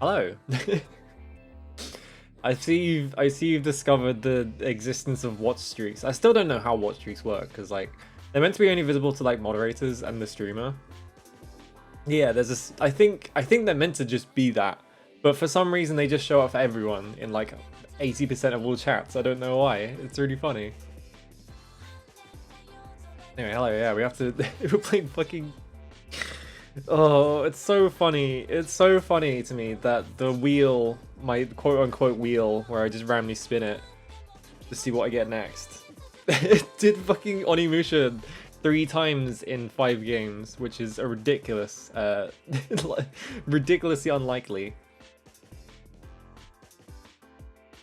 Hello. I see you've discovered the existence of watch streaks. I still don't know how watch streaks work, because like they're meant to be only visible to like moderators and the streamer. Yeah, there's this. I think they're meant to just be that, but for some reason they just show up for everyone in like 80% of all chats. I don't know why. It's really funny. Anyway, hello. Yeah, we have to. We're playing fucking. Oh, it's so funny. It's so funny to me that the wheel, my quote-unquote wheel, where I just randomly spin it to see what I get next. It did fucking Onimusha 3 times in 5 games, which is a ridiculous, ridiculously unlikely.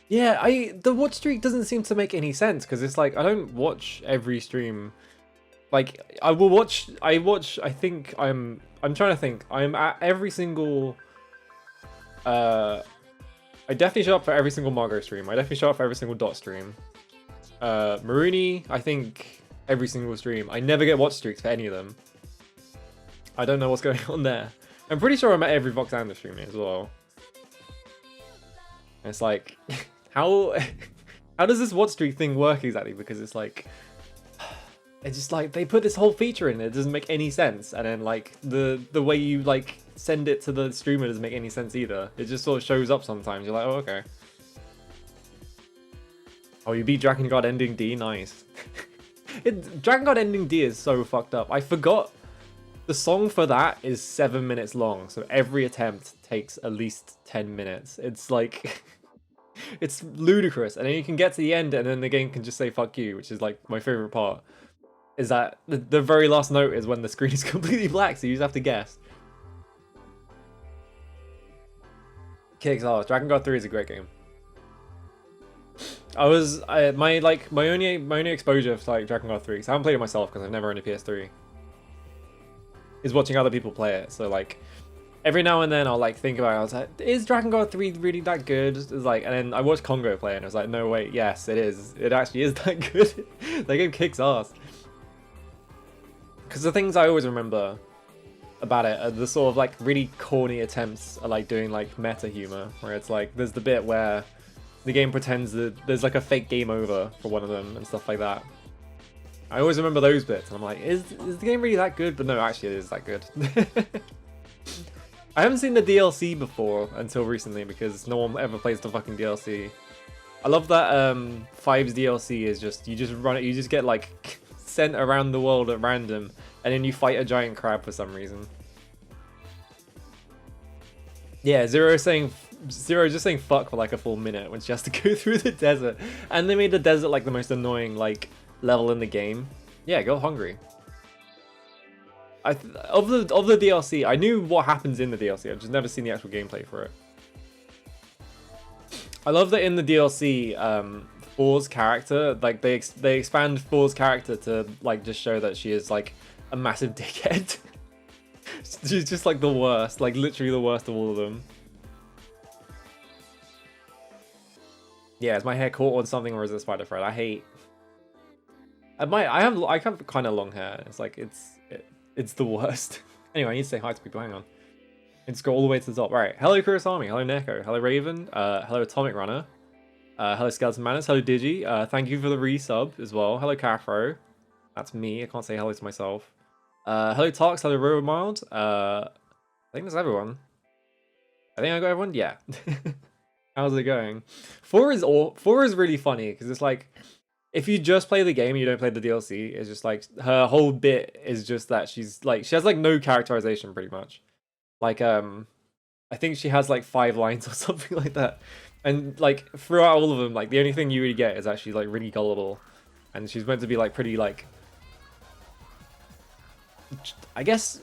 Yeah, the watch streak doesn't seem to make any sense, because it's like, I don't watch every stream. Like, I think I'm trying to think. I'm at every single... I definitely show up for every single Margot stream. I definitely show up for every single Dot stream. Maruni, I think every single stream. I never get watch streaks for any of them. I don't know what's going on there. I'm pretty sure I'm at every Voxander stream as well. And it's like, how does this watch streak thing work exactly? Because it's like... It's just like, they put this whole feature in, it doesn't make any sense, and then like the way you like send it to the streamer doesn't make any sense either. It just sort of shows up sometimes. You're like, oh, okay. Oh, you beat Dragon God Ending D? Nice. Dragon God Ending D is so fucked up. I forgot the song for that is 7 minutes long, so every attempt takes at least 10 minutes. It's like... it's ludicrous, and then you can get to the end and then the game can just say fuck you, which is like my favorite part. Is that the very last note is when the screen is completely black, so you just have to guess. Kicks ass. Dragon God 3 is a great game. My only exposure to like Dragon God 3, because I haven't played it myself because I've never owned a PS3, is watching other people play it. So like every now and then I'll like think about it. I was like, is Dragon God 3 really that good? It's like, and then I watched Congo play it and I was like, no wait, yes it is. It actually is that good. That game kicks ass. Because the things I always remember about it are the sort of like really corny attempts at like doing like meta humor, where it's like there's the bit where the game pretends that there's like a fake game over for one of them and stuff like that. I always remember those bits and I'm like, is the game really that good? But no, actually it is that good. I haven't seen the DLC before until recently because no one ever plays the fucking DLC. I love that 5's DLC is just, you just run it, you just get like sent around the world at random and then you fight a giant crab for some reason. Yeah, Zero just saying fuck for like a full minute when she has to go through the desert. And they made the desert like the most annoying like level in the game. Yeah, go hungry. Of the DLC, I knew what happens in the DLC. I've just never seen the actual gameplay for it. I love that in the DLC, Four's character, like they expand Four's character to like just show that she is like a massive dickhead. She's just like the worst, like literally the worst of all of them. Yeah, is my hair caught on something or is it spider thread? I hate. I have kind of long hair. It's like it's the worst. Anyway, I need to say hi to people. Hang on. Let's go all the way to the top. Right. Hello, Kurosami. Hello, Neko. Hello, Raven. Hello, Atomic Runner. Hello, Skeleton Manners. Hello, Digi. Thank you for the resub as well. Hello, Cafro. That's me. I can't say hello to myself. Hello, Tarks. Hello, Robomild. I think that's everyone. I think I got everyone. Yeah. How's it going? 4 is really funny because it's like if you just play the game and you don't play the DLC, it's just like her whole bit is just that she has like no characterization pretty much. Like I think she has like 5 lines or something like that. And like throughout all of them, like the only thing you really get is actually like really gullible. And she's meant to be like pretty like I guess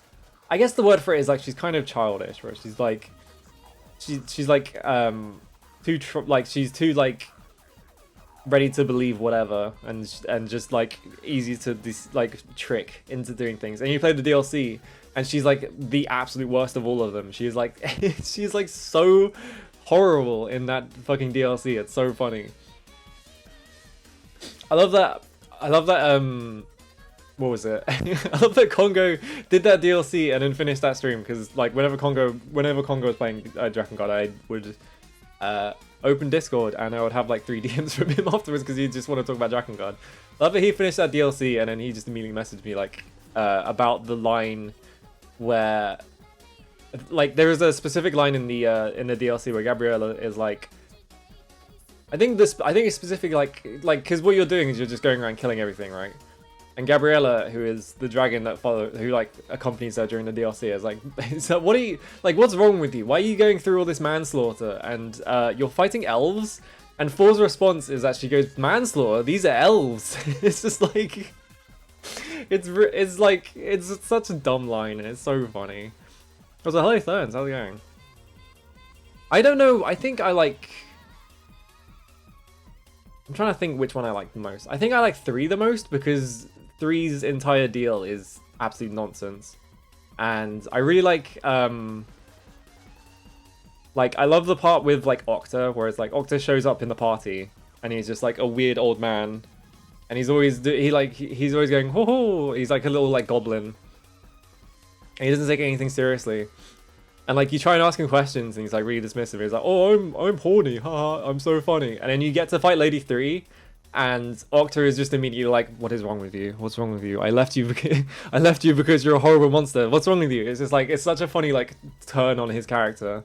the word for it is like she's kind of childish, where she's like she's like she's too like ready to believe whatever and just like easy to like trick into doing things. And you play the DLC and she's like the absolute worst of all of them. She's like she's like so horrible in that fucking DLC. It's so funny. I love that what was it? I love that Congo did that DLC and then finished that stream because like whenever Congo was playing Dragon God, I would open Discord and I would have like 3 DMs from him afterwards because he just want to talk about Dragon God. I love that he finished that DLC and then he just immediately messaged me like about the line where like there is a specific line in the DLC where Gabriella is like I think it's specific like because what you're doing is you're just going around killing everything, right? And Gabriella, who is the dragon who like accompanies her during the DLC, is like, so what are you like? What's wrong with you? Why are you going through all this manslaughter? And you're fighting elves. And Four's response is that she goes, manslaughter. These are elves. It's just like, it's such a dumb line. And it's so funny. Also, hello Thurns, how's it going? I don't know. I think I like. I'm trying to think which one I like the most. I think I like 3 the most because 3's entire deal is absolute nonsense. And I really like I love the part with like Octa, where it's like Octa shows up in the party and he's just like a weird old man. And he's always he's always going ho ho. He's like a little like goblin. And he doesn't take anything seriously. And like you try and ask him questions and he's like really dismissive. He's like, "Oh, I'm horny. Haha, I'm so funny." And then you get to fight Lady 3 and Octa is just immediately like, "What is wrong with you? What's wrong with you? I left you because you're a horrible monster. What's wrong with you?" It's just like it's such a funny like turn on his character.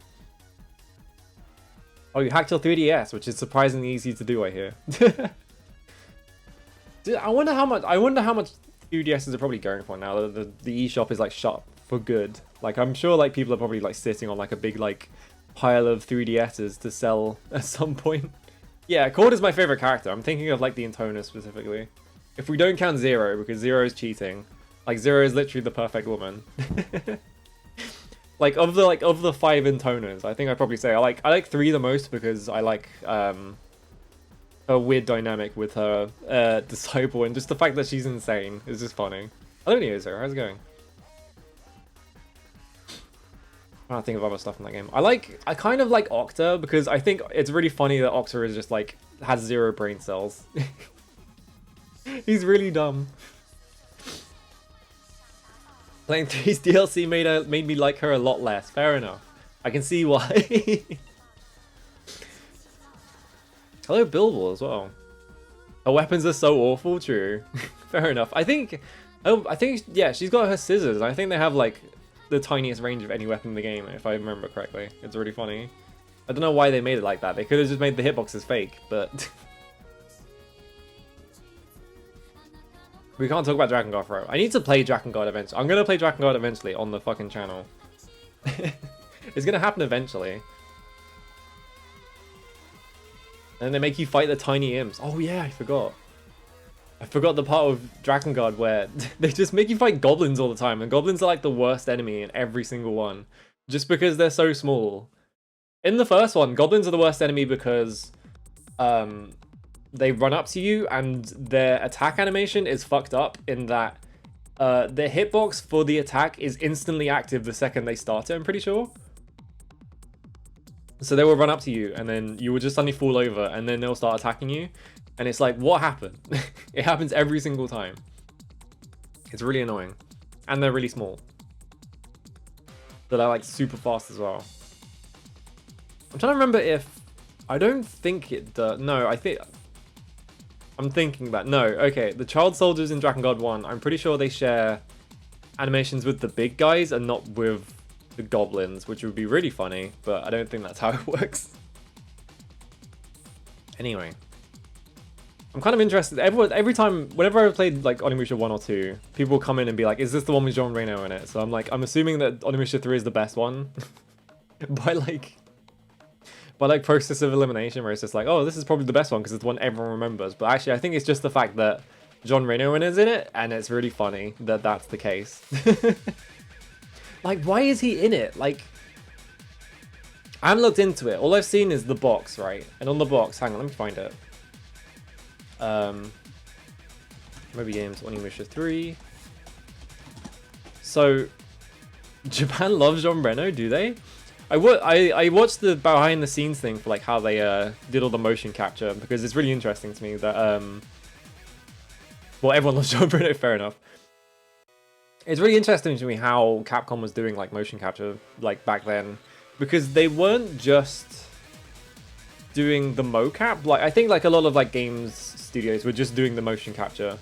Oh, you hacked your 3DS, which is surprisingly easy to do, I hear. Dude, I wonder how much 3DSs are probably going for now. The eShop is like shut for good. Like I'm sure like people are probably like sitting on like a big like pile of 3DSs to sell at some point. Yeah, Cord is my favorite character. I'm thinking of like the Intona specifically. If we don't count Zero, because Zero is cheating. Like Zero is literally the perfect woman. Like of the 5 Intonas, I think I'd probably say I like 3 the most because I like a weird dynamic with her disciple, and just the fact that she's insane is just funny. Hello Neozo, how's it going? I'm trying to think of other stuff in that game. I kind of like Octa because I think it's really funny that Octa is just like has 0 brain cells. He's really dumb. Playing 3's DLC made me like her a lot less. Fair enough. I can see why. Hello Billboard as well. Her weapons are so awful, true. Fair enough. I think yeah, she's got her scissors. I think they have like the tiniest range of any weapon in the game, if I remember correctly. It's really funny. I don't know why they made it like that. They could have just made the hitboxes fake, but we can't talk about Dragon God forever. I need to play Dragon God eventually. I'm gonna play Dragon God eventually on the fucking channel. It's gonna happen eventually. And they make you fight the tiny imps. Oh yeah, I forgot. I forgot the part of Dragon Guard where they just make you fight goblins all the time. And goblins are like the worst enemy in every single one. Just because they're so small. In the first one, goblins are the worst enemy because they run up to you and their attack animation is fucked up in that their hitbox for the attack is instantly active the second they start it, I'm pretty sure. So they will run up to you and then you will just suddenly fall over and then they'll start attacking you. And it's like, what happened? It happens every single time. It's really annoying. And they're really small. So they're like super fast as well. I'm trying to remember if... I don't think it does. No, I think... I'm thinking that. No, okay. The child soldiers in Dragon Guard 1, I'm pretty sure they share animations with the big guys and not with the goblins, which would be really funny, but I don't think that's how it works. Anyway. I'm kind of interested. Every time, whenever I played like Onimusha 1 or 2, people will come in and be like, is this the one with Jean Reno in it? So I'm like, I'm assuming that Onimusha 3 is the best one. by like process of elimination, where it's just like, oh, this is probably the best one because it's the one everyone remembers. But actually, I think it's just the fact that Jean Reno is in it, and it's really funny that that's the case. Like, why is he in it? Like, I haven't looked into it. All I've seen is the box, right? And on the box, hang on, let me find it. Movie games, Onimusha 3. So, Japan loves Jean Reno, do they? I watched the behind the scenes thing for like how they did all the motion capture because it's really interesting to me that well, everyone loves Jean Reno, fair enough. It's really interesting to me how Capcom was doing like motion capture like back then, because they weren't just doing the mocap. Like I think like a lot of like games studios were just doing the motion capture,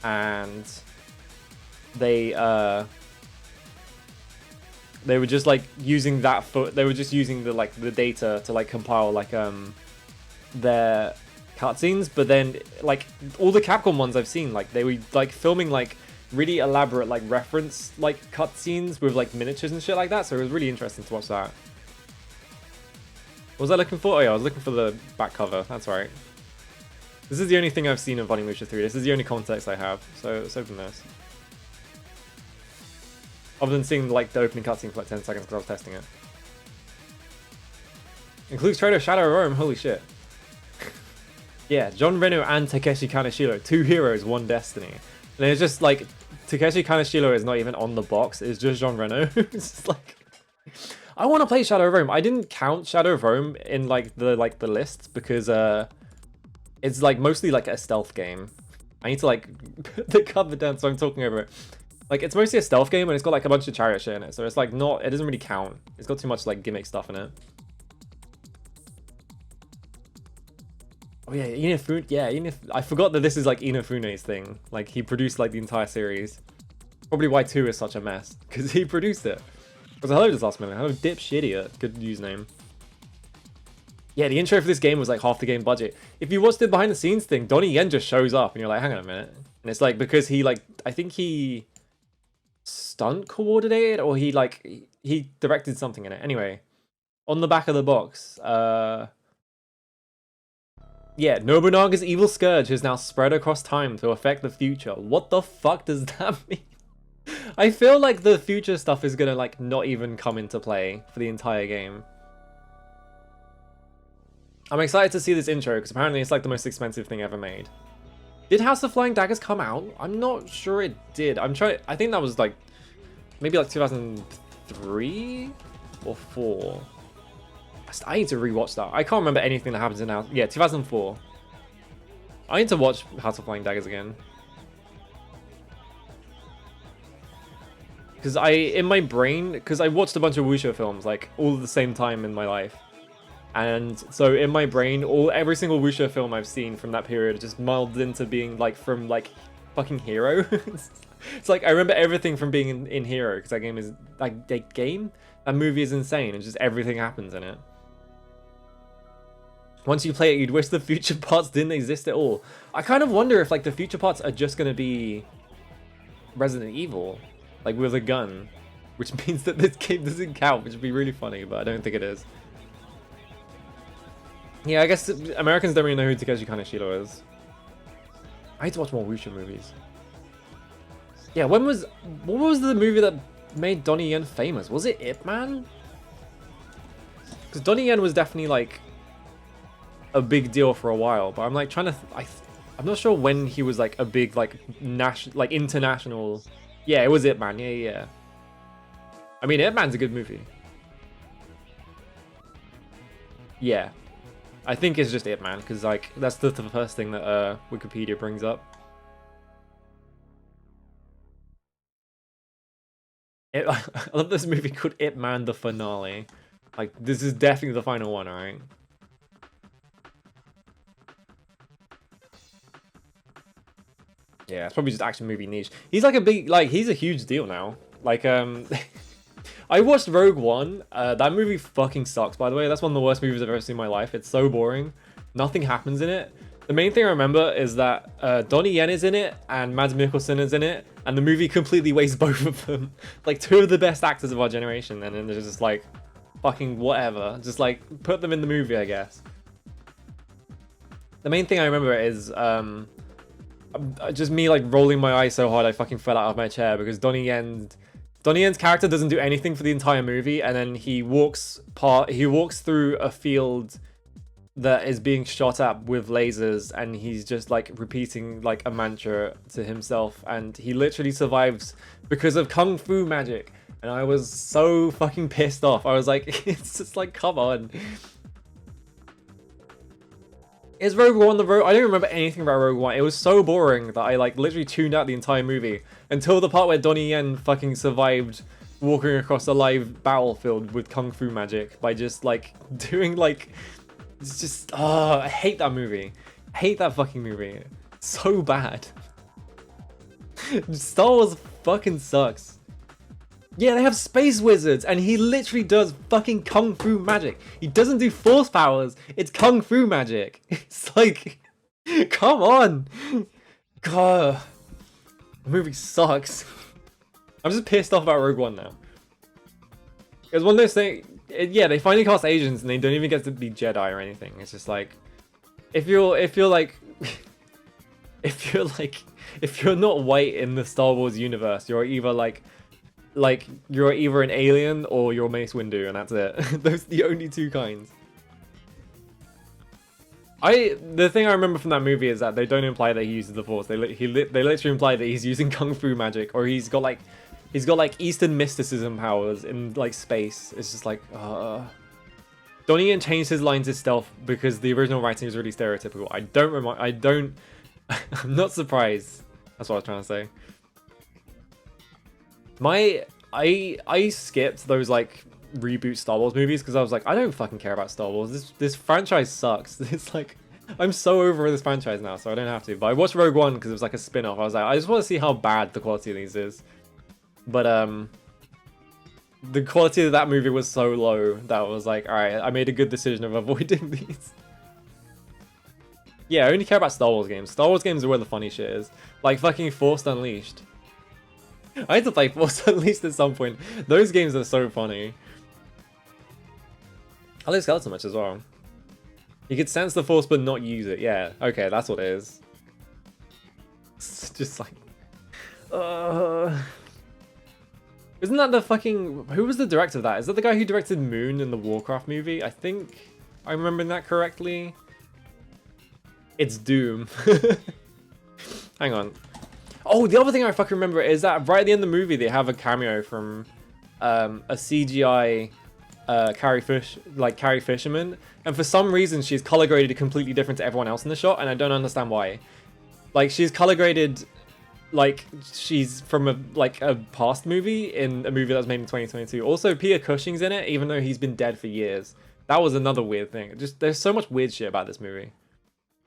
and they were just like using that they were just using the like the data to like compile like their cutscenes. But then like all the Capcom ones I've seen, like they were like filming like really elaborate like reference like cutscenes with like miniatures and shit like that. So it was really interesting to watch that. What was I looking for? Oh yeah, I was looking for the back cover. That's right. This is the only thing I've seen of Onimusha 3. This is the only context I have. So let's open this. Other than seeing like the opening cutscene for like 10 seconds because I was testing it. Includes trailer Shadow of Rome. Holy shit. Yeah, Jean Reno and Takeshi Kaneshiro. 2 heroes, 1 destiny. And it's just like Takeshi Kaneshiro is not even on the box. It's just Jean Reno. It's just like, I want to play Shadow of Rome. I didn't count Shadow of Rome in like the list because it's like mostly like a stealth game. I need to like put the cover down so I'm talking over it. Like it's mostly a stealth game and it's got like a bunch of chariot shit in it, so it's like not. It doesn't really count. It's got too much like gimmick stuff in it. Oh yeah, Inafune. Yeah, I forgot that this is like Inafune's thing. Like he produced like the entire series. Probably why 2 is such a mess, because he produced it. Because hello, this last minute. Hello, dipshit idiot. Good username. Yeah, the intro for this game was like half the game budget. If you watch the behind the scenes thing, Donnie Yen just shows up and you're like, hang on a minute. And it's like because he like I think he stunt coordinated or he directed something in it. Anyway, on the back of the box, yeah, Nobunaga's evil scourge has now spread across time to affect the future. What the fuck does that mean? I feel like the future stuff is gonna like not even come into play for the entire game. I'm excited to see this intro because apparently it's like the most expensive thing ever made. Did House of Flying Daggers come out? I'm not sure it did. I think that was like maybe like 2003 or 4. I need to rewatch that. I can't remember anything that happens in House. Yeah, 2004. I need to watch House of Flying Daggers again. Because in my brain, because I watched a bunch of wuxia films like all at the same time in my life. And so in my brain, every single wuxia film I've seen from that period just melded into being like from like fucking Hero. It's like I remember everything from being in Hero because that game is like that movie is insane and just everything happens in it. Once you play it, you'd wish the future parts didn't exist at all. I kind of wonder if like the future parts are just gonna be Resident Evil, like with a gun, which means that this game doesn't count, which would be really funny, but I don't think it is. Yeah, I guess Americans don't really know who Takeshi Kaneshiro is. I need to watch more wuxia movies. Yeah, what was the movie that made Donnie Yen famous? Was it Ip Man? Because Because Donnie Yen was definitely like a big deal for a while, but I'm like trying to I'm not sure when he was like a big like international. Yeah, it was Ip Man. Yeah. I mean, Ip Man's a good movie. Yeah, I think it's just Ip Man because like that's the first thing that Wikipedia brings up. I love this movie called Ip Man the Finale. Like, this is definitely the final one, alright? Yeah, it's probably just action movie niche. He's like a big, like, he's a huge deal now. Like, I watched Rogue One. That movie fucking sucks, by the way. That's one of the worst movies I've ever seen in my life. It's so boring. Nothing happens in it. The main thing I remember is that Donnie Yen is in it and Mads Mikkelsen is in it, and the movie completely wastes both of them. Like, two of the best actors of our generation, and then they're just like, fucking whatever. Just like, put them in the movie, I guess. The main thing I remember is just me like rolling my eyes so hard I fucking fell out of my chair because Donnie Yen's character doesn't do anything for the entire movie, and then he walks through a field that is being shot at with lasers, and he's just like repeating like a mantra to himself, and he literally survives because of kung fu magic. And I was so fucking pissed off. I was like, it's just like, come on. Is Rogue One the Rogue? I don't remember anything about Rogue One. It was so boring that I like literally tuned out the entire movie until the part where Donnie Yen fucking survived walking across a live battlefield with kung fu magic by just like doing like, it's just, I hate that movie. I hate that fucking movie. It's so bad. Star Wars fucking sucks. Yeah, they have space wizards, and he literally does fucking kung fu magic. He doesn't do force powers, it's kung fu magic. It's like, come on. God, the movie sucks. I'm just pissed off about Rogue One now. It's one of those things, yeah, they finally cast Asians, and they don't even get to be Jedi or anything. It's just like, if you're not white in the Star Wars universe, you're either like you're either an alien or you're Mace Windu, and that's it. Those are the only two kinds. The thing I remember from that movie is that they don't imply that he uses the Force. They literally imply that he's using kung fu magic, or he's got like Eastern mysticism powers in like space. It's just like, Donnie Yen changed his lines to stealth because the original writing is really stereotypical. I'm not surprised. That's what I was trying to say. I skipped those like reboot Star Wars movies because I was like, I don't fucking care about Star Wars. This franchise sucks. It's like, I'm so over this franchise now, so I don't have to. But I watched Rogue One because it was like a spin-off. I was like, I just want to see how bad the quality of these is. But the quality of that movie was so low that I was like, alright, I made a good decision of avoiding these. Yeah, I only care about Star Wars games. Star Wars games are where the funny shit is. Like fucking Force Unleashed. I had to play Force Unleashed at some point. Those games are so funny. I like Skeleton Match as well. You could sense the Force but not use it. Yeah, okay, that's what it is. It's just like... Isn't that the fucking... Who was the director of that? Is that the guy who directed Moon in the Warcraft movie? I think I'm remembering that correctly. It's Doom. Hang on. Oh, the other thing I fucking remember is that right at the end of the movie, they have a cameo from a CGI Carrie Fisherman, and for some reason she's color graded completely different to everyone else in the shot, and I don't understand why. Like, she's color graded like she's from a past movie in a movie that was made in 2022. Also, Peter Cushing's in it, even though he's been dead for years. That was another weird thing. Just there's so much weird shit about this movie.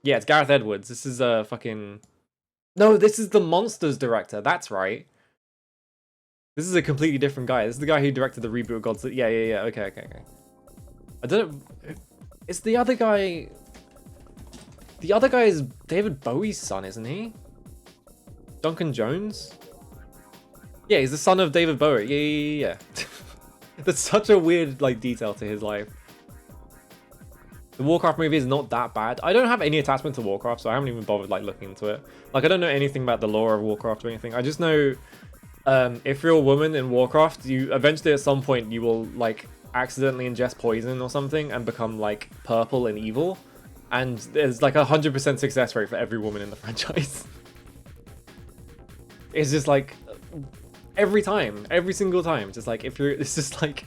Yeah, it's Gareth Edwards. This is a fucking... No, this is the Monsters director. That's right. This is a completely different guy. This is the guy who directed the reboot of Godzilla. Yeah. Okay. I don't know. It's the other guy. The other guy is David Bowie's son, isn't he? Duncan Jones? Yeah, he's the son of David Bowie. Yeah. That's such a weird like detail to his life. The Warcraft movie is not that bad. I don't have any attachment to Warcraft, so I haven't even bothered like looking into it. Like, I don't know anything about the lore of Warcraft or anything. I just know if you're a woman in Warcraft, you eventually at some point you will like accidentally ingest poison or something and become like purple and evil, and there's like 100% success rate for every woman in the franchise. It's just like every time, every single time. Just like if you're, it's just like,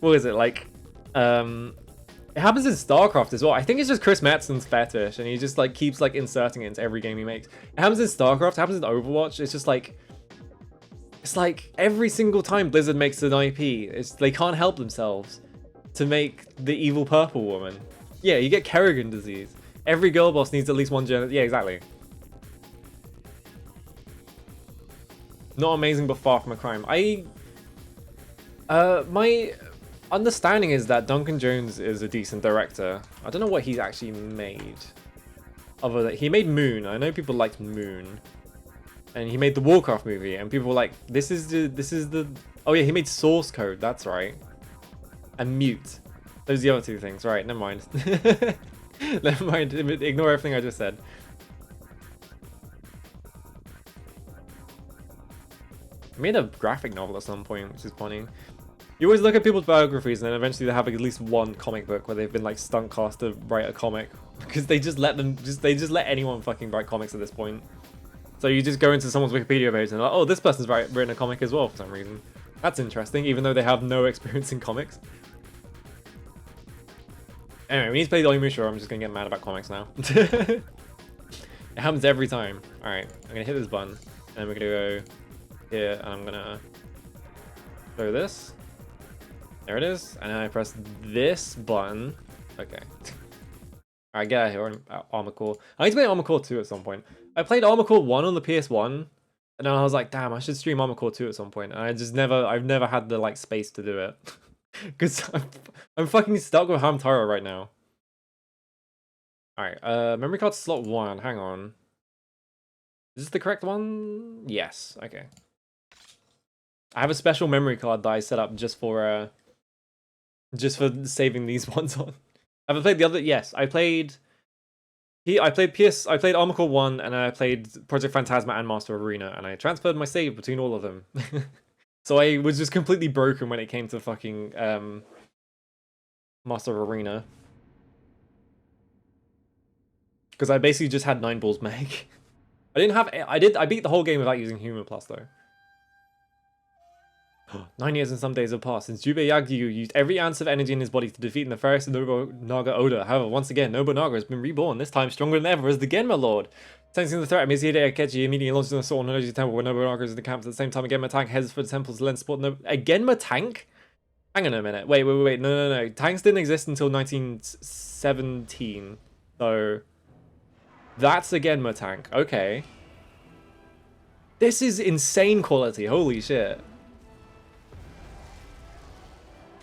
what is it like? It happens in StarCraft as well. I think it's just Chris Metzen's fetish, and he just like keeps like inserting it into every game he makes. It happens in StarCraft. It happens in Overwatch. It's just like, it's like every single time Blizzard makes an IP, they can't help themselves to make the evil purple woman. Yeah, you get Kerrigan disease. Every girl boss needs at least one gen. Yeah, exactly. Not amazing, but far from a crime. My understanding is that Duncan Jones is a decent director. I don't know what he's actually made. Other than he made Moon. I know people liked Moon. And he made the Warcraft movie, and people were like, this is the oh yeah, he made Source Code, that's right. And Mute. Those are the other two things. Right, never mind. Never mind, ignore everything I just said. He made a graphic novel at some point, which is funny. You always look at people's biographies, and then eventually they have like at least one comic book where they've been like stunt cast to write a comic, because they just let anyone fucking write comics at this point. So you just go into someone's Wikipedia page and like, oh, this person's written a comic as well for some reason. That's interesting, even though they have no experience in comics. Anyway, we need to play the Onimusha, or I'm just gonna get mad about comics now. It happens every time. Alright, I'm gonna hit this button, and then we're gonna go here, and I'm gonna throw this. There it is, and then I press this button. Okay. Alright, get out of here, Armor Core. I need to play Armor Core 2 at some point. I played Armor Core 1 on the PS1, and then I was like, damn, I should stream Armor Core 2 at some point. And I've never had the like space to do it. Because I'm fucking stuck with Hamtaro right now. Alright, memory card slot 1, hang on. Is this the correct one? Yes, okay. I have a special memory card that I set up just for saving these ones on. Have I played the other? Yes, I played Armor Core 1, and I played Project Phantasma and Master Arena, and I transferred my save between all of them. So I was just completely broken when it came to fucking Master Arena. Because I basically just had 9 balls meg. I beat the whole game without using Human Plus though. 9 years and some days have passed since Jubei Yagyu used every ounce of energy in his body to defeat Nefarious Nobunaga Oda. However, once again, Nobunaga has been reborn, this time stronger than ever as the Genma Lord. Sensing the threat, Mizhide Akechi immediately launches an assault on Noji's temple where Nobunaga is in the camp. At the same time, a Genma tank heads for the temple to lend support. A Genma tank? Hang on a minute. Wait. No. Tanks didn't exist until 1917. So, that's a Genma tank. Okay. This is insane quality. Holy shit.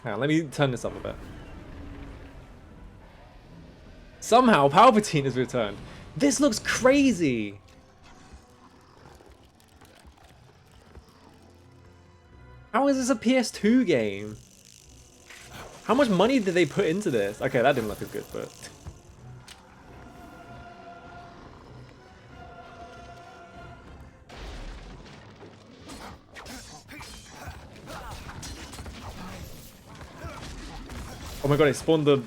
Hang on, let me turn this up a bit. Somehow, Palpatine has returned. This looks crazy! How is this a PS2 game? How much money did they put into this? Okay, that didn't look as good, but... Oh my god, it spawned the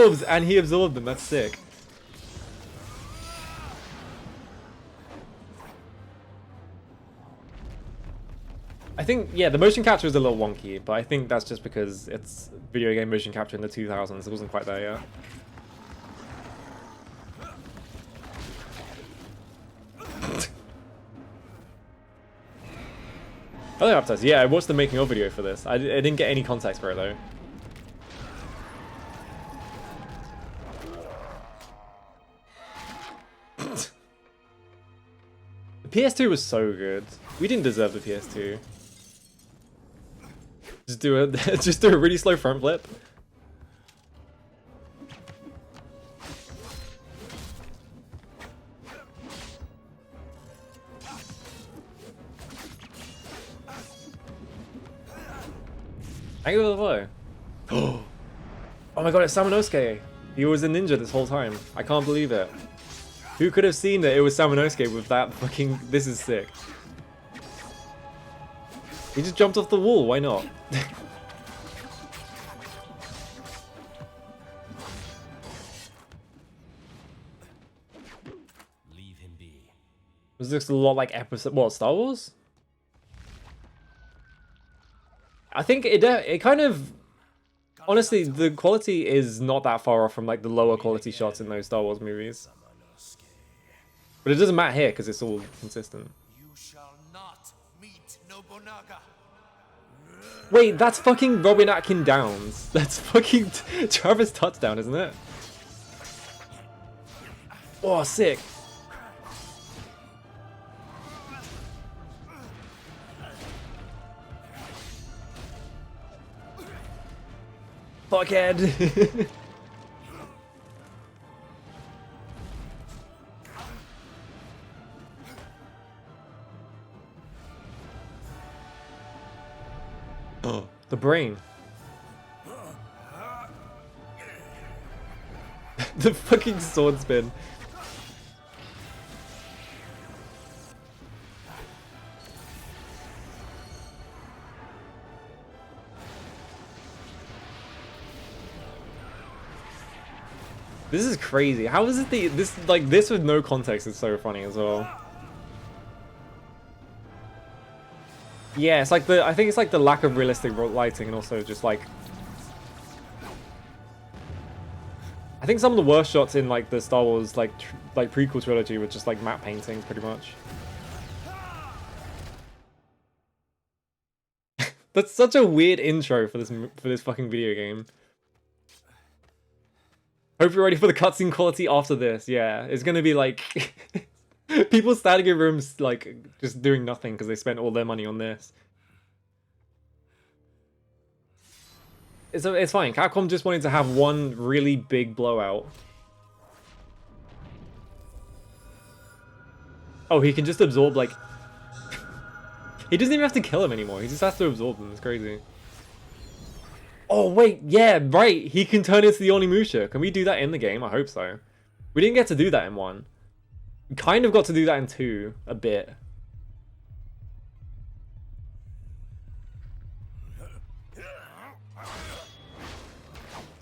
orbs and he absorbed them. That's sick. I think, yeah, the motion capture is a little wonky, but I think that's just because it's video game motion capture in the 2000s. It wasn't quite there yet. Helicopters. Yeah, I watched the making of video for this. I didn't get any context for it though. The PS2 was so good. We didn't deserve the PS2. Just do a really slow front flip. Thank you for the follow. Oh my god, it's Samanosuke. He was a ninja this whole time. I can't believe it. Who could have seen that it was Samanosuke with that fucking... This is sick. He just jumped off the wall, why not? Was this a lot like episode? What, Star Wars? I think it kind of, honestly, the quality is not that far off from like the lower quality shots in those Star Wars movies. But it doesn't matter here because it's all consistent. You shall not meet Nobunaga. Wait, that's fucking Robin Atkin Downs. That's fucking Travis Touchdown, isn't it? Oh, sick. Fuckhead. Oh, the brain. The fucking sword spin. This is crazy. How is it this with no context is so funny as well. Yeah, it's like I think it's like the lack of realistic lighting and also just like I think some of the worst shots in like the Star Wars like prequel trilogy were just like matte paintings pretty much. That's such a weird intro for this fucking video game. Hope you're ready for the cutscene quality after this. Yeah, it's gonna be like people standing in rooms like just doing nothing because they spent all their money on this. It's fine. Capcom just wanted to have one really big blowout. Oh, he can just absorb like he doesn't even have to kill him anymore. He just has to absorb them. It's crazy. Oh, wait. Yeah, right. He can turn into the Onimusha. Can we do that in the game? I hope so. We didn't get to do that in 1. We kind of got to do that in 2 a bit.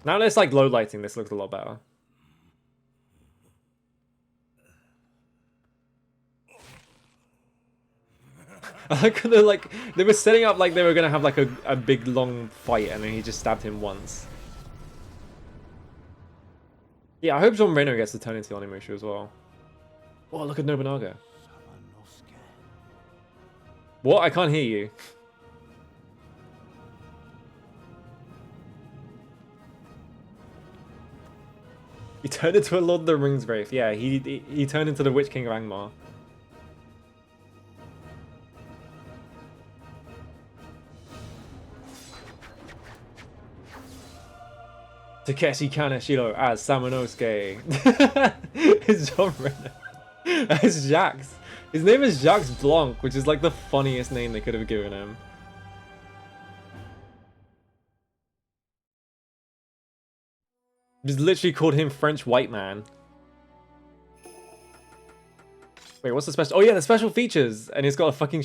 Now that it's like low lighting, this looks a lot better. I like they were setting up like they were gonna have like a big long fight and then he just stabbed him once. Yeah, I hope John Reno gets to turn into Onimusha as well. Oh, look at Nobunaga. What? I can't hear you. He turned into a Lord of the Rings wraith. Yeah, he turned into the Witch King of Angmar. Takeshi Kaneshiro as Samanosuke. It's John Renner. As Jax. His name is Jax Blanc, which is like the funniest name they could have given him. Just literally called him French White Man. Wait, what's the special? Oh yeah, the special features, and it's got a fucking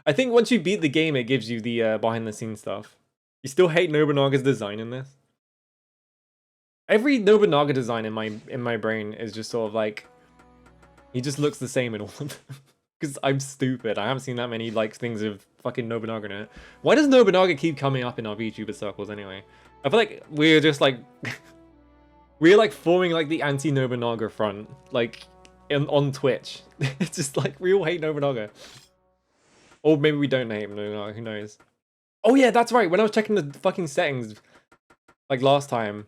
I think once you beat the game, it gives you the behind the scenes stuff. You still hate Nobunaga's design in this? Every Nobunaga design in my brain is just sort of like he just looks the same in all of them. Because I'm stupid. I haven't seen that many like things of fucking Nobunaga in it. Why does Nobunaga keep coming up in our VTuber circles anyway? I feel like we're just like we're like forming like the anti-Nobunaga front, like on Twitch. It's just like we all hate Nobunaga. Or maybe we don't hate Nobunaga, who knows? Oh yeah, that's right. When I was checking the fucking settings like last time.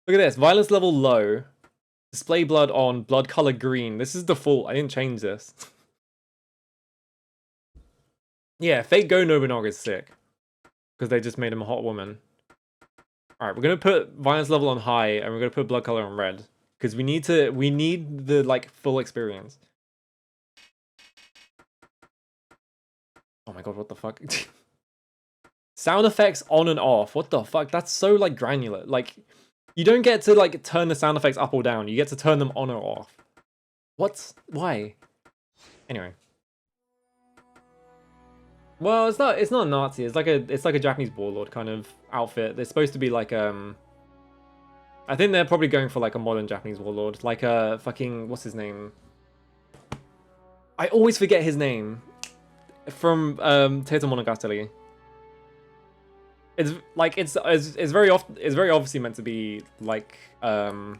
Look at this. Violence level low. Display blood on. Blood color green. This is default. I didn't change this. Yeah, fake Go Nobunaga is sick. Because they just made him a hot woman. Alright, we're going to put violence level on high. And we're going to put blood color on red. Because we need the like full experience. Oh my god, what the fuck? Sound effects on and off. What the fuck? That's so like granular. Like... You don't get to like turn the sound effects up or down. You get to turn them on or off. What? Why? Anyway. Well, it's not Nazi. It's like a Japanese warlord kind of outfit. They're supposed to be like I think they're probably going for like a modern Japanese warlord, like a fucking what's his name? I always forget his name. From Teito Monogatari. It's like it's very often it's very obviously meant to be like oh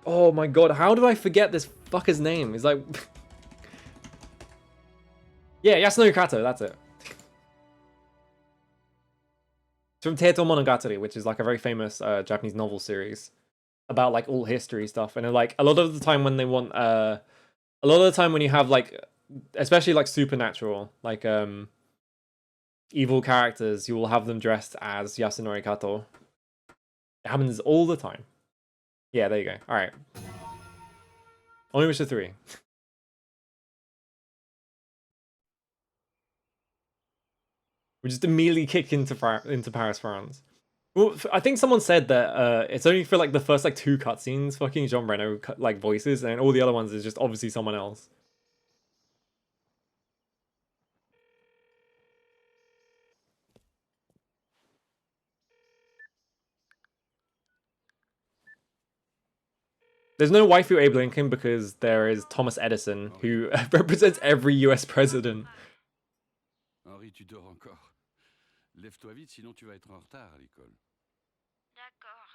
my god, how do I forget this fucker's name? He's like yeah, Yasunori Kato, that's it. It's from Teito Monogatari, which is like a very famous Japanese novel series about like all history stuff. And like a lot of the time when they want a lot of the time when you have like especially like supernatural, like evil characters, you will have them dressed as Yasunori Kato. It happens all the time. Yeah, there you go. Alright. Onimusha 3. We just immediately kick into Paris, France. Well, I think someone said that it's only for like the first like 2 cutscenes fucking Jean Reno like voices, and all the other ones is just obviously someone else. There's no waifu Abe Lincoln because there is Thomas Edison, who represents every US president. Henri, tu dors encore. Lève-toi vite, sinon tu vas être en retard à l'école. D'accord.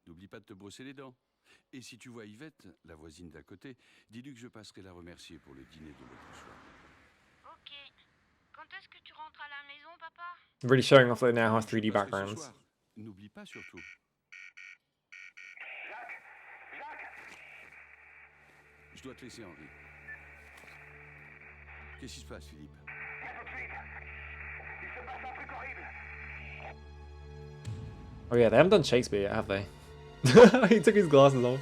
N'oublie pas de te brosser les dents. Et si tu vois Yvette, la voisine d'à côté, dis-lui que je passerai la remercier pour le dîner de l'autre soir. Ok. Quand est-ce que tu rentres à la maison, papa? Really showing off that they now have 3D backgrounds. N'oublie pas surtout. Je dois te laisser, Henri. Qu'est-ce qui se passe, Philippe? Oh yeah, they haven't done Shakespeare yet, have they? He took his glasses off.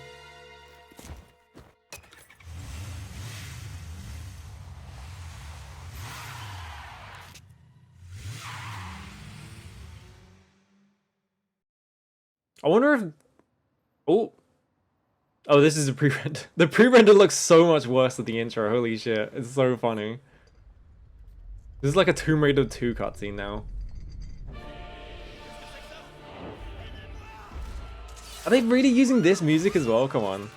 I wonder if... Oh, this is a pre-render. The pre-render looks so much worse than the intro. Holy shit. It's so funny. This is like a Tomb Raider 2 cutscene now. Are they really using this music as well? Come on.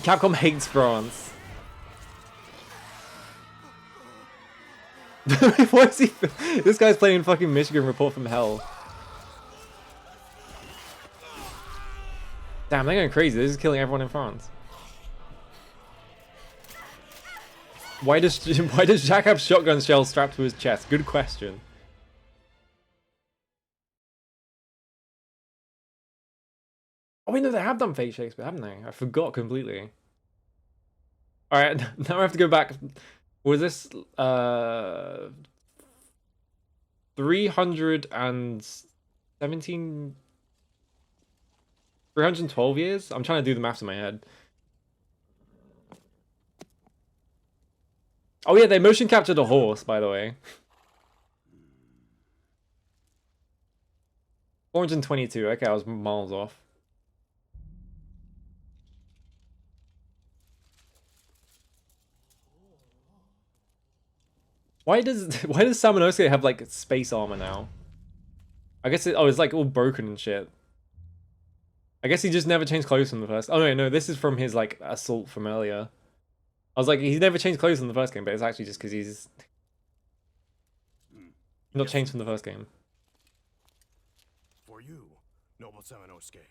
Capcom hates France. What is he? This guy's playing fucking Michigan Report from Hell. Damn, they're going crazy. They're just killing everyone in France. Why does Jack have shotgun shells strapped to his chest? Good question. Oh wait, no, they have done fake Shakespeare, haven't they? I forgot completely. Alright, now I have to go back. Was this 317 312 years? I'm trying to do the maths in my head. Oh yeah, they motion captured a horse, by the way. 422. Okay, I was miles off. Why does Samanosuke have like space armor now? I guess it's like all broken and shit. I guess he just never changed clothes from the first. Oh no, this is from his like assault from earlier. I was like, he's never changed clothes from the first game, but it's actually just because he's not changed from the first game. For you, noble Samanosuke.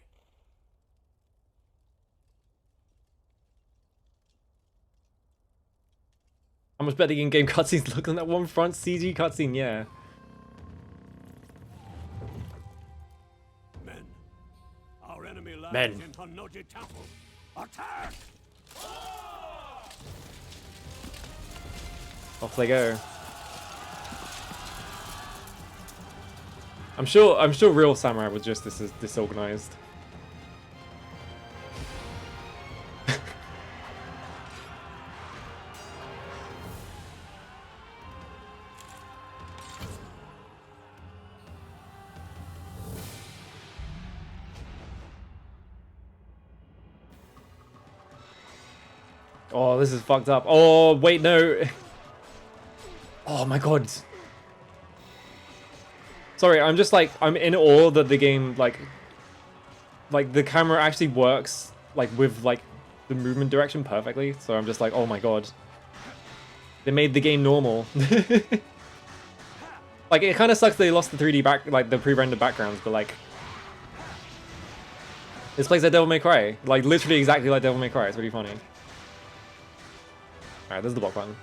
How much better in-game cutscenes look than that one front CG cutscene? Yeah. Men, our enemy lies Men. in Honnoji Temple. Attack! Off they go. I'm sure real samurai was just this disorganized. Oh, this is fucked up. Oh, wait, no. Oh my god. Sorry, I'm just like, I'm in awe that the game, like the camera actually works like with like the movement direction perfectly. So I'm just like, oh my god, they made the game normal. Like it kind of sucks they lost the 3D back, like the pre-rendered backgrounds, but like this plays like Devil May Cry, like literally exactly like Devil May Cry. It's really funny. All right, there's the block button.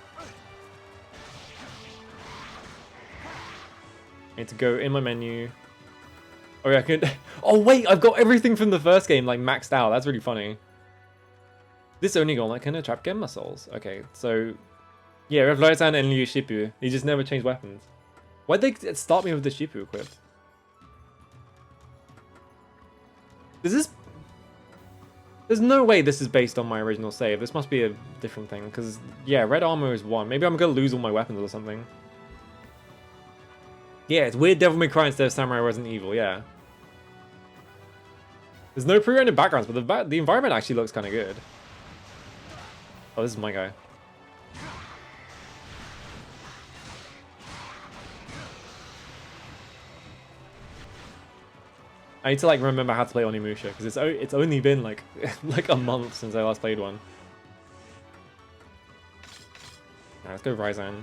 I need to go in my menu. Oh yeah, I could. Oh wait, I've got everything from the first game like maxed out. That's really funny. This only gauntlet can attract Gemma souls. Okay, so yeah, we have Loisan and Liu Shipu. He just never changed weapons. Why'd they start me with the Shipu equipped? Is this? There's no way this is based on my original save. This must be a different thing, because yeah, red armor is 1. Maybe I'm gonna lose all my weapons or something. Yeah, it's weird Devil May Cry instead of Samurai Resident Evil, yeah. There's no pre-rendered backgrounds, but the environment actually looks kind of good. Oh, this is my guy. I need to like remember how to play Onimusha, because it's only been like like a month since I last played one. Alright, let's go Ryzan.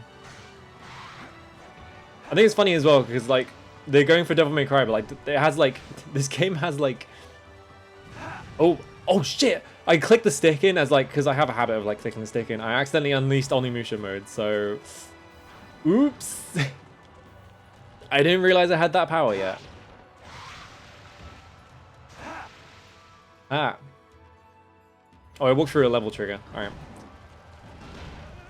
I think it's funny as well because like they're going for Devil May Cry, but like it has like this game has like oh shit! I clicked the stick in as like because I have a habit of like clicking the stick in. I accidentally unleashed Onimusha mode, so oops! I didn't realize I had that power yet. Ah. Oh, I walked through a level trigger. Alright.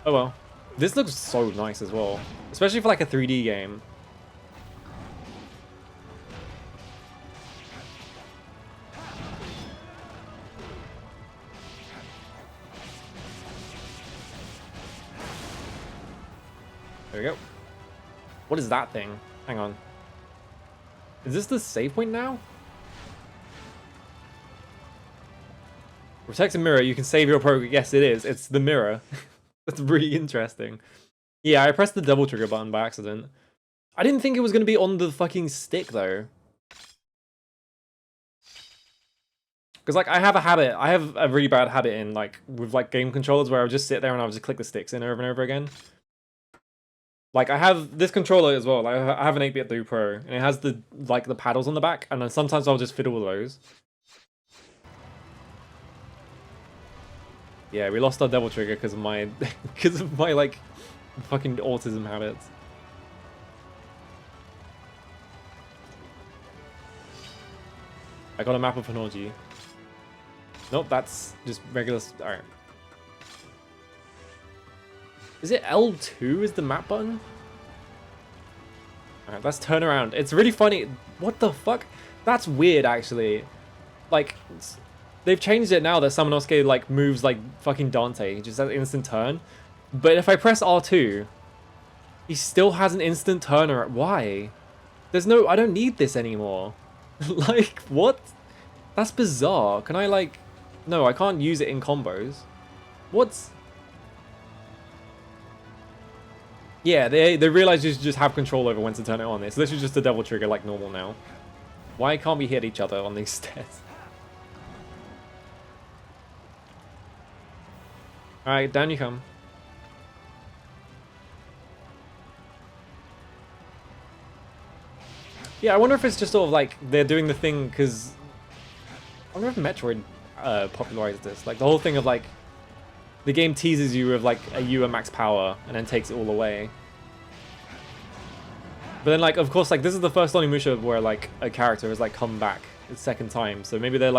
Oh well. This looks so nice as well. Especially for like a 3D game. There we go. What is that thing? Hang on. Is this the save point now? Protect a mirror, you can save your progress. Yes, it is. It's the mirror. That's really interesting. Yeah, I pressed the double trigger button by accident. I didn't think it was going to be on the fucking stick, though. Because, like, I have a habit. I have a really bad habit in, like, with, like, game controllers where I'll just sit there and I'll just click the sticks in over and over again. Like, I have this controller as well. Like, I have an 8-bit 3 Pro, and it has the, like, the paddles on the back, and then sometimes I'll just fiddle with those. Yeah, we lost our double trigger because of my, like, fucking autism habits. I got a map of Hanoji. Nope, that's just regular. Alright. Is it L2 is the map button? Alright, let's turn around. It's really funny. What the fuck? That's weird, actually. Like, they've changed it now that Samanosuke, like, moves like fucking Dante. He just has an instant turn. But if I press R2, he still has an instant turner. Why? There's no... I don't need this anymore. Like, what? That's bizarre. Can I, like... No, I can't use it in combos. What's... Yeah, they realize you should just have control over when to turn it on. It's literally just a double trigger like normal now. Why can't we hit each other on these stairs? Alright, down you come. Yeah, I wonder if it's just sort of like they're doing the thing because I wonder if Metroid popularized this. Like the whole thing of like the game teases you with like you at max power and then takes it all away. But then like of course like this is the first Onimusha where like a character has like come back the second time. So maybe they're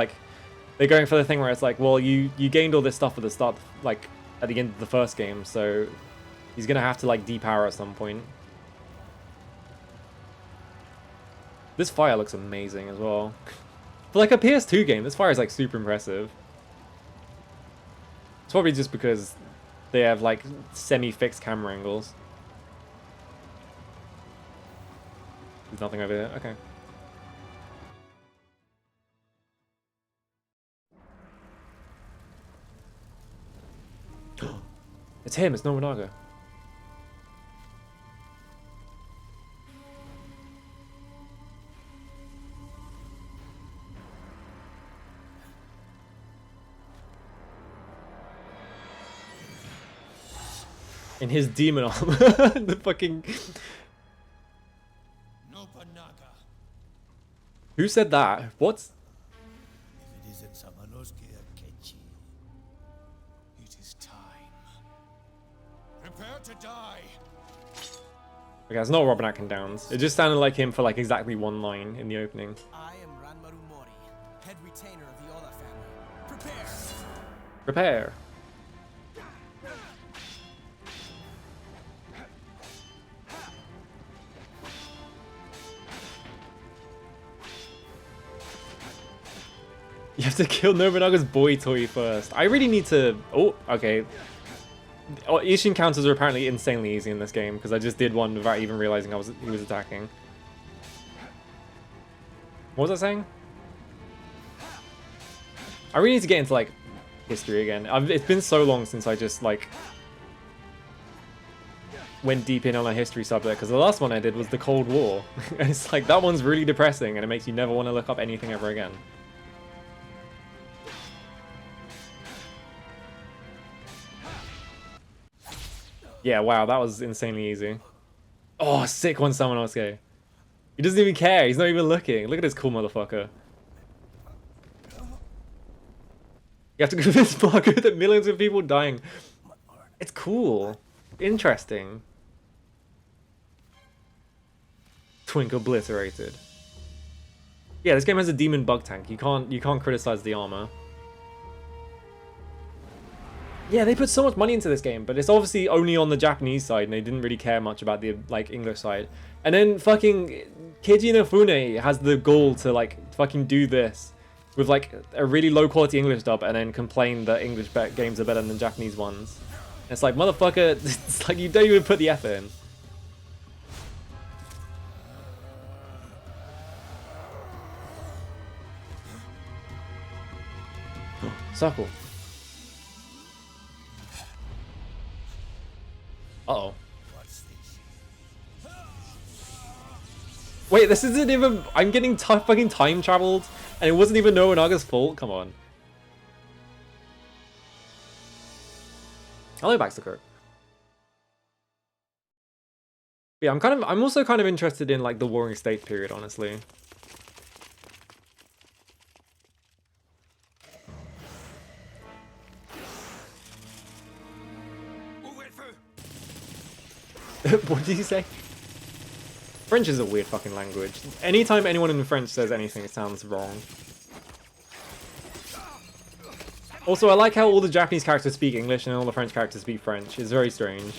going for the thing where it's like, well, you gained all this stuff at the start, like at the end of the first game, so he's gonna have to like depower at some point. This fire looks amazing as well. For like a PS2 game, this fire is like super impressive. It's probably just because they have like semi-fixed camera angles. There's nothing over there. Okay. It's him, it's Nobunaga. In his demon armor. The fucking... Nobunaga. Who said that? What? If it isn't Samanosuke Akechi, it is time. Prepare to die. Okay, it's not Robin Atkin Downs. It just sounded like him for like exactly one line in the opening. I am Ranmaru Mori, head retainer of the Oda family. Prepare! Prepare. You have to kill Nobunaga's boy toy first. I really need to... Oh, okay. Ishin counters are apparently insanely easy in this game, because I just did one without even realizing he was attacking. What was I saying? I really need to get into, like, history again. It's been so long since I just, like, went deep in on a history subject, because the last one I did was the Cold War. And it's like, that one's really depressing, and it makes you never want to look up anything ever again. Yeah, wow, that was insanely easy. Oh, sick one Samanosuke. He doesn't even care, he's not even looking. Look at this cool motherfucker. You have to convince Marco that millions of people dying. It's cool. Interesting. Twink obliterated. Yeah, this game has a demon bug tank. You can't criticize the armor. Yeah, they put so much money into this game, but it's obviously only on the Japanese side, and they didn't really care much about the, like, English side. And then fucking Keiji Inafune has the goal to, like, fucking do this with, like, a really low-quality English dub, and then complain that English games are better than Japanese ones. And it's like, motherfucker, it's like you don't even put the effort in. Circle. Uh-oh. Wait, this isn't even... I'm getting fucking time traveled, and it wasn't even Nobunaga's fault? Come on. Hello, Baxter Kirk. Yeah, I'm also kind of interested in, like, the Warring States period, honestly. What did you say? French is a weird fucking language. Anytime anyone in French says anything, it sounds wrong. Also, I like how all the Japanese characters speak English and all the French characters speak French. It's very strange.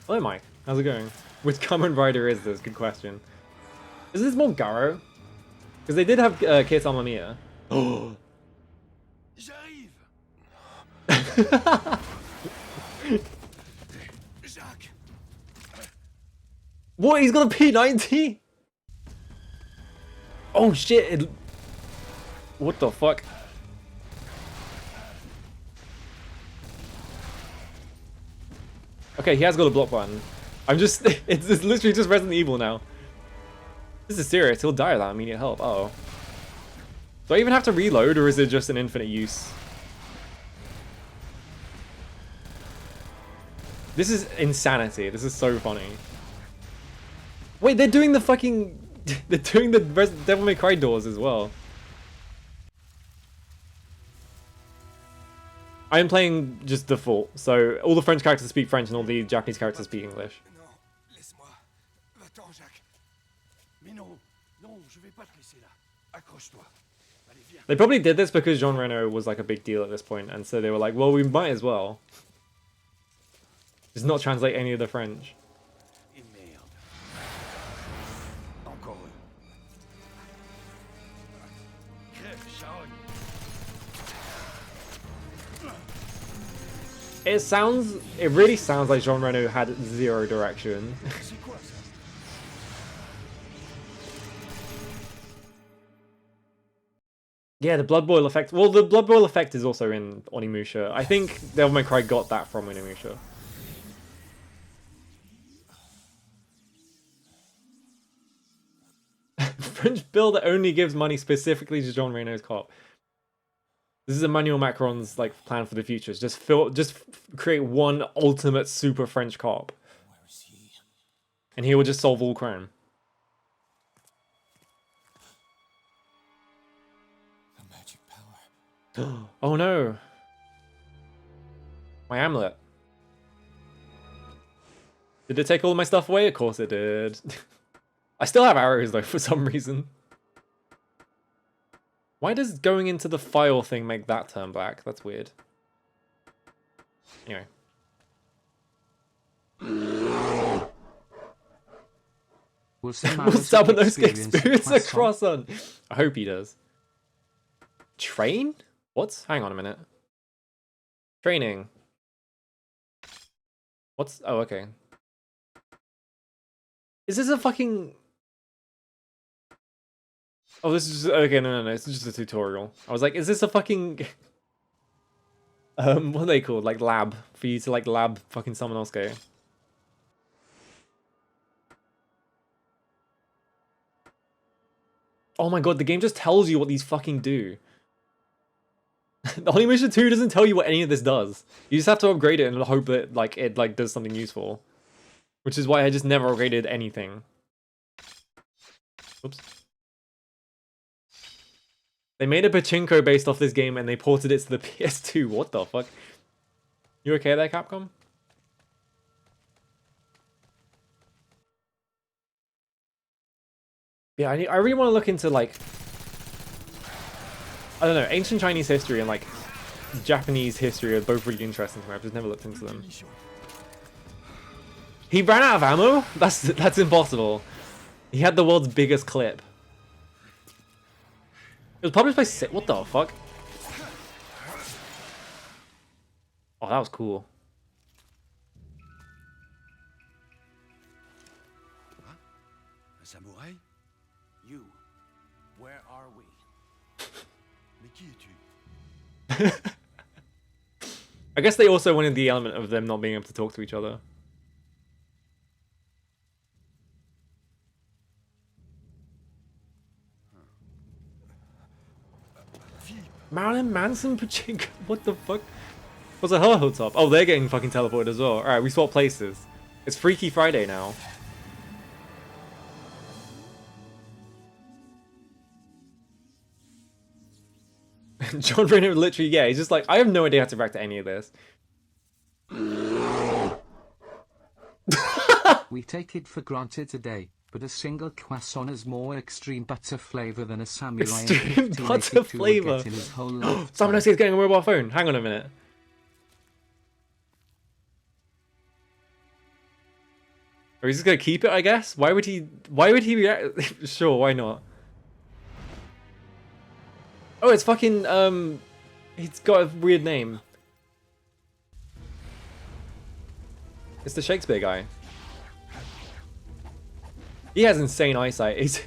Hello, Mike. How's it going? Which Kamen Rider is this? Good question. Is this more Garo? Because they did have Kate Amamiya. Oh. J'arrive. Jacques. What? He's got a P90? Oh shit! What the fuck? Okay, he has got a block button. I'm just... It's literally just Resident Evil now. This is serious. He'll die without immediate help. Uh oh. Do I even have to reload, or is it just an infinite use? This is insanity. This is so funny. Wait, they're doing the fucking... They're doing the Devil May Cry doors as well. I am playing just default, so all the French characters speak French and all the Japanese characters speak English. Non, laisse-moi. Va-t'en, Jacques. Mais non, non, je vais pas te laisser là. Accroche-toi. Allez, viens. They probably did this because Jean Reno was like a big deal at this point, and so they were like, well, we might as well. Just not translate any of the French. Et merde. Encore eux. Crève, charogne. It really sounds like Jean Reno had zero direction. C'est quoi ça? Yeah, the Blood Boil effect. Well, the Blood Boil effect is also in Onimusha. I think Devil May Cry got that from Onimusha. bill that only gives money specifically to John Reno's co-op. This is Emmanuel Macron's like plan for the future. It's just create one ultimate super French co-op. Where is he? And he will just solve all crime. The magic power. Oh no. My amulet. Did it take all my stuff away? Of course it did. I still have arrows though for some reason. Why does going into the file thing make that turn black? That's weird. Anyway. Will Will Sabanosuke experience a cross-on? I hope he does. Train? What? Hang on a minute. Training. What's... Oh, okay. Is this a fucking... Oh, this is just... Okay, no. It's just a tutorial. I was like, is this a fucking... what are they called? Like, lab. For you to, like, lab fucking Sabanosuke. Oh my god, the game just tells you what these fucking do. The Onimusha 2 doesn't tell you what any of this does. You just have to upgrade it and hope that like it like does something useful. Which is why I just never upgraded anything. Oops. They made a pachinko based off this game and they ported it to the PS2. What the fuck? You okay there, Capcom? Yeah, I really want to look into like, I don't know, ancient Chinese history and like Japanese history are both really interesting to me. I've just never looked into them. He ran out of ammo? That's impossible. He had the world's biggest clip. It was published by what the fuck? Oh, that was cool. Un samouraï? You. Where are we? Mais qui es-tu? I guess they also wanted the element of them not being able to talk to each other. Marilyn Manson pachinko? What the fuck? What's a Hilltop? Oh, they're getting fucking teleported as well. Alright, we swap places. It's Freaky Friday now. John Reno literally, yeah, he's just like, I have no idea how to react to any of this. We take it for granted today, but a single croissant is more extreme butter flavor than a samurai. Extreme butter flavor. Someone else is getting a mobile phone. Hang on a minute. Or he's just gonna keep it, I guess? Why would he react? Sure, why not? Oh, it's fucking, he's got a weird name. It's the Shakespeare guy. He has insane eyesight.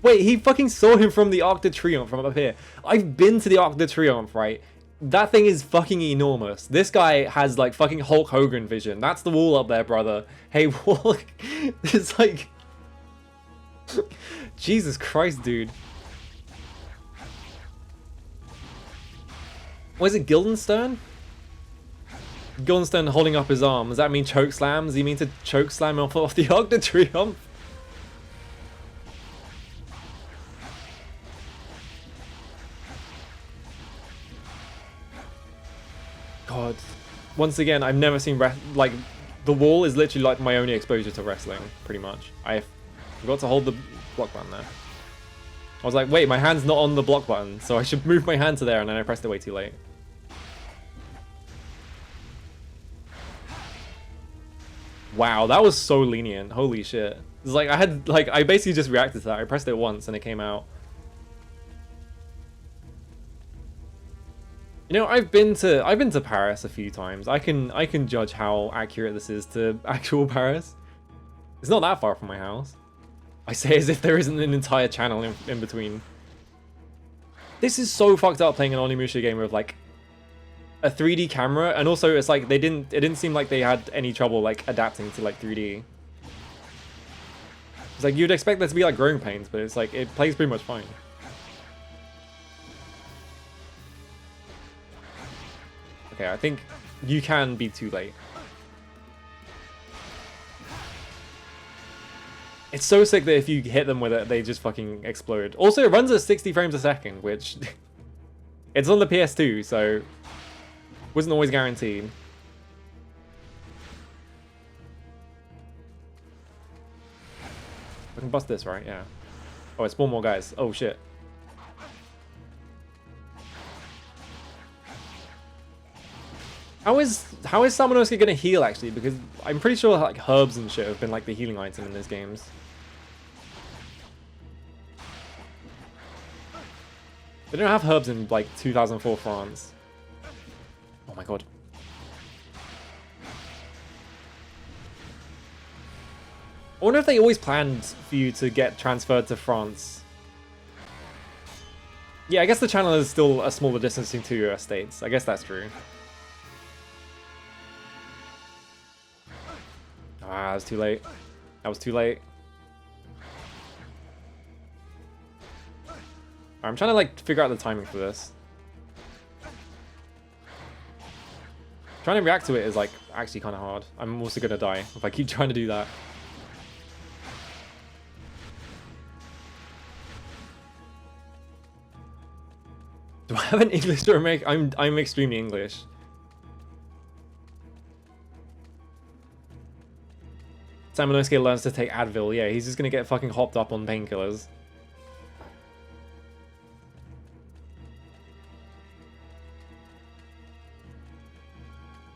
Wait, he fucking saw him from the Arc de Triomphe from up here. I've been to the Arc de Triomphe, right? That thing is fucking enormous. This guy has like fucking Hulk Hogan vision. That's the wall up there, brother. Hey, wall. It's like... Jesus Christ, dude. What is it, Guildenstern? Guildenstern holding up his arm. Does that mean choke slam? Does he mean to choke slam off the Arc de Triomphe? God. Once again, I've never seen like the wall is literally like my only exposure to wrestling, pretty much. I forgot to hold the block button there. I was like, wait, my hand's not on the block button, so I should move my hand to there, and then I pressed it way too late. Wow, that was so lenient. Holy shit. It's like I basically just reacted to that. I pressed it once and it came out. You know, I've been to Paris a few times. I can judge how accurate this is to actual Paris. It's not that far from my house. I say as if there isn't an entire channel in between. This is so fucked up playing an Onimusha game with like a 3D camera, and also it's like it didn't seem like they had any trouble like adapting to like 3D. It's like you'd expect there to be like growing pains, but it's like it plays pretty much fine. Okay, I think you can be too late. It's so sick that if you hit them with it, they just fucking explode. Also, it runs at 60 frames a second, which it's on the PS2, so wasn't always guaranteed. I can bust this, right? Yeah. Oh, it's spawn more guys. Oh shit. How is Samanosuke gonna heal actually? Because I'm pretty sure like herbs and shit have been like the healing item in these games. They don't have herbs in like 2004 France. Oh my god. I wonder if they always planned for you to get transferred to France. Yeah, I guess the channel is still a smaller distance between two US states. I guess that's true. Ah, that was too late. That was too late. I'm trying to like figure out the timing for this. Trying to react to it is like actually kind of hard. I'm also gonna die if I keep trying to do that. Do I have an English or American? I'm extremely English. Samanosuke learns to take Advil. Yeah, he's just gonna get fucking hopped up on painkillers.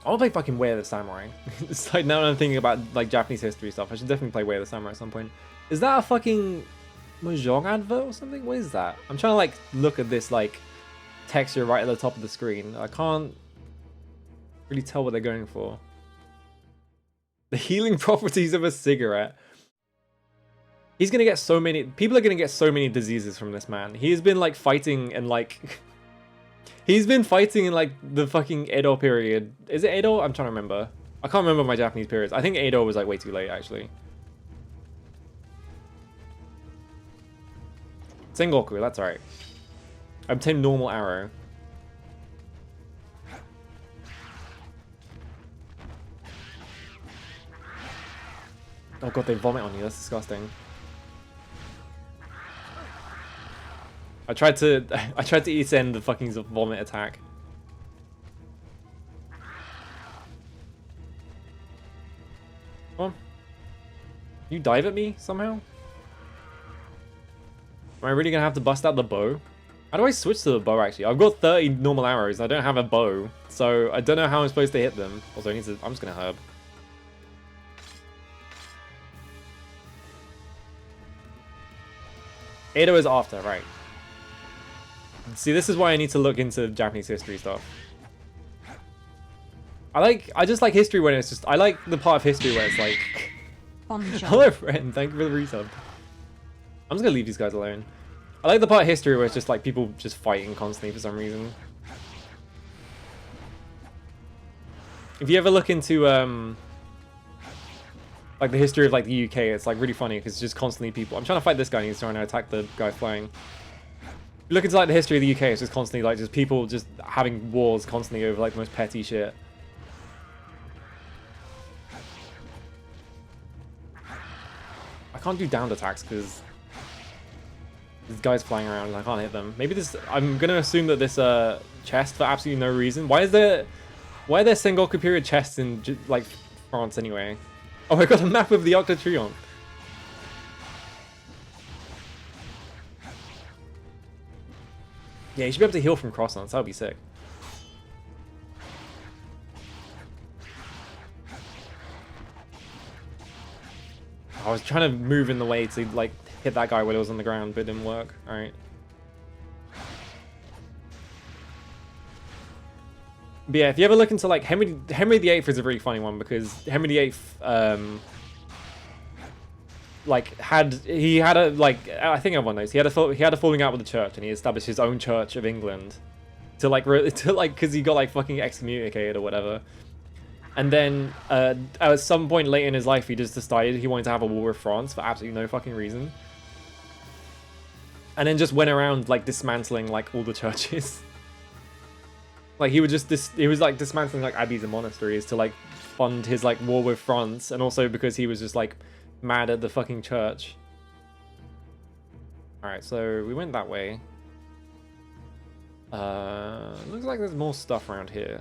I want to play fucking Way of the Samurai. It's like now that I'm thinking about like Japanese history stuff, I should definitely play Way of the Samurai at some point. Is that a fucking Mahjong advert or something? What is that? I'm trying to like look at this like texture right at the top of the screen. I can't really tell what they're going for. The healing properties of a cigarette. He's gonna get so many... People are gonna get so many diseases from this man. He has been like fighting and like... He's been fighting in like the fucking Edo period. Is it Edo? I'm trying to remember. I can't remember my Japanese periods. I think Edo was like way too late actually. Sengoku, that's right. Obtain normal arrow. Oh god, they vomit on you. That's disgusting. I tried to send the fucking vomit attack. Come on. You dive at me somehow? Am I really gonna have to bust out the bow? How do I switch to the bow actually? I've got 30 normal arrows. I don't have a bow, so I don't know how I'm supposed to hit them. Also, I'm just gonna herb. Edo is after, right? See, this is why I need to look into Japanese history stuff. I just like history when it's just... I like the part of history where it's like... Hello, friend. Thank you for the resub. I'm just gonna leave these guys alone. I like the part of history where it's just like people just fighting constantly for some reason. If you ever look into like the history of like the UK, it's like really funny because it's just constantly people. I'm trying to fight this guy and he's trying to attack the guy flying. If you look into like the history of the UK, it's just constantly like just people just having wars constantly over like the most petty shit. I can't do downed attacks because this guy's flying around and I can't hit them. Maybe this... I'm gonna assume that this chest for absolutely no reason. Why are there Sengoku period chests in like France anyway? Oh, I got a map of the Arc de Triomphe. Yeah, you should be able to heal from crosslands. That would be sick. I was trying to move in the way to like hit that guy when it was on the ground, but it didn't work. All right. But yeah, if you ever look into like Henry VIII is a really funny one because Henry VIII like he had a like I think everyone knows he had a falling out with the church and he established his own Church of England to like because he got like fucking excommunicated or whatever. And then at some point late in his life, he just decided he wanted to have a war with France for absolutely no fucking reason. And then just went around like dismantling like all the churches. Like he would just he was like dismantling like abbeys and monasteries to like fund his like war with France, and also because he was just like mad at the fucking church. All right, so we went that way. Looks like there's more stuff around here.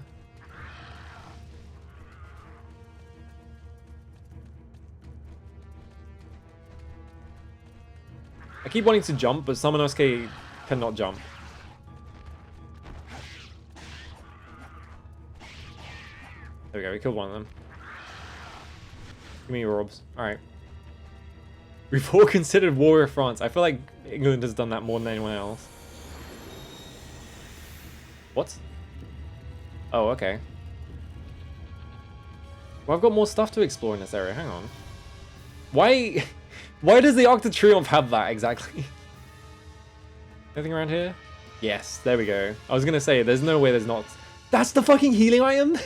I keep wanting to jump, but Samanosuke cannot jump. There we go, we killed one of them. Give me your orbs. Alright. We've all considered war with France. I feel like England has done that more than anyone else. What? Oh, okay. Well, I've got more stuff to explore in this area. Hang on. Why does the Arc de Triomphe have that exactly? Anything around here? Yes, there we go. I was gonna say, there's no way there's not. That's the fucking healing item?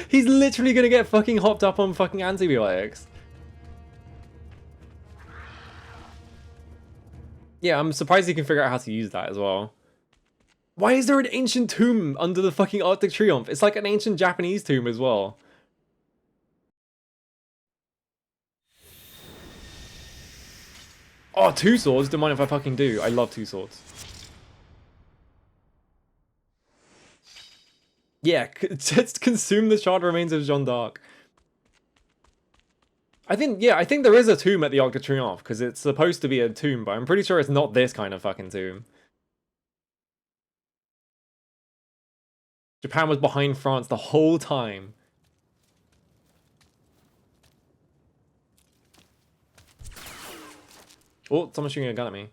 He's literally gonna get fucking hopped up on fucking antibiotics. Yeah, I'm surprised he can figure out how to use that as well. Why is there an ancient tomb under the fucking Arc de Triomphe? It's like an ancient Japanese tomb as well. Oh, 2 swords? Don't mind if I fucking do. I love 2 swords. Yeah, just consume the charred remains of Jeanne d'Arc. I think there is a tomb at the Arc de Triomphe, because it's supposed to be a tomb, but I'm pretty sure it's not this kind of fucking tomb. Japan was behind France the whole time. Oh, someone's shooting a gun at me.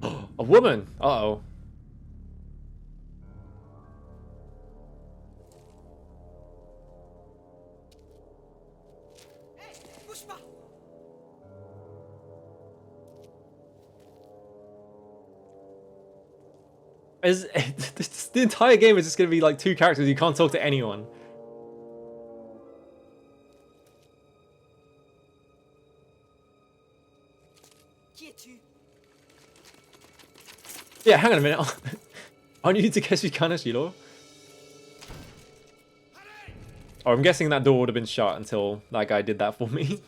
Oh, a woman! Uh-oh. The entire game is just going to be like 2 characters. You can't talk to anyone. Yeah, hang on a minute. Aren't you Takeshi Kaneshiro? Oh, I'm guessing that door would have been shut until that guy did that for me.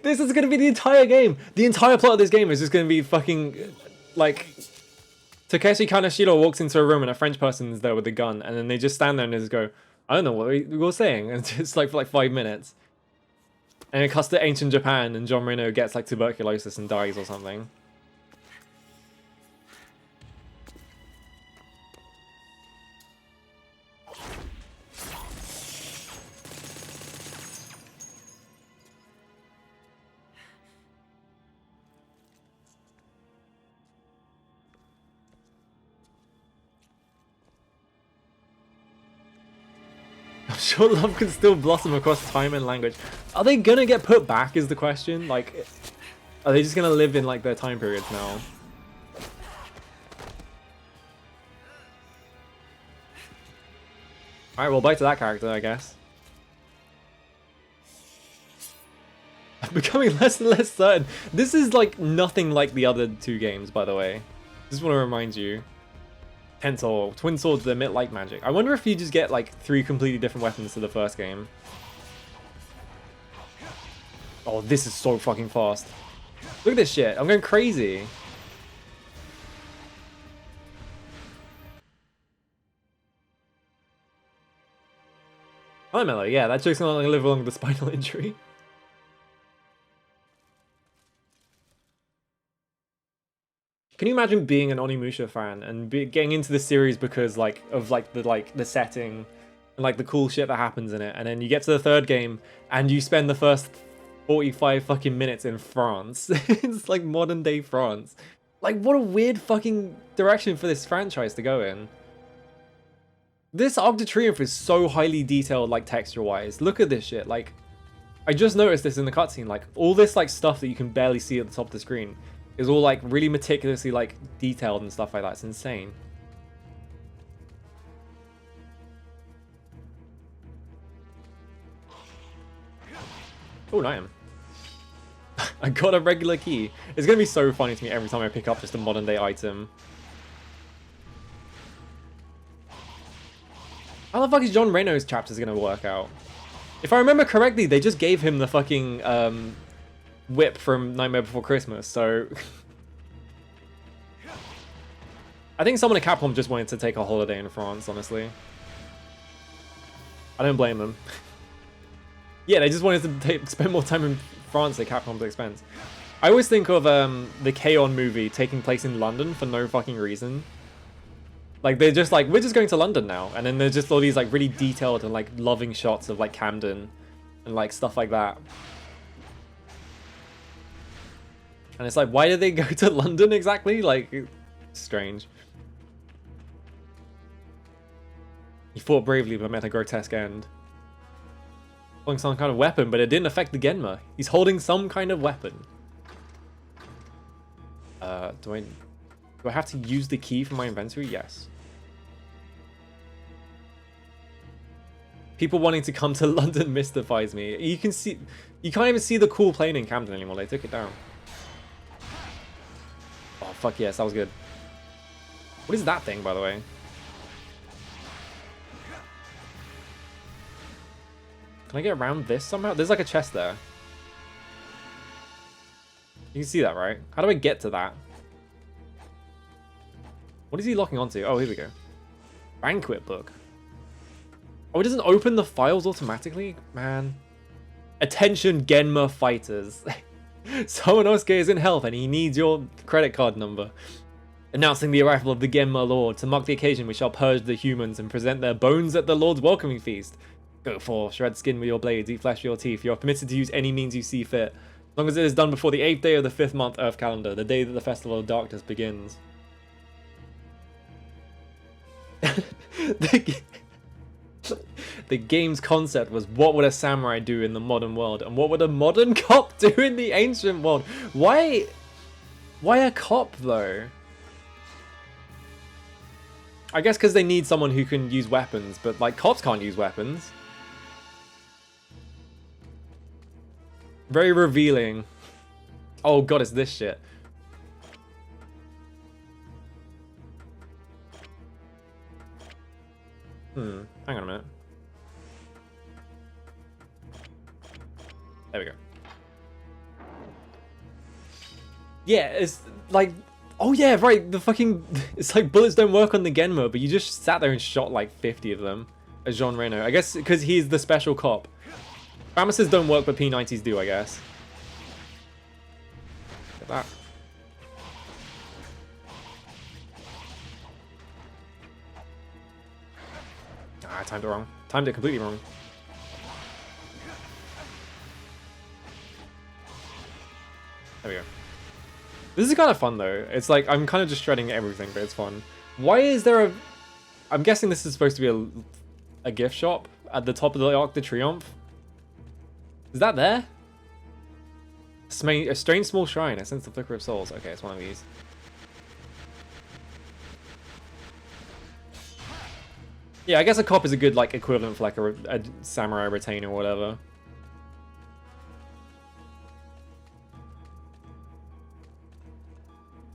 This is going to be the entire game. The entire plot of this game is just going to be fucking, like, Takeshi Kaneshiro walks into a room and a French person is there with a gun, and then they just stand there and just go, I don't know what we were saying, and it's like for like 5 minutes. And it cuts to ancient Japan, and John Reno gets like tuberculosis and dies or something. I'm sure love can still blossom across time and language. Are they gonna get put back is the question? Like, are they just gonna live in like their time periods now? Alright, well, back to that character, I guess. I'm becoming less and less certain. This is like nothing like the other 2 games, by the way. Just want to remind you. Tensor, twin swords that emit light magic. I wonder if you just get like 3 completely different weapons to the first game. Oh, this is so fucking fast. Look at this shit. I'm going crazy. Hi, Mello. Yeah, that joke's not gonna live along with the spinal injury. Can you imagine being an Onimusha fan and getting into the series because of the setting and like the cool shit that happens in it, and then you get to the 3rd game and you spend the first 45 fucking minutes in France. It's like modern day France. Like, what a weird fucking direction for this franchise to go in. This Arc de Triomphe is so highly detailed, like, texture-wise. Look at this shit. Like, I just noticed this in the cutscene. Like, all this, like, stuff that you can barely see at the top of the screen is all, like, really meticulously, like, detailed and stuff like that. It's insane. Oh, I am. I got a regular key. It's gonna be so funny to me every time I pick up just a modern day item. How the fuck is John Reno's chapters gonna work out? If I remember correctly, they just gave him the fucking whip from Nightmare Before Christmas, so... I think someone at Capcom just wanted to take a holiday in France, honestly. I don't blame them. Yeah, they just wanted to spend more time in France at Capcom's expense. I always think of the K-On! Movie taking place in London for no fucking reason. Like, they're just like, we're just going to London now. And then there's just all these, like, really detailed and, like, loving shots of, like, Camden. And, like, stuff like that. And it's like, why did they go to London exactly? Like, strange. He fought bravely but met a grotesque end. Holding some kind of weapon, but it didn't affect the Genma. He's holding some kind of weapon. Do I have to use the key from my inventory? Yes. People wanting to come to London mystifies me. You can see, you can't even see the cool plane in Camden anymore. They took it down. Oh fuck yes, that was good. What is that thing, by the way? Can I get around this somehow? There's like a chest there. You can see that, right? How do I get to that? What is he locking onto? Oh, here we go. Banquet book. Oh, it doesn't open the files automatically? Man. Attention, Genma fighters. Someonosuke is in health and he needs your credit card number. Announcing the arrival of the Genma Lord. To mark the occasion, we shall purge the humans and present their bones at the Lord's welcoming feast. Go forth, shred skin with your blades, eat flesh with your teeth. You are permitted to use any means you see fit, as long as it is done before the 8th day of the 5th month Earth calendar, the day that the Festival of Darkness begins. The game's concept was, what would a samurai do in the modern world, and what would a modern cop do in the ancient world? Why a cop though? I guess because they need someone who can use weapons, but like cops can't use weapons. Very revealing. Oh god, it's this shit. Hang on a minute. There we go. Yeah, it's like... Oh yeah, right, the fucking... It's like bullets don't work on the Genma, but you just sat there and shot like 50 of them as Jean Reno. I guess because he's the special cop. Famuses don't work, but P90s do, I guess. Look at that. Ah, I timed it wrong. Timed it completely wrong. There we go. This is kind of fun, though. It's like, I'm kind of just shredding everything, but it's fun. Why is there a... I'm guessing this is supposed to be a gift shop at the top of the Arc de Triomphe. Is that there? A strange small shrine. I sense the flicker of souls. Okay, it's one of these. Yeah, I guess a cop is a good like equivalent for like a samurai retainer or whatever.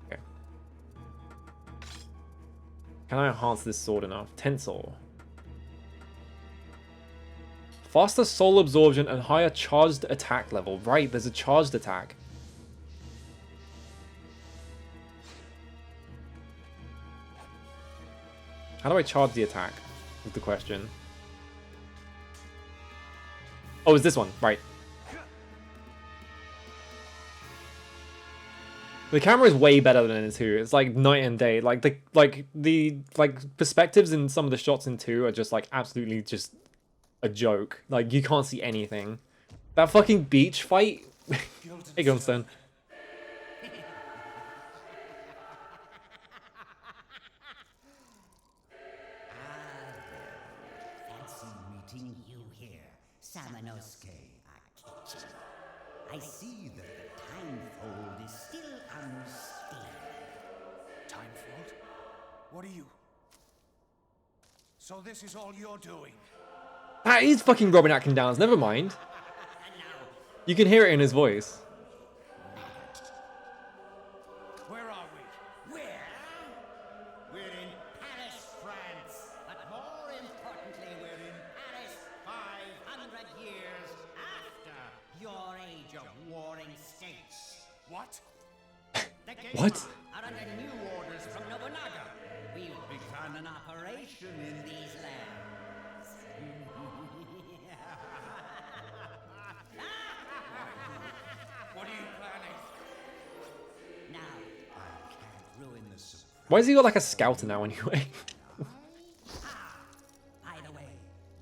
Okay. Can I enhance this sword enough? Tensor. Faster soul absorption and higher charged attack level. Right, there's a charged attack. How do I charge the attack? Is the question. Oh, it's this one. Right. The camera is way better than in 2. It's like night and day. Like the perspectives in some of the shots in 2 are just like absolutely just a joke. Like you can't see anything. That fucking beach fight. Hey, Gunstone. Fancy meeting you here, Samanosuke Akichi. I see that the time fold is still unstable. Time fold? What are you? So this is all you're doing? That is fucking Robin Atkin Downs. Never mind. You can hear it in his voice. Where are we? Where? We're in Paris, France. But more importantly, we're in Paris 500 years after your age of warring states. What? The What? Genma are under new orders from Nobunaga. We've begun an operation in these lands. What are you planning? Now, I can't ruin the surprise. Why has he got like a scouter now anyway? By the way,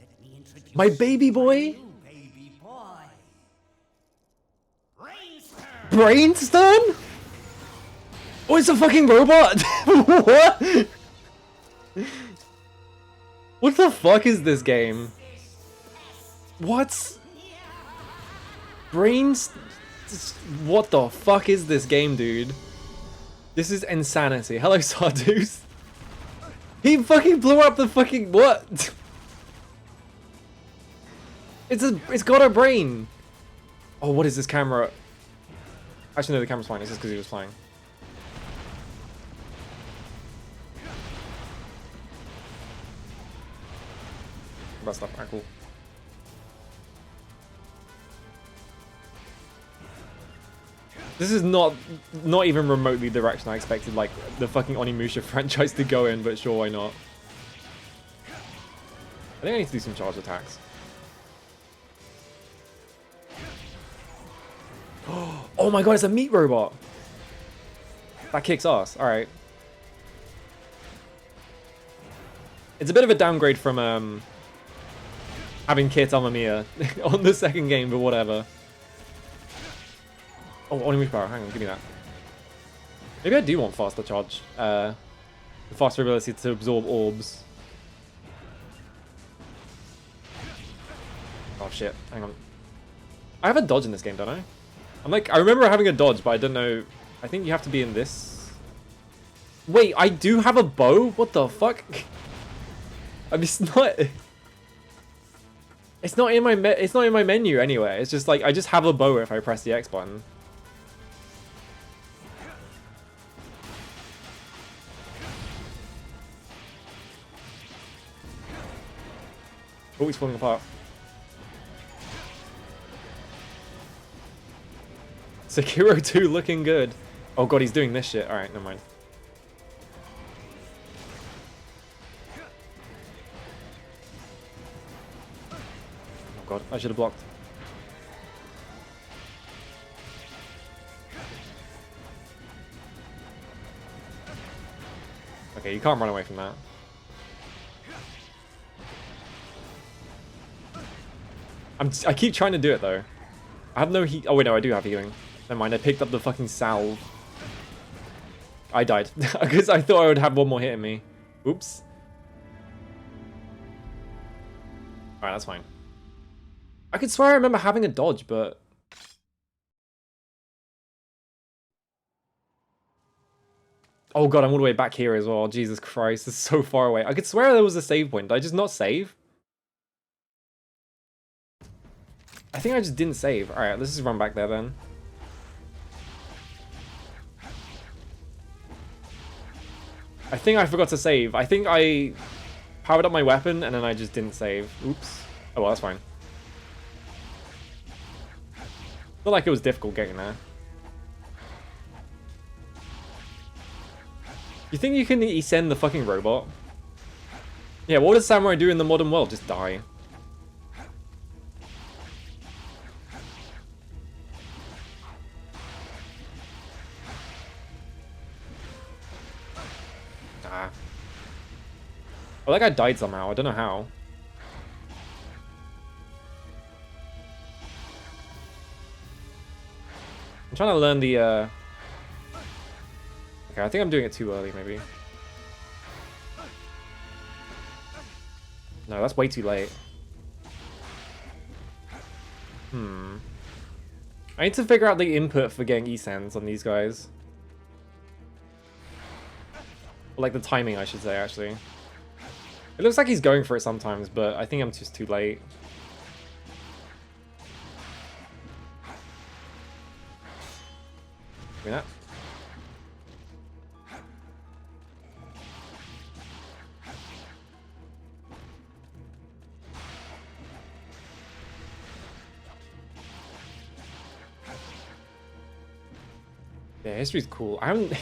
let me introduce My baby boy? you, baby boy. Brainstorm! Brainstorm? Oh, it's a fucking robot! What? What the fuck is this game? What? Brains? What the fuck is this game, dude? This is insanity. Hello, Sardus. He fucking blew up the fucking what? It's got a brain. Oh, what is this camera? Actually, no, the camera's fine. It's just because he was flying. That stuff. Alright, cool. This is not even remotely the direction I expected, like, the fucking Onimusha franchise to go in, but sure, why not? I think I need to do some charge attacks. Oh my god, it's a meat robot! That kicks ass. Alright. It's a bit of a downgrade from, having Kit Amamiya on the second game, but whatever. Oh, Onimusha power. Hang on, give me that. Maybe I do want faster charge. The faster ability to absorb orbs. Oh shit, hang on. I have a dodge in this game, don't I? I remember having a dodge, but I don't know. I think you have to be in this. Wait, I do have a bow? What the fuck? I mean, it's not... It's not in my menu anyway. It's just like, I just have a bow if I press the X button. Oh, he's falling apart. Sekiro 2 looking good. Oh god, he's doing this shit. Alright, never mind. Oh god, I should have blocked. Okay, you can't run away from that. I keep trying to do it though. I have no heat. Oh wait, no, I do have healing. Never mind, I picked up the fucking salve. I died because I thought I would have one more hit in me. Oops. Alright, that's fine. I could swear I remember having a dodge, but... Oh god, I'm all the way back here as well. Jesus Christ, it's so far away. I could swear there was a save point. Did I just not save? I think I just didn't save. Alright, let's just run back there then. I think I forgot to save. I think I powered up my weapon and then I just didn't save. Oops. Oh well, that's fine. Felt like it was difficult getting there. You think you can send the fucking robot? Yeah, what does Samurai do in the modern world? Just die. Ah. Oh, that guy died somehow. I don't know how. I'm trying to learn the okay, I think I'm doing it too early maybe. No, that's way too late. I need to figure out the input for getting E-Sens on these guys. Or like the timing, I should say, actually. It looks like he's going for it sometimes, but I think I'm just too late. Give me that. Yeah, history's cool. I haven't...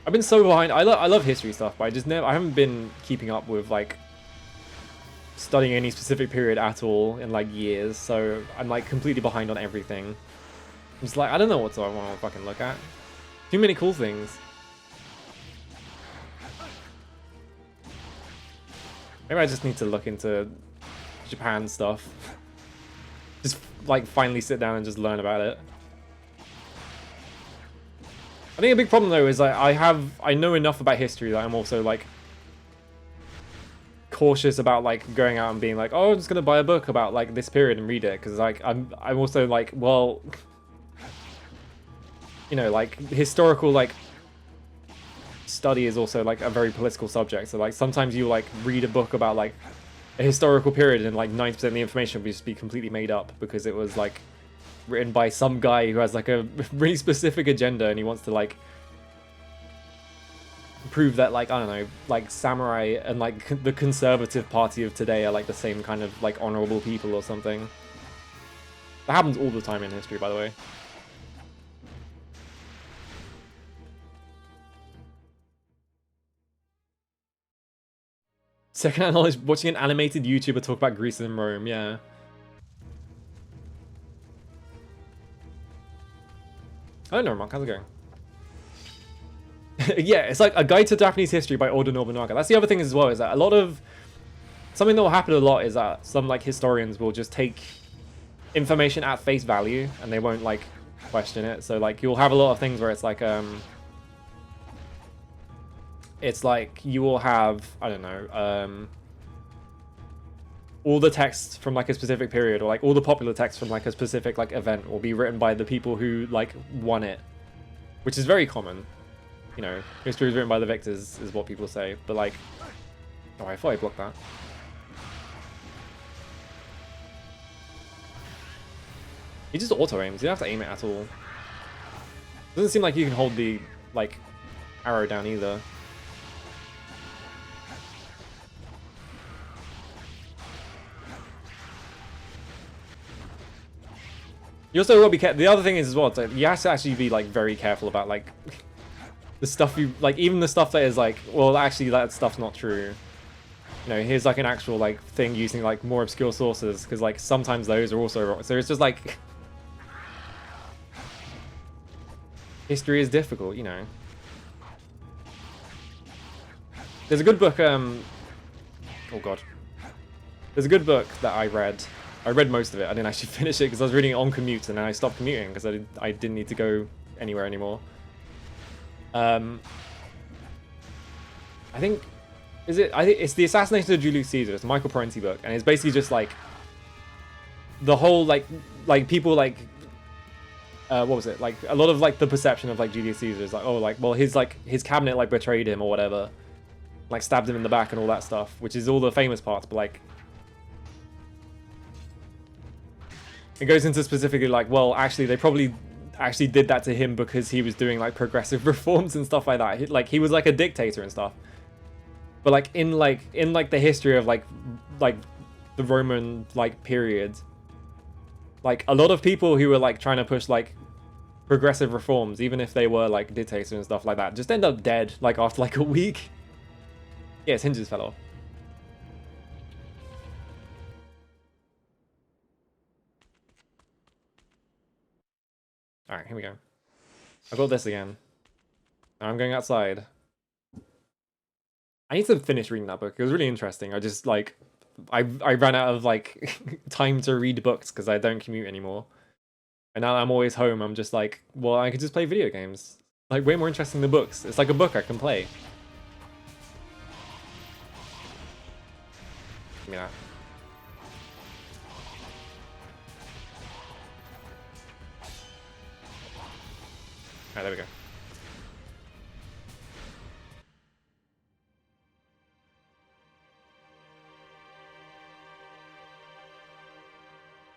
I've been so behind. I love history stuff, but I haven't been keeping up with, like, studying any specific period at all in, like, years. So I'm, like, completely behind on everything. I'm just like, I don't know what I want to fucking look at. Too many cool things. Maybe I just need to look into Japan stuff. Just, like, finally sit down and just learn about it. I think a big problem though is I know enough about history that I'm also like cautious about like going out and being like, oh, I'm just gonna buy a book about like this period and read it, because like I'm also like, well, you know, like historical like study is also like a very political subject, so like sometimes you like read a book about like a historical period and like 90% of the information will just be completely made up because it was like written by some guy who has like a really specific agenda and he wants to like prove that like, I don't know, like samurai and like the conservative party of today are like the same kind of like honorable people or something. That happens all the time in history, by the way. Second-hand knowledge, watching an animated YouTuber talk about Greece and Rome, yeah. Oh no, Mark, how's it going? Yeah, it's like A Guide to Japanese History by Oda Nobunaga. That's the other thing as well, is that a lot of... Something that will happen a lot is that some like historians will just take information at face value and they won't like question it. So like you'll have a lot of things where it's like you will have, I don't know, all the text from like a specific period, or like all the popular text from like a specific like event will be written by the people who like won it, which is very common. You know, history is written by the victors is what people say, but like, oh, I thought I blocked that. He just auto aims. You don't have to aim it at all. Doesn't seem like you can hold the like arrow down either. You also will be careful. The other thing is as well, it's like you have to actually be like very careful about like the stuff you like, even the stuff that is like, well, actually that stuff's not true. You know, here's like an actual like thing using like more obscure sources, because like sometimes those are also wrong. So it's just like history is difficult, you know. There's a good book. Oh god. There's a good book that I read. I read most of it. I didn't actually finish it because I was reading it on commute, and then I stopped commuting because I didn't need to go anywhere anymore. I think it's The Assassination of Julius Caesar. It's a Michael Parenti book, and it's basically just like the whole like people like what was it, like a lot of like the perception of like Julius Caesar is like, oh, like, well, his cabinet like betrayed him or whatever, like stabbed him in the back and all that stuff, which is all the famous parts, but like it goes into specifically like, well, actually they probably actually did that to him because he was doing like progressive reforms and stuff like that. He was like a dictator and stuff. But like in the history of like the Roman like period, like a lot of people who were like trying to push like progressive reforms, even if they were like dictators and stuff like that, just end up dead like after like a week. Yeah, his hinges fell off. Alright, here we go. I got this again. Now I'm going outside. I need to finish reading that book. It was really interesting. I just, like... I ran out of, like, time to read books because I don't commute anymore. And now that I'm always home, I'm just like, well, I could just play video games. Like, way more interesting than books. It's like a book I can play. Give me that. Alright, there we go.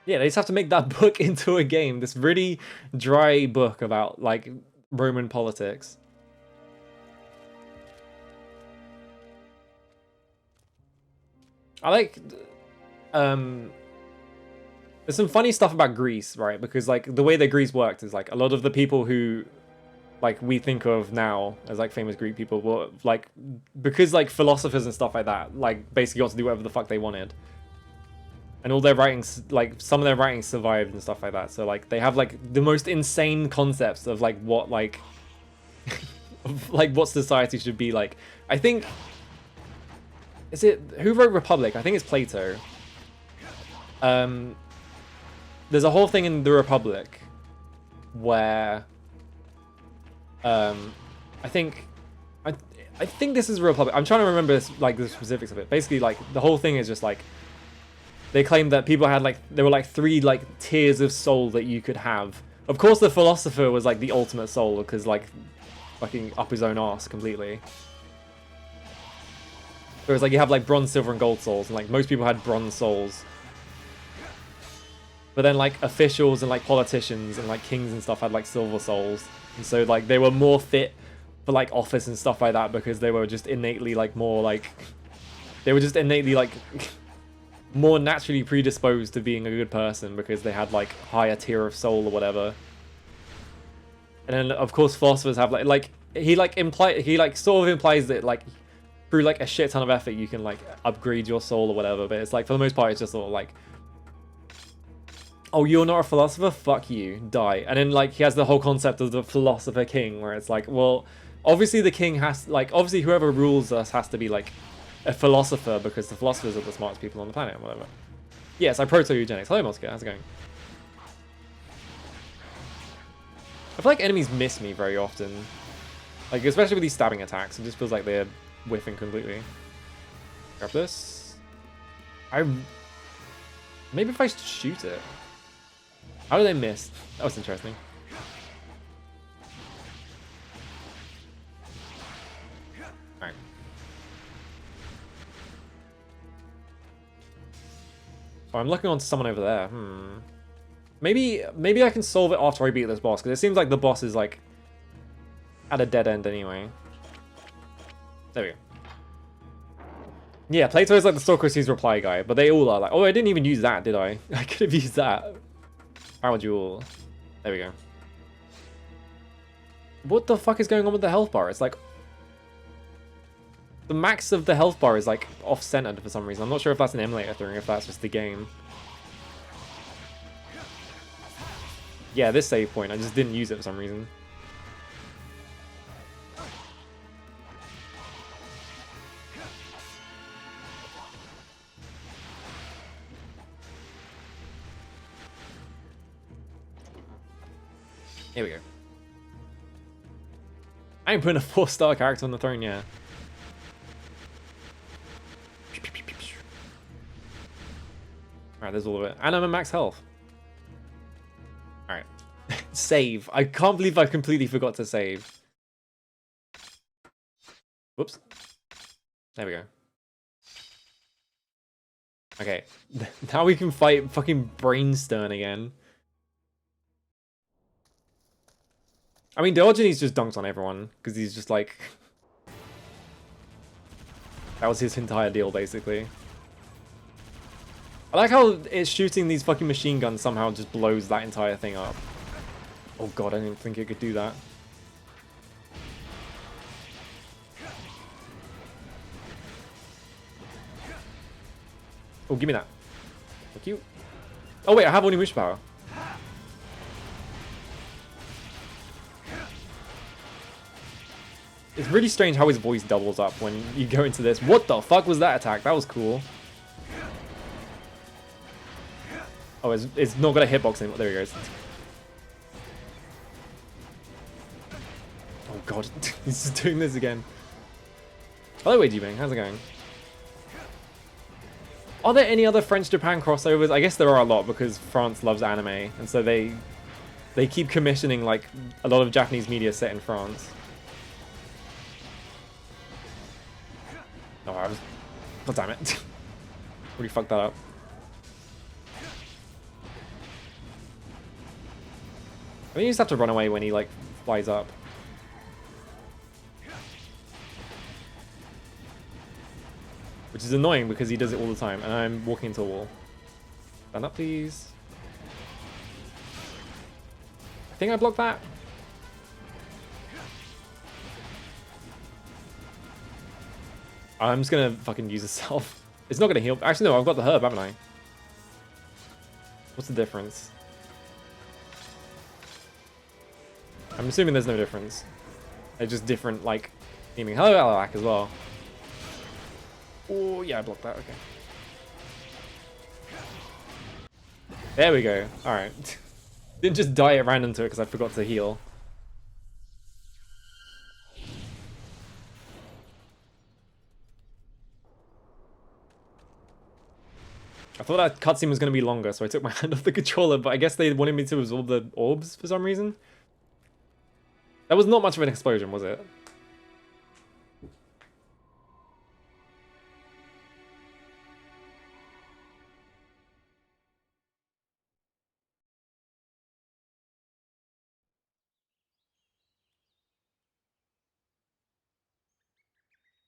Yeah, they just have to make that book into a game. This really dry book about, like, Roman politics. I like... there's some funny stuff about Greece, right? Because, like, the way that Greece worked is, like, a lot of the people who, like, we think of now as, like, famous Greek people were, like, because, like, philosophers and stuff like that, like, basically got to do whatever the fuck they wanted. And all their writings, like, some of their writings survived and stuff like that. So, like, they have, like, the most insane concepts of, like, what, like, of, like, what society should be like. I think... Is it... Who wrote Republic? I think it's Plato. There's a whole thing in the Republic where... I think this is Republic. I'm trying to remember, like, the specifics of it. Basically, like, the whole thing is just, like... They claimed that people had, like, there were, like, 3, like, tiers of soul that you could have. Of course, the philosopher was, like, the ultimate soul, because, like, fucking up his own arse completely. Whereas, like, you have, like, bronze, silver, and gold souls, and, like, most people had bronze souls. But then, like, officials and, like, politicians and, like, kings and stuff had, like, silver souls. And so, like, they were more fit for, like, office and stuff like that, because they were just innately, like, more, like... They were just innately, like... more naturally predisposed to being a good person because they had, like, higher tier of soul or whatever. And then, of course, philosophers have, like he sort of implies that, like, through, like, a shit ton of effort you can, like, upgrade your soul or whatever, but it's, like, for the most part, it's just sort of, like, oh, you're not a philosopher? Fuck you. Die. And then, like, he has the whole concept of the philosopher king, where it's like, well, obviously the king has, like, obviously whoever rules us has to be, like, a philosopher, because the philosophers are the smartest people on the planet, or whatever. Yes, I proto-eugenics. Hello, Moscow. How's it going? I feel like enemies miss me very often. Like, especially with these stabbing attacks. It just feels like they're whiffing completely. Grab this. Maybe if I shoot it. How do they miss? That was interesting. Alright. Oh, I'm looking on to someone over there. Maybe I can solve it after I beat this boss, because it seems like the boss is, like, at a dead end anyway. There we go. Yeah, Plato is like the Socrates reply guy, but they all are like, oh, I didn't even use that, did I? I could have used that. Power Jewel. There we go. What the fuck is going on with the health bar? It's like... The max of the health bar is, like, off-centered for some reason. I'm not sure if that's an emulator thing or if that's just the game. Yeah, this save point, I just didn't use it for some reason. Here we go. I ain't putting a 4-star character on the throne yet. Alright, there's all of it. And I'm at max health. Alright. Save. I can't believe I completely forgot to save. Whoops. There we go. Okay. Now we can fight fucking Brainstern again. I mean, Diogenes just dunks on everyone, because he's just like... That was his entire deal, basically. I like how it's shooting these fucking machine guns somehow just blows that entire thing up. Oh god, I didn't think it could do that. Oh, give me that. Thank you. Oh wait, I have Onimusha power. It's really strange how his voice doubles up when you go into this. What the fuck was that attack? That was cool. Oh, it's not got a hitbox anymore. There he goes. god, he's just doing this again. By the way, Jibing, how's it going? Are there any other French-Japan crossovers? I guess there are a lot because France loves anime, and so they keep commissioning like a lot of Japanese media set in France. Oh, I was... God damn it. Really fucked that up. I think you just have to run away when he like flies up. Which is annoying because he does it all the time, and I'm walking into a wall. Stand up, please. I think I blocked that. I'm just gonna fucking use a self. It's not gonna heal. Actually, no, I've got the herb, haven't I? What's the difference? I'm assuming there's no difference. They're just different, like, theming. Hello, Alak as well. Oh, yeah, I blocked that. Okay. There we go. Alright. Didn't just die at random to it because I forgot to heal. I thought that cutscene was going to be longer, so I took my hand off the controller, but I guess they wanted me to absorb the orbs for some reason. That was not much of an explosion, was it?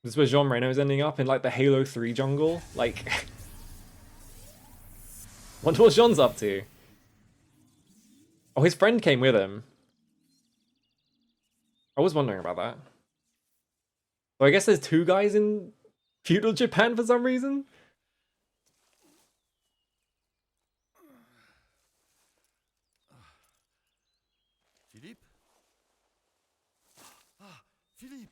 This is where Jean Reno's ending up in like the Halo 3 jungle. Like, wonder what Jean's up to. Oh, his friend came with him. I was wondering about that. So I guess there's two guys in feudal Japan for some reason. Philippe? Ah, Philippe!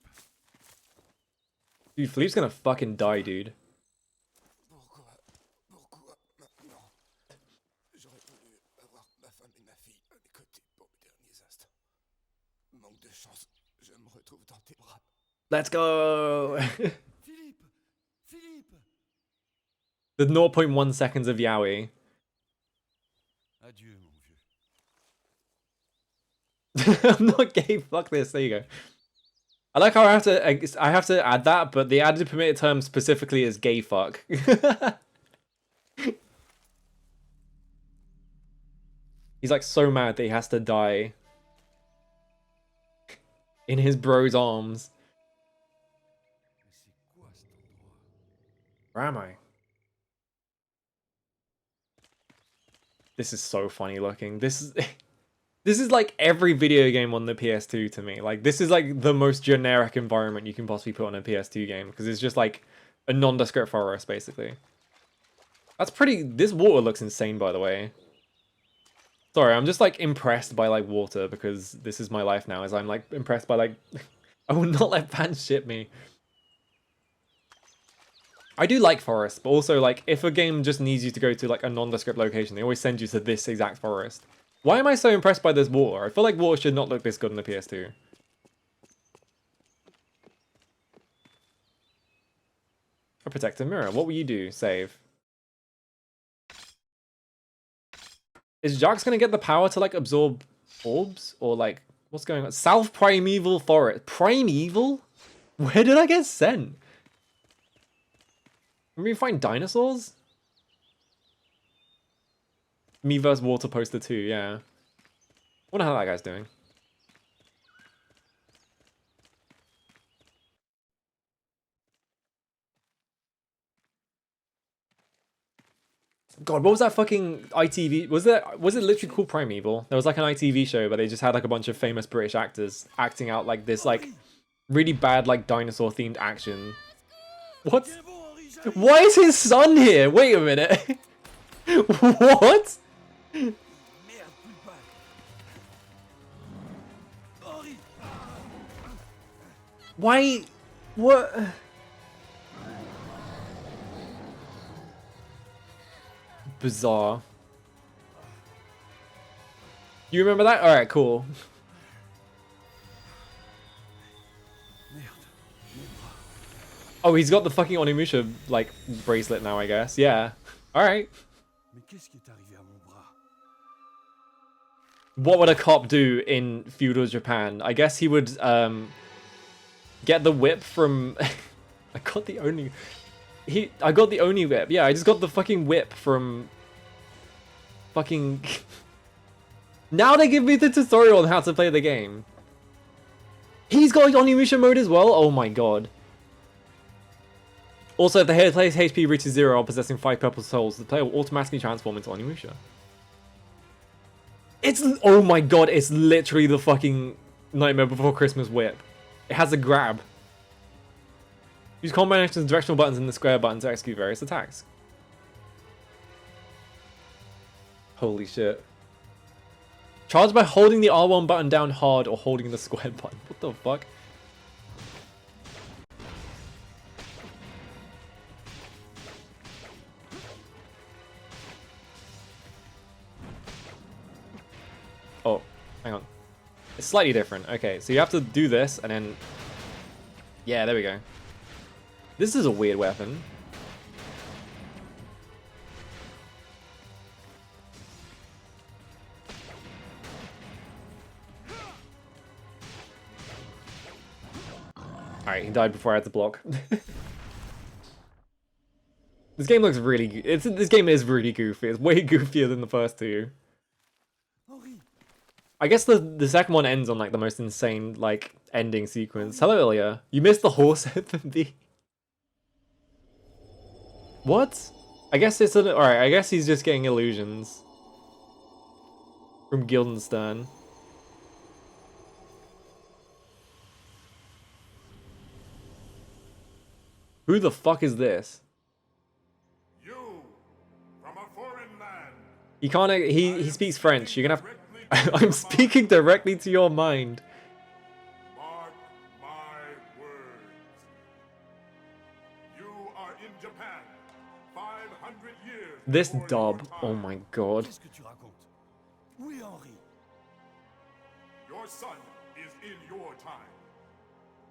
Dude, Philippe's gonna fucking die, dude. Pourquoi maintenant? J'aurais voulu avoir ma femme et ma fille à mes côtés pour mes derniers instants. Manque de chance, je me retrouve dans tes bras. Let's go! Philippe! Philippe! The 0.1 seconds of Yaoi. Adieu, mon vieux. I'm not gay, fuck this, there you go. I like how I have to add that, but the added permitted term specifically is gay fuck. He's like so mad that he has to die in his bro's arms. Where am I? This is so funny looking. This is like every video game on the PS2 to me. Like, this is like the most generic environment you can possibly put on a PS2 game, because it's just like a nondescript forest, basically. That's pretty... This water looks insane, by the way. Sorry, I'm just like impressed by like water, because this is my life now, as I'm like impressed by like... I will not let fans ship me. I do like forests, but also like if a game just needs you to go to like a nondescript location, they always send you to this exact forest. Why am I so impressed by this water? I feel like water should not look this good on the PS2. A protective mirror. What will you do? Save. Is Jax gonna get the power to like absorb orbs? Or like, what's going on? South Primeval Forest. Primeval? Where did I get sent? Can we find dinosaurs? Me vs. Water Poster 2, yeah. Wonder how that guy's doing. God, what was that fucking ITV? Was it literally called Primeval? There was like an ITV show, but they just had like a bunch of famous British actors acting out like this like really bad like dinosaur themed action. What? Why is his son here? Wait a minute. What? Why? What? Bizarre. You remember that? Alright, cool. Oh, he's got the fucking Onimusha, like, bracelet now, I guess. Yeah. Alright. Mais qu'est-ce qui est arrivé à mon bras? What would a cop do in feudal Japan? I guess he would, get the whip from... I got the Oni whip. Yeah, I just got the fucking whip from... Fucking... Now they give me the tutorial on how to play the game. He's got Onimusha mode as well? Oh my god. Also, if the player's HP reaches 0 while possessing 5 purple souls, the player will automatically transform into Onimusha. It's... Oh my god, it's literally the fucking Nightmare Before Christmas whip. It has a grab. Use combinations of directional buttons and the square button to execute various attacks. Holy shit. Charge by holding the R1 button down hard or holding the square button. What the fuck? Oh, hang on. It's slightly different. Okay, so you have to do this and then... Yeah, there we go. This is a weird weapon. Alright, he died before I had to block. This game looks really... This game is really goofy. It's way goofier than the first two. I guess the second one ends on like the most insane like ending sequence. Hello, Ilya. You missed the horse FMV. What? I guess it's an... Alright, I guess he's just getting illusions. From Guildenstern. Who the fuck is this? You, from a foreign land. He can't... He speaks French. You're gonna have... I'm speaking directly to your mind. Mark my words. You are in Japan. 500 years. This before dub. your time. Oh my god. Qu'est-ce que tu racontes? Où est Henri? Your son is in your time.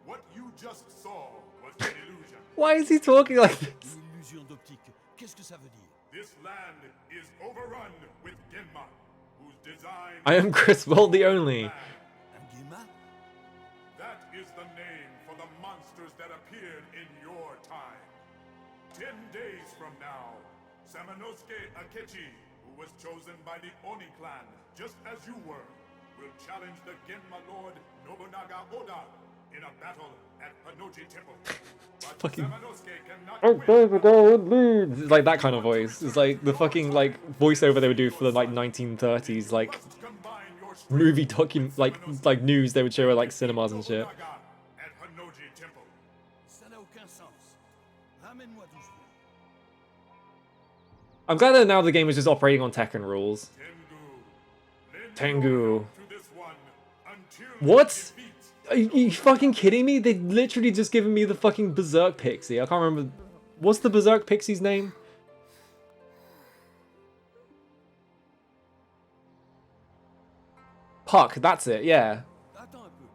What you just saw was an illusion. Why is he talking like this? Une illusion d'optique. Qu'est-ce que ça veut dire? This land is overrun with Genma, whose design... I am Griswold the Only. Un Guéma? That is the name for the monsters that appeared in your time. 10 days from now, Samanosuke Akechi, who was chosen by the Oni clan, just as you were, will challenge the Genma Lord Nobunaga Oda in a battle at Hanoji Temple. But Fucking... Samanosuke cannot Oh, win. David Owen leads. It's like that kind of voice. It's like the fucking like voiceover they would do for the like 1930s like Combine your strength movie like news they would show at like cinemas and shit. Nobunaga at Hanoji Temple. Ça n'a aucun sens. Ramène-moi d'où je viens. I'm glad that now the game is just operating on Tekken rules. Tengu. To this one until What? defeat. Are you fucking kidding me? They literally just given me the fucking Berserk Pixie. I can't remember. What's the Berserk Pixie's name? Puck, that's it, yeah. Attends un peu.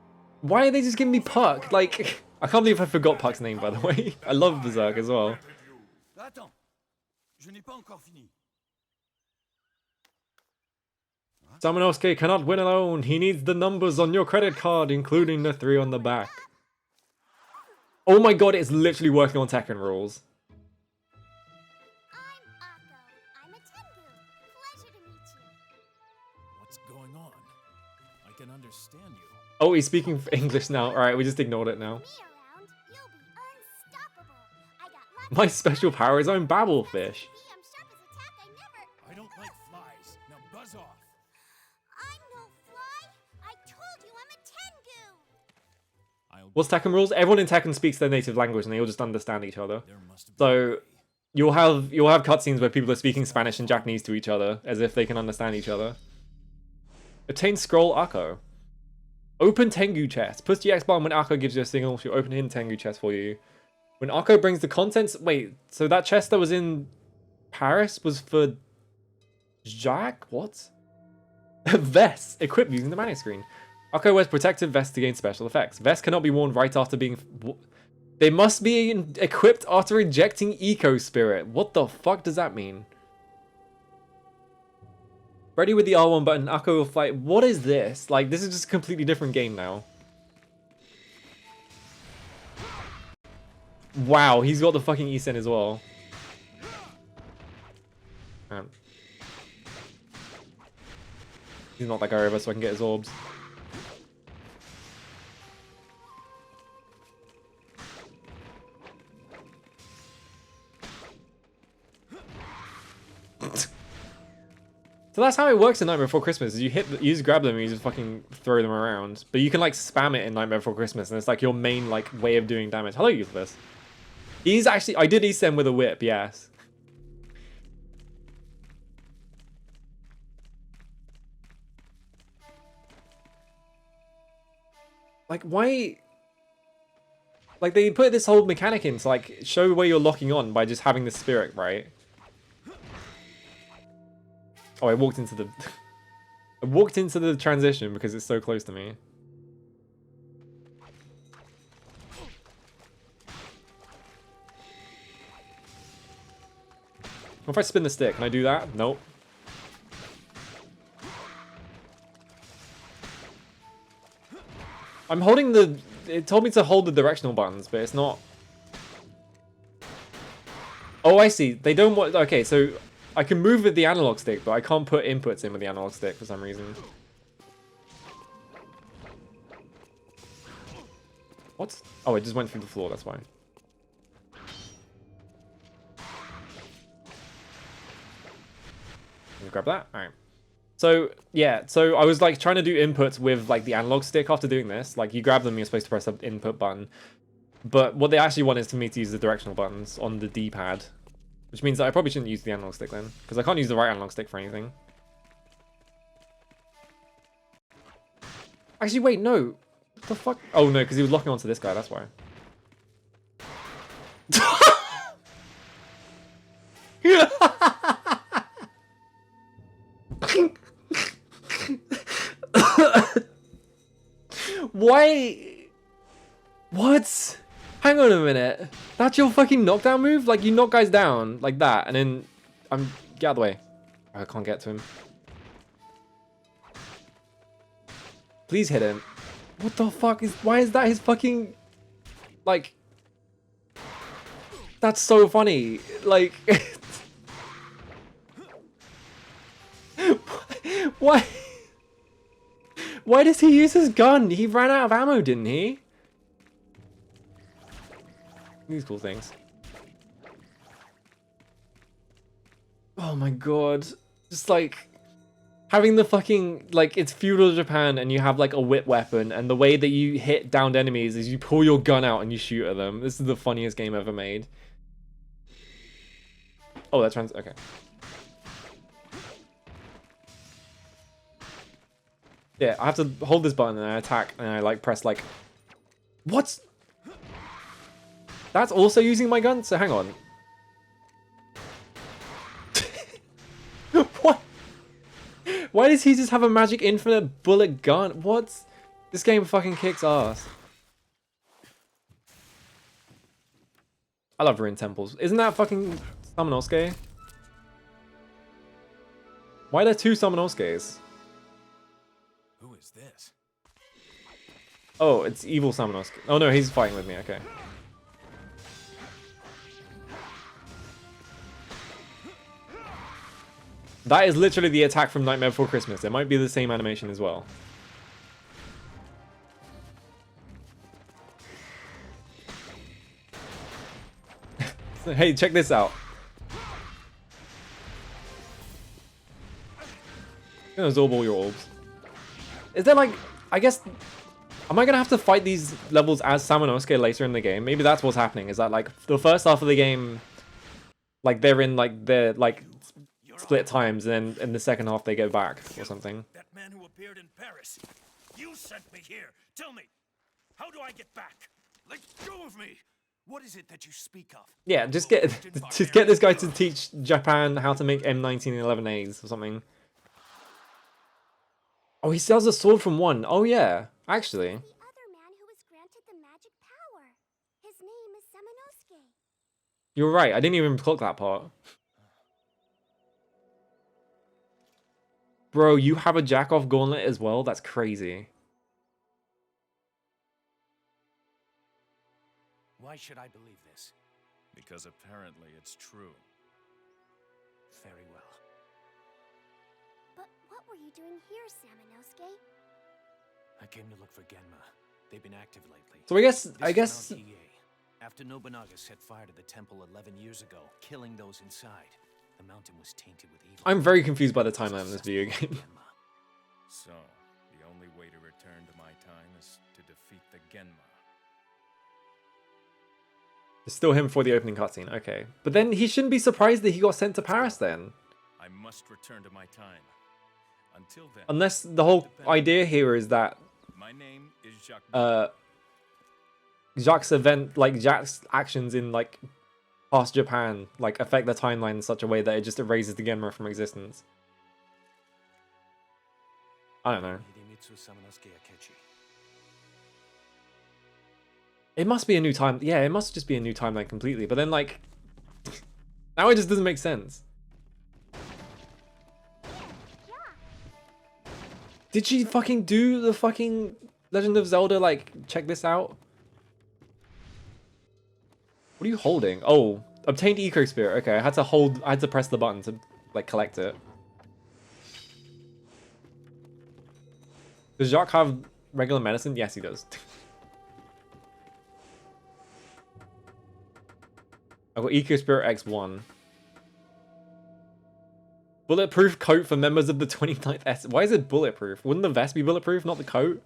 Why are they just giving me Puck? Like, I can't believe I forgot Puck's name, by the way. I love Berserk as well. Attends. Je n'ai pas encore fini. Samanosuke cannot win alone. He needs the numbers on your credit card, including the 3 on the back. Oh my god, it's literally working on Tekken rules. I'm Akko. I'm a Tengu. Pleasure to meet you. What's going on? I can understand you. Oh, he's speaking English now. Alright, we just ignored it now. Me around, you'll be unstoppable. I got lots My special power is I'm Babblefish. I'm sharp as attack. I don't like flies. Now buzz off. I'm no fly. I told you I'm a Tengu. I'll What's Tekken rules? Everyone in Tekken speaks their native language and they all just understand each other. There must be So you'll have cutscenes where people are speaking Spanish and Japanese to each other as if they can understand each other. Obtain scroll Akko. Open Tengu chest. Push the X button when Akko gives you a signal. She'll open hidden Tengu chest for you. When Akko brings the contents... Wait, so that chest that was in Paris was for Jack? What? Vest. Equipped using the manic screen. Akko wears protective vest to gain special effects. Vest cannot be worn right after being... They must be equipped after ejecting Eco Spirit. What the fuck does that mean? Ready with the R1 button, Akko will fight. What is this? Like, this is just a completely different game now. Wow, he's got the fucking Isen as well. He's not that guy over, so I can get his orbs. So that's how it works in Nightmare Before Christmas. Is you just grab them and you just fucking throw them around. But you can like spam it in Nightmare Before Christmas, and it's like your main like way of doing damage. Hello, Useless. He's actually, I did Isen with a whip, yes. Like, why? Like, they put this whole mechanic in to, like, show where you're locking on by just having the spirit, right? Oh, I walked into the... I walked into the transition because it's so close to me. What if I spin the stick? Can I do that? Nope. I'm holding the... It told me to hold the directional buttons, but it's not... Oh, I see. They don't want... Okay, so I can move with the analog stick, but I can't put inputs in with the analog stick for some reason. What? Oh, it just went through the floor, that's why. Grab that. All right. So yeah, so I was like trying to do inputs with like the analog stick after doing this. Like you grab them, you're supposed to press the input button. But what they actually want is for me to use the directional buttons on the D-pad, which means that I probably shouldn't use the analog stick then, because I can't use the right analog stick for anything. Actually, wait, no. What the fuck? Oh no, because he was locking onto this guy. That's why. Why? What? Hang on a minute. That's your fucking knockdown move? Like you knock guys down like that, and then get out of the way. I can't get to him. Please hit him. What the fuck is? Why is that his fucking? Like. That's so funny. Like. Why? Why does he use his gun? He ran out of ammo, didn't he? These cool things. Oh my god. Just like having the fucking, like, it's feudal Japan and you have like a whip weapon, and the way that you hit downed enemies is you pull your gun out and you shoot at them. This is the funniest game ever made. Oh, that's okay. Yeah, I have to hold this button and I attack and I like press like... What? That's also using my gun? So hang on. What? Why does he just have a magic infinite bullet gun? What? This game fucking kicks ass. I love ruined temples. Isn't that fucking Samanosuke? Why are there two Samanosuke's? Who is this? Oh, it's evil Samanosuke. Oh no, he's fighting with me, okay. That is literally the attack from Nightmare Before Christmas. It might be the same animation as well. Hey, check this out. I'm gonna absorb all your orbs. Is there like, I guess, am I gonna have to fight these levels as Samanosuke later in the game? Maybe that's what's happening. Is that like the first half of the game, like they're in like their like split times, and then in the second half they go back or something. That man who appeared in Paris. You sent me here. Tell me, how do I get back? Let go of me. What is it that you speak of? Yeah, just get this guy to teach Japan how to make M1911As or something. Oh, he sells a sword from one. Oh yeah, actually. The other man who was granted the magic power. His name You're right. I didn't even clock that part. Bro, you have a jack-off gauntlet as well? That's crazy. Why should I believe this? Because apparently it's true. Very well. But what were you doing here, Samanosuke? I came to look for Genma. They've been active lately. So I guess This is Mount Hiei. After Nobunaga set fire to the temple 11 years ago, killing those inside, the mountain was tainted with evil. I'm very confused by the timeline of this video game. So, the only way to return to my time is to defeat the Genma. It's still him for the opening cutscene. Okay. But then he shouldn't be surprised that he got sent to Paris then. I must return to my time. Until then, Unless the whole idea here is that my name is Jacques. Jacques' event, like Jacques' actions in like past Japan, like affect the timeline in such a way that it just erases the Genma from existence. I don't know. It must be a new time. Yeah, it must just be a new timeline completely. But then like, now it just doesn't make sense. Did she fucking do the fucking Legend of Zelda, like, check this out? What are you holding? Oh, obtained Eco Spirit. Okay, I had to press the button to, like, collect it. Does Jacques have regular medicine? Yes, he does. I've got Eco Spirit X1. Bulletproof coat for members of the 29th S. Why is it bulletproof? Wouldn't the vest be bulletproof, not the coat?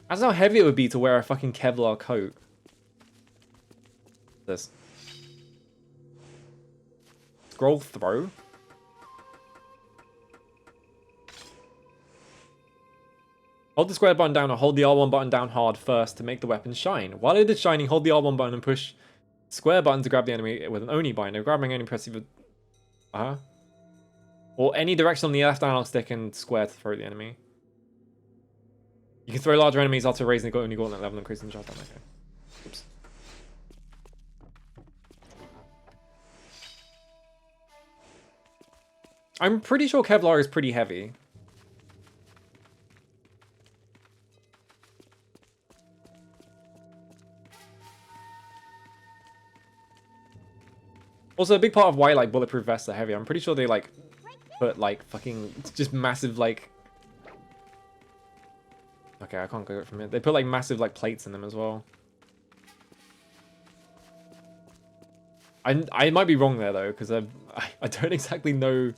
That's how heavy it would be to wear a fucking Kevlar coat. This. Scroll throw? Hold the square button down or hold the R1 button down hard first to make the weapon shine. While it is shining, hold the R1 button and push square button to grab the enemy with an Oni binder. Grabbing only press either... Or any direction on the left analog stick and square to throw the enemy. You can throw larger enemies after raising the only gauntlet level, increasing charge time. Okay. Oops. I'm pretty sure Kevlar is pretty heavy. Also, a big part of why like bulletproof vests are heavy, I'm pretty sure they like put like fucking just massive like. Okay, I can't go from here. They put like massive like plates in them as well. I might be wrong there though, because I don't exactly know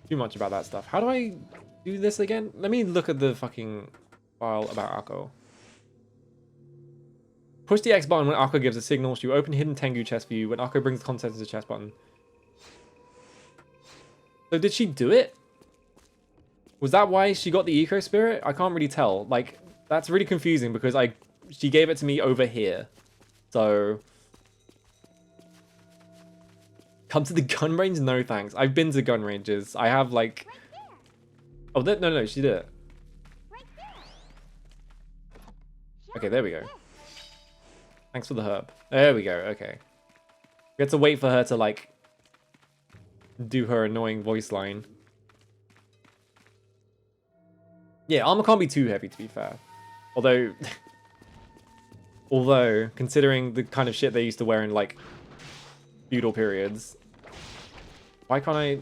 too much about that stuff. How do I do this again? Let me look at the fucking file about Akko. Push the X button when Akko gives a signal. She will open hidden Tengu chest for you. When Akko brings the contents to the chest button. So did she do it? Was that why she got the Eco Spirit? I can't really tell. Like, that's really confusing because she gave it to me over here. So... Come to the gun range? No thanks. I've been to gun ranges. I have like... Oh, no, she did it. Okay, there we go. Thanks for the herb. There we go, okay. We have to wait for her to, like, do her annoying voice line. Yeah, armor can't be too heavy, to be fair. Although, considering the kind of shit they used to wear in, like, feudal periods. Why can't I...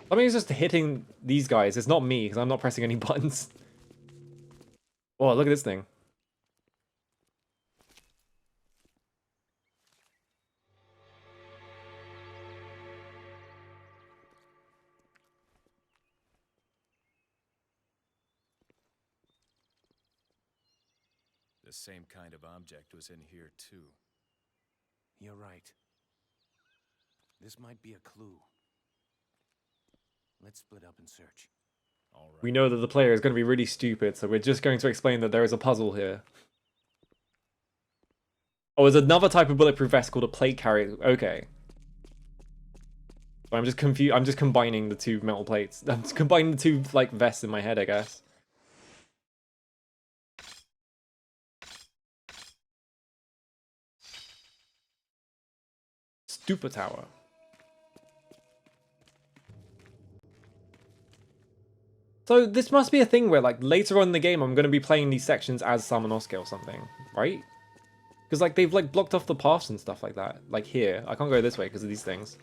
Something's just hitting these guys. It's not me, because I'm not pressing any buttons. Oh, look at this thing. The same kind of object was in here too. You're right. This might be a clue. Let's split up and search. All right. We know that the player is going to be really stupid, so we're just going to explain that there is a puzzle here. Oh, there's another type of bulletproof vest called a plate carrier. Okay. So I'm just confused. I'm just combining the two metal plates. I'm just combining the two, like, vests in my head, I guess. Stupa Tower. So this must be a thing where, like, later on in the game, I'm going to be playing these sections as Samanosuke or something, right? Because, like, they've, like, blocked off the paths and stuff like that. Like, here. I can't go this way because of these things.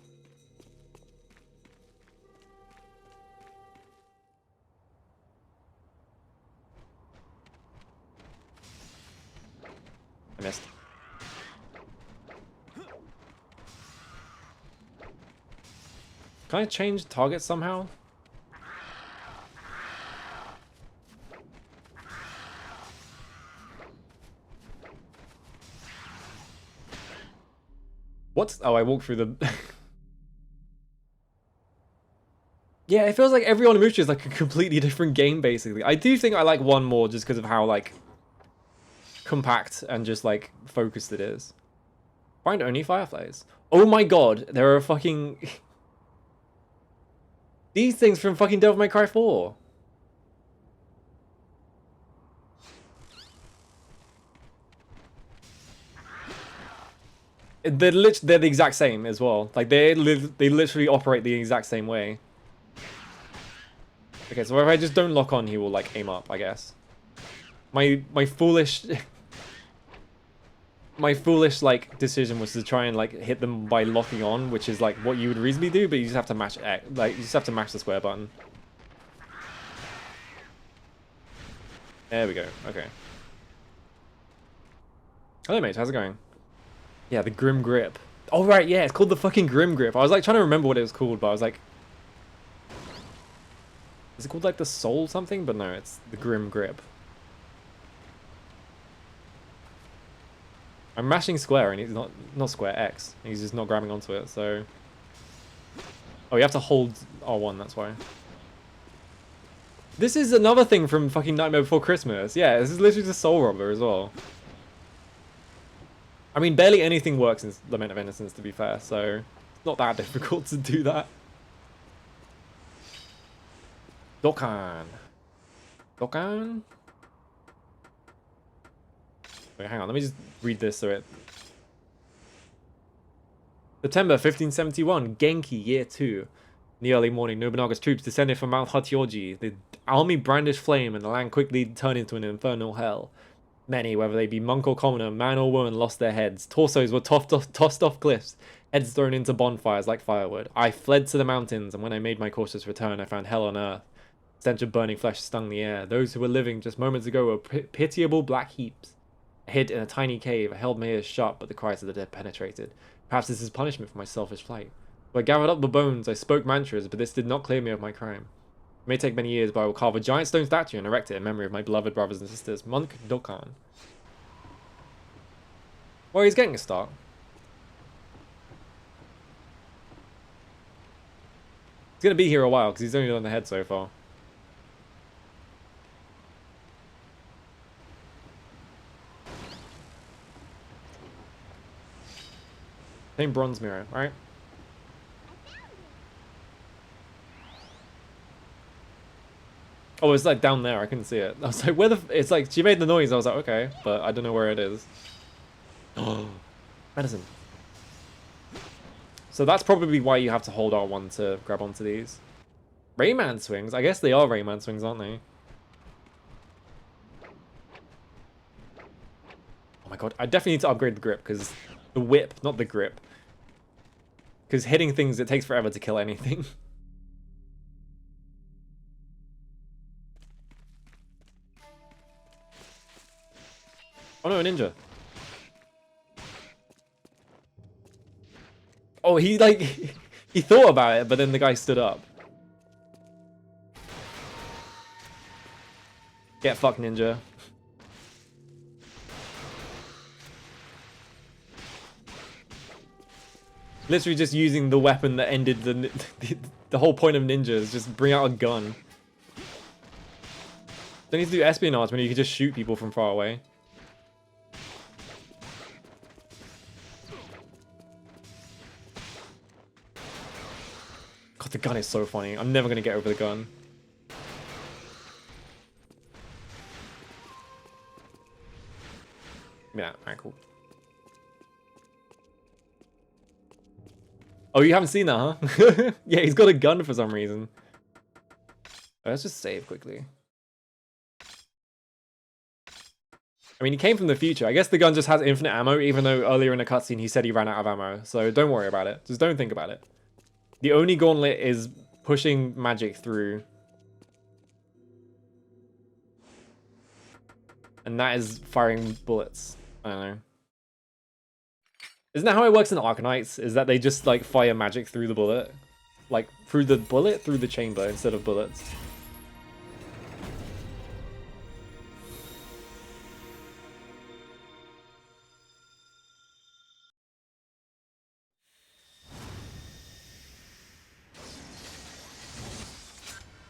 I missed. Can I change targets somehow? What? Oh, I walked through the... Yeah, it feels like every Onimusha is like a completely different game, basically. I do think I like one more just because of how, like, compact and just, like, focused it is. Find only fireflies. Oh my god, there are fucking... These things from fucking Devil May Cry 4. They're the exact same as well. Like, they literally operate the exact same way. Okay, so if I just don't lock on, he will, like, aim up, I guess. My foolish... My foolish, like, decision was to try and, like, hit them by locking on, which is, like, what you would reasonably do, but you just have to match X. Like, you just have to match the square button. There we go. Okay. Hello, mate. How's it going? Yeah, the Grim Grip. Oh, right, yeah, it's called the fucking Grim Grip. I was, like, trying to remember what it was called, but I was like... Is it called, like, the Soul something? But no, it's the Grim Grip. I'm mashing square, and he's not square, X. He's just not grabbing onto it, so... Oh, you have to hold R1, that's why. This is another thing from fucking Nightmare Before Christmas. Yeah, this is literally just Soul Robber as well. I mean, barely anything works in Lament of Innocence, to be fair, so... It's not that difficult to do that. Dokkan. Dokkan? Wait, hang on, let me just read this so it... September 1571, Genki, Year 2. In the early morning, Nobunaga's troops descended from Mount Hachioji. The army brandished flame and the land quickly turned into an infernal hell. Many, whether they be monk or commoner, man or woman, lost their heads. Torsos were tossed off cliffs, heads thrown into bonfires like firewood. I fled to the mountains, and when I made my cautious return, I found hell on earth. Stench of burning flesh stung the air. Those who were living just moments ago were pitiable black heaps. I hid in a tiny cave. I held my ears shut, but the cries of the dead penetrated. Perhaps this is punishment for my selfish flight. So I gathered up the bones. I spoke mantras, but this did not clear me of my crime. It may take many years, but I will carve a giant stone statue and erect it in memory of my beloved brothers and sisters. Monk Dokkan. Well, he's getting a start. He's going to be here a while, because he's only on the head so far. Same bronze mirror, right? Oh, it's like down there. I couldn't see it. I was like, where the... It's like, she made the noise. I was like, okay. But I don't know where it is. Oh, medicine. So that's probably why you have to hold R1 to grab onto these. Rayman swings? I guess they are Rayman swings, aren't they? Oh my god. I definitely need to upgrade the grip, because... The whip, not the grip. Because hitting things, it takes forever to kill anything. Oh no, a ninja. Oh, he like... he thought about it, but then the guy stood up. Get fucked, ninja. Literally just using the weapon that ended the whole point of ninja is just bring out a gun. Don't need to do espionage when you can just shoot people from far away. God, the gun is so funny. I'm never gonna get over the gun. Yeah, alright, cool. Oh, you haven't seen that, huh? Yeah, he's got a gun for some reason. Let's just save quickly. I mean, he came from the future. I guess the gun just has infinite ammo, even though earlier in the cutscene he said he ran out of ammo. So don't worry about it. Just don't think about it. The only gauntlet is pushing magic through. And that is firing bullets. I don't know. Isn't that how it works in Arkanites? Is that they just, like, fire magic through the bullet? Like, through the bullet? Through the chamber instead of bullets.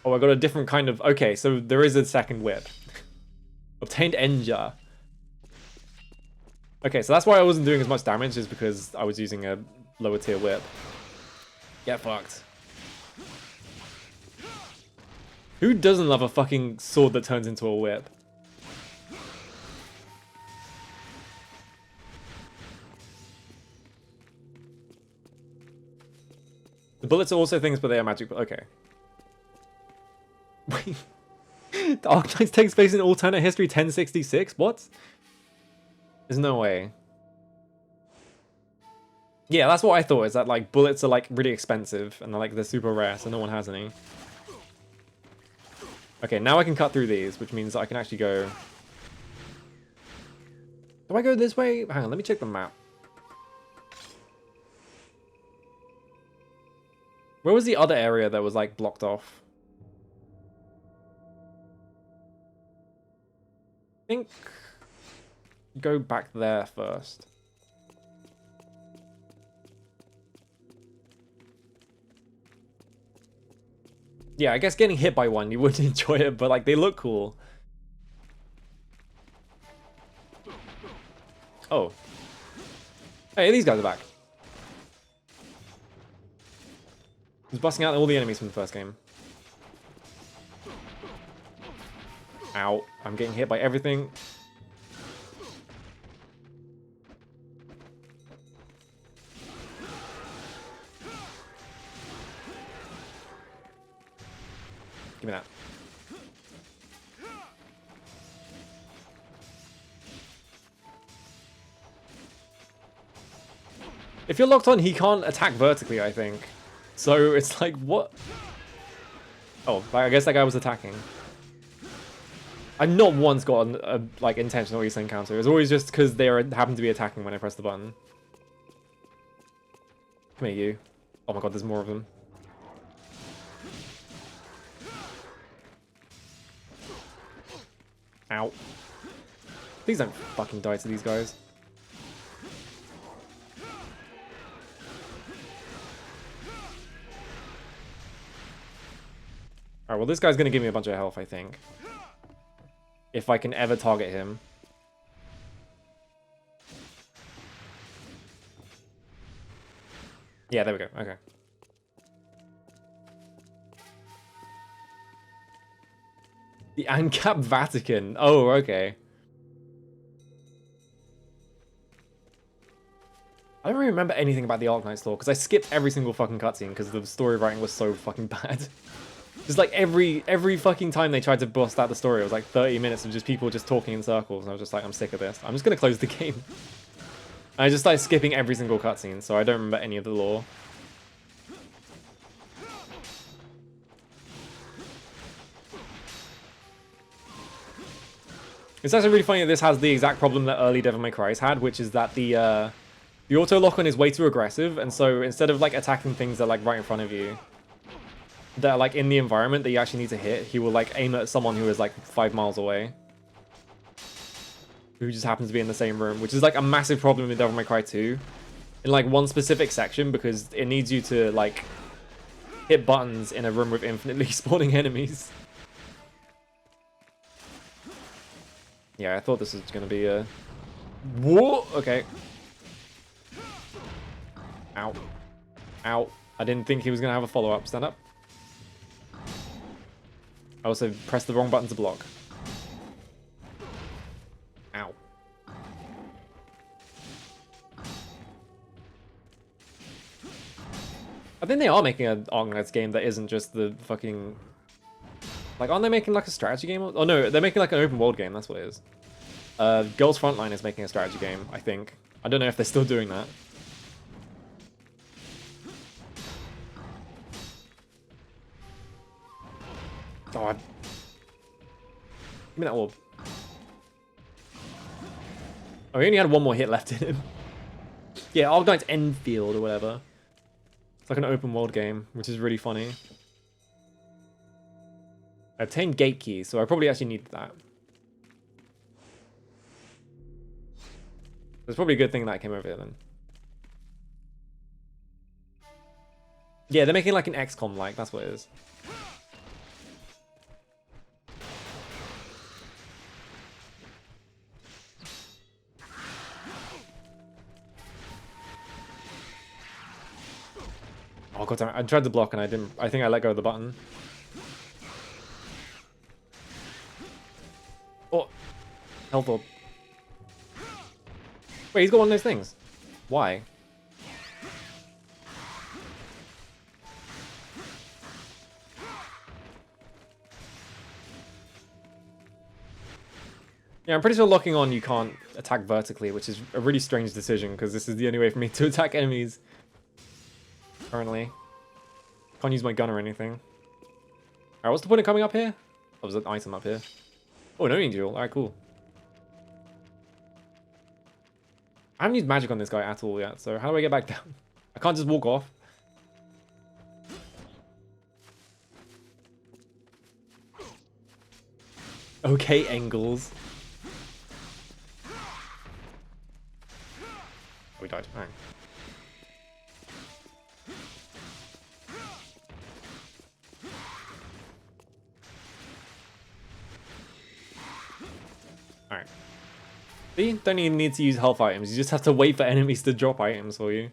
Oh, I got a different kind of... Okay, so there is a second whip. Obtained Enja. Okay, so that's why I wasn't doing as much damage, is because I was using a lower tier whip. Get fucked. Who doesn't love a fucking sword that turns into a whip? The bullets are also things, but they are magic. Okay. Wait. The Arknights takes place in alternate history 1066? What? There's no way. Yeah, that's what I thought, is that like bullets are like really expensive and they're super rare, so no one has any. Okay, now I can cut through these, which means I can actually go... Do I go this way? Hang on, let me check the map. Where was the other area that was like blocked off? I think... Go back there first. Yeah, I guess getting hit by one, you wouldn't enjoy it, but like they look cool. Oh. Hey, these guys are back. He's busting out all the enemies from the first game. Ow. I'm getting hit by everything. Give me that. If you're locked on, he can't attack vertically, I think. So it's like, what? Oh, I guess that guy was attacking. I've not once gotten a like intentional East encounter. It's always just because they happen to be attacking when I press the button. Come here, you. Oh my god, there's more of them. Ow. Please don't fucking die to these guys. Alright, well this guy's gonna give me a bunch of health, I think. If I can ever target him. Yeah, there we go. Okay. The ANCAP Vatican. Oh, okay. I don't really remember anything about the Arknights lore because I skipped every single fucking cutscene because the story writing was so fucking bad. Just like every fucking time they tried to bust out the story, it was like 30 minutes of just people just talking in circles, and I was just like, I'm sick of this. I'm just gonna close the game. I just started skipping every single cutscene, so I don't remember any of the lore. It's actually really funny that this has the exact problem that early Devil May Cry's had, which is that the auto lock-on is way too aggressive, and so instead of like attacking things that are like right in front of you, that are like in the environment that you actually need to hit, he will like aim at someone who is like 5 miles away, who just happens to be in the same room, which is like a massive problem in Devil May Cry 2, in like one specific section, because it needs you to like hit buttons in a room with infinitely spawning enemies. Yeah, I thought this was gonna be a... Whoa! Okay. Ow. Ow. I didn't think he was gonna have a follow-up. Stand up. I also pressed the wrong button to block. Ow. I think they are making an Arknights game that isn't just the fucking... Like, aren't they making like a strategy game? Oh no, they're making like an open world game, that's what it is. Girls Frontline is making a strategy game, I think. I don't know if they're still doing that. Oh, give me that orb. Oh, he only had one more hit left in him. Yeah, Arknight's Enfield or whatever. It's like an open world game, which is really funny. I obtained gate keys, so I probably actually needed that. It's probably a good thing that I came over here then. Yeah, they're making like an XCOM like, that's what it is. Oh god damn it, I tried to block and I didn't, I think I let go of the button. Oh, health orb. Wait, he's got one of those things. Why? Yeah, I'm pretty sure locking on you can't attack vertically, which is a really strange decision because this is the only way for me to attack enemies. Currently. Can't use my gun or anything. Alright, what's the point of coming up here? Oh, there's an item up here. Oh, no angel. Alright, cool. I haven't used magic on this guy at all yet, so how do I get back down? I can't just walk off. Okay, angles. Oh, we died. Alright. Alright. See? Don't even need to use health items. You just have to wait for enemies to drop items for you.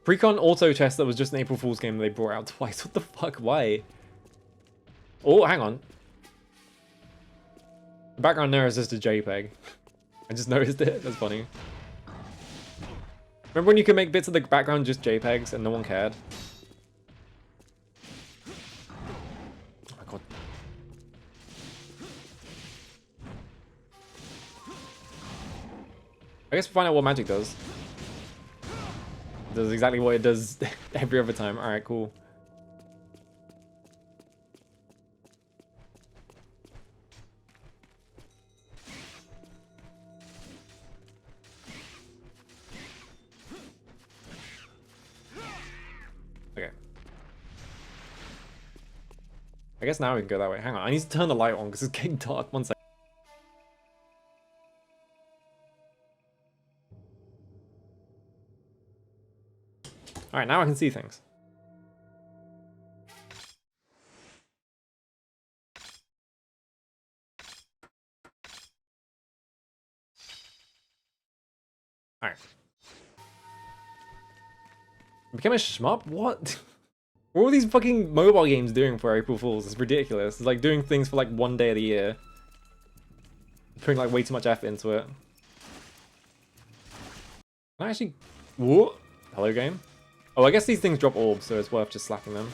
Precon auto chest that was just an April Fool's game that they brought out twice. What the fuck? Why? Oh, hang on. The background there is just a JPEG. I just noticed it. That's funny. Remember when you could make bits of the background just JPEGs and no one cared? Oh my god. I guess we'll find out what magic does. It does exactly what it does every other time. Alright, cool. Okay. I guess now we can go that way. Hang on, I need to turn the light on because it's getting dark. One second. Alright, now I can see things. Alright. Became a shmup? What? What are all these fucking mobile games doing for April Fools? It's ridiculous. It's like doing things for like one day of the year. Putting like way too much effort into it. Can I actually... What? Hello, game? Oh, I guess these things drop orbs, so it's worth just slapping them.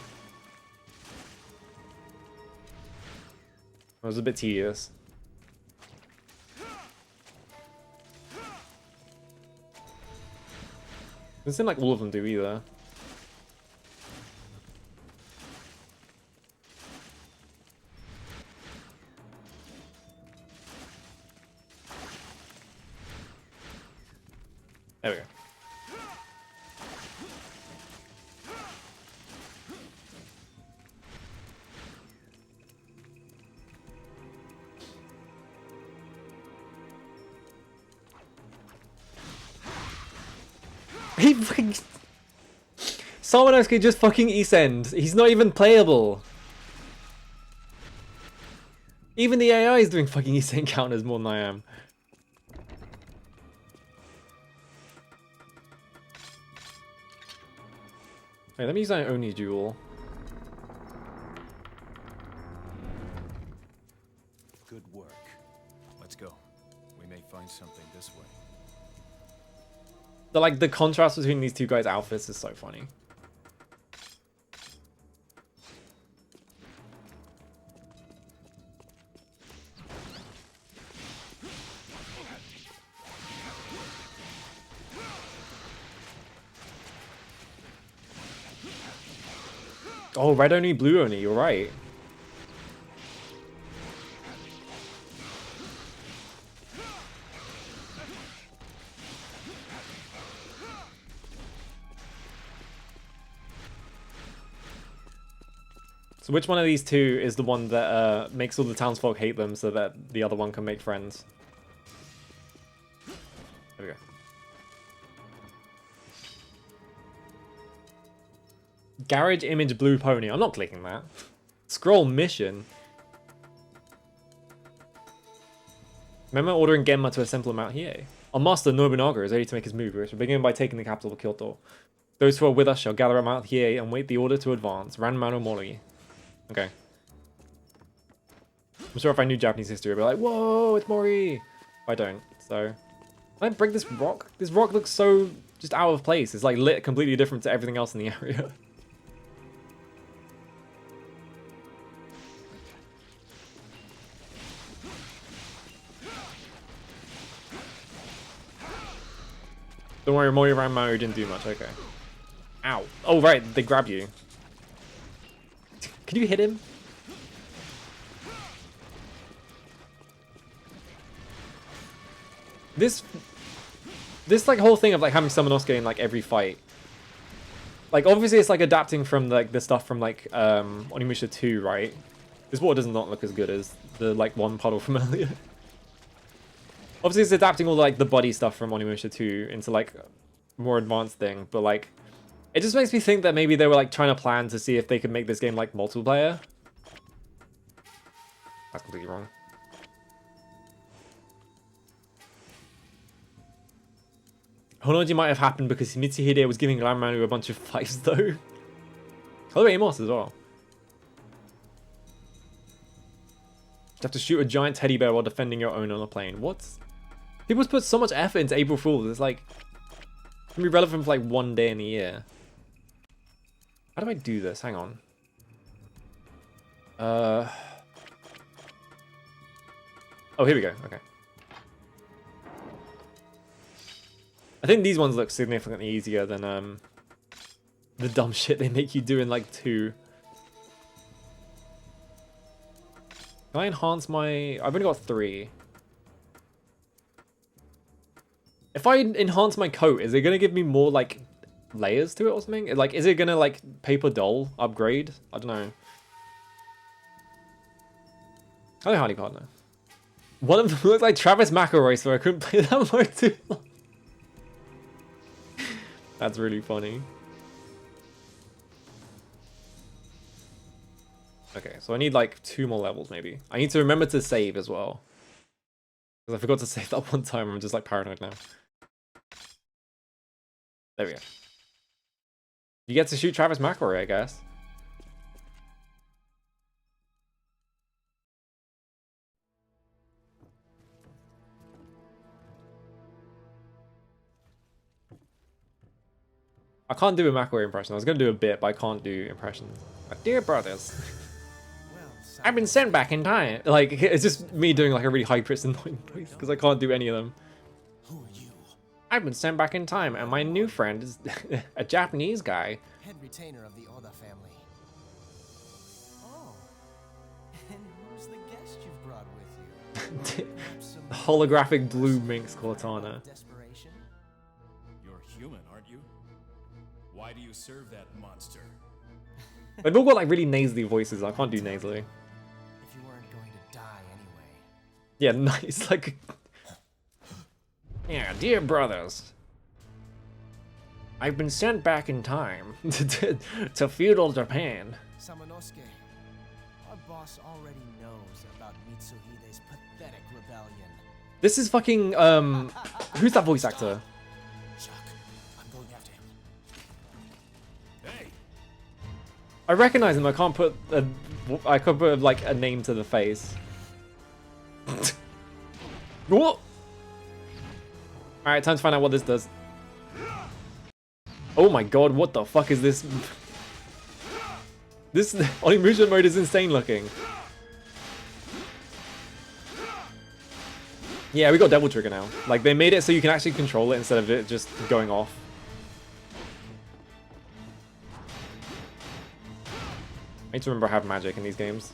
It was a bit tedious. Doesn't seem like all of them do either. There we go. He fucking... Someone else could just fucking Esend. He's not even playable. Even the AI is doing fucking Esend counters more than I am. Wait, let me use my Oni duel. Good work. Let's go. We may find something this way. The contrast between these two guys' outfits is so funny. Oh, red Oni, blue Oni, you're right. So which one of these two is the one that makes all the townsfolk hate them so that the other one can make friends? There we go. Garage image blue pony. I'm not clicking that. Scroll mission. Remember ordering Genma to assemble a Mount Hiei. Our master Nobunaga is ready to make his move. We shall begin by taking the capital of Kyoto. Those who are with us shall gather at Mount Hiei and wait the order to advance. Ranmano Mori. Okay. I'm sure if I knew Japanese history, I'd be like, whoa, it's Mori! I don't, so... Can I break this rock? This rock looks so just out of place. It's like lit completely different to everything else in the area. Don't worry, Mori Ranmano didn't do much, okay. Ow. Oh, right, they grab you. Can you hit him? This like whole thing of like having Summonosuke in like every fight. Like obviously it's like adapting from like the stuff from like Onimusha 2, right? This water does not look as good as the like one puddle from earlier. Obviously it's adapting all like the body stuff from Onimusha 2 into like more advanced thing, but like it just makes me think that maybe they were like trying to plan to see if they could make this game like multiplayer. That's completely wrong. Honoji might have happened because Mitsuhide was giving Ranmano a bunch of fights though. Oh, Amos as well. You have to shoot a giant teddy bear while defending your own on a plane. What? People put so much effort into April Fools. It's like it can be relevant for like one day in a year. How do I do this? Hang on. Oh, here we go. Okay. I think these ones look significantly easier than the dumb shit they make you do in like 2. Can I enhance my... I've only got 3. If I enhance my coat, is it going to give me more like layers to it or something? Like, is it going to like paper doll upgrade? I don't know. I hardly can't know. One of them looked like Travis McElroy, so I couldn't play that mode too long. That's really funny. Okay, so I need like 2 more levels maybe. I need to remember to save as well. Because I forgot to save that one time. I'm just like paranoid now. There we go. You get to shoot Travis McElroy, I guess. I can't do a McElroy impression. I was going to do a bit, but I can't do impressions. Like, dear brothers, I've been sent back in time. Like, it's just me doing like a really high-pitched annoying voice because I can't do any of them. Who are you? I've been sent back in time, and my new friend is a Japanese guy. Head retainer of the Oda family. Oh, and who's the guest you've brought with you? Holographic blue minx Cortana. Desperation? You're human, aren't you? Why do you serve that monster? They've all got like really nasally voices. I can't do nasally. If you weren't going to die anyway. Yeah, nice. Like, yeah, dear brothers, I've been sent back in time to feudal Japan. Samanosuke, our boss already knows about Mitsuhide's pathetic rebellion. This is fucking who's that voice actor? Chuck, I'm going after him. Hey, I recognize him. I can't put like a name to the face. What? Alright, time to find out what this does. Oh my god, what the fuck is this? This Onimusha mode is insane looking. Yeah, we got Devil Trigger now. Like, they made it so you can actually control it instead of it just going off. I need to remember I have magic in these games.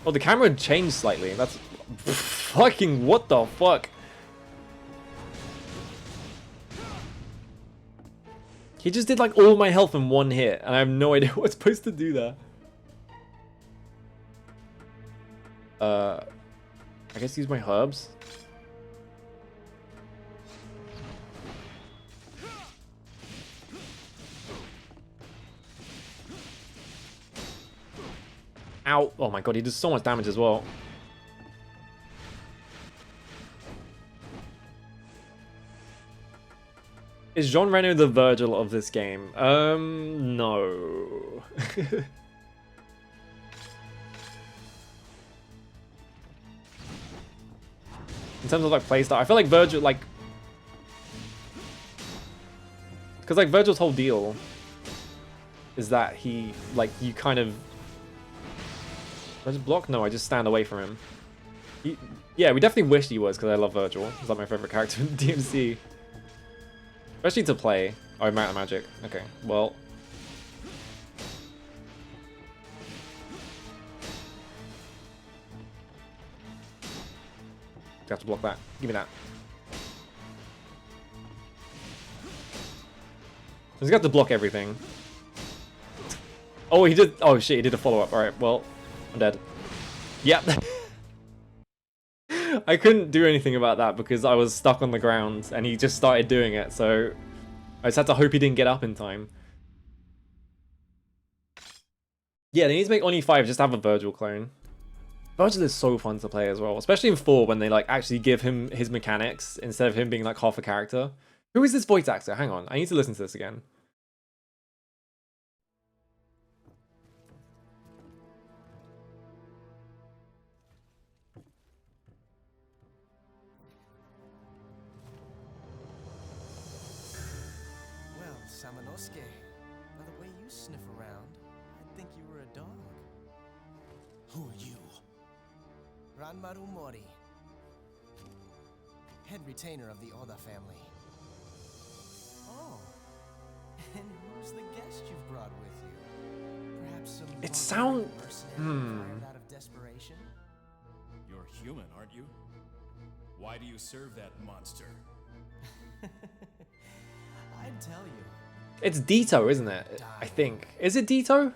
Oh, the camera changed slightly. That's fucking what the fuck? He just did like all my health in one hit, and I have no idea what's supposed to do there. I guess use my herbs. Ow! Oh my god, he does so much damage as well. Is Jean Reno the Virgil of this game? No. In terms of like playstyle, I feel like Virgil, like, because like Virgil's whole deal is that he, like, you kind of, I just block? No, I just stand away from him. Yeah, we definitely wished he was, because I love Virgil. He's like my favorite character in DMC. Especially to play. Oh, I'm out of magic. Okay, well. You have to block that. Give me that. He's got to block everything. Oh, he did. Oh shit, he did a follow-up. Alright, well, I'm dead. Yep. I couldn't do anything about that because I was stuck on the ground and he just started doing it, so I just had to hope he didn't get up in time. Yeah, they need to make Oni 5 just have a Virgil clone. Virgil is so fun to play as well, especially in 4 when they like actually give him his mechanics instead of him being like half a character. Who is this voice actor? Hang on, I need to listen to this again. Well, Samanosuke, by the way you sniff around, I'd think you were a dog. Who are you? Ranmaru Mori, head retainer of the Oda family. Oh, and who's the guest you've brought with you? Perhaps some It sound. fired out of desperation? You're human, aren't you? Why do you serve that monster? I'd tell you. It's Dito, isn't it? I think. Is it Dito?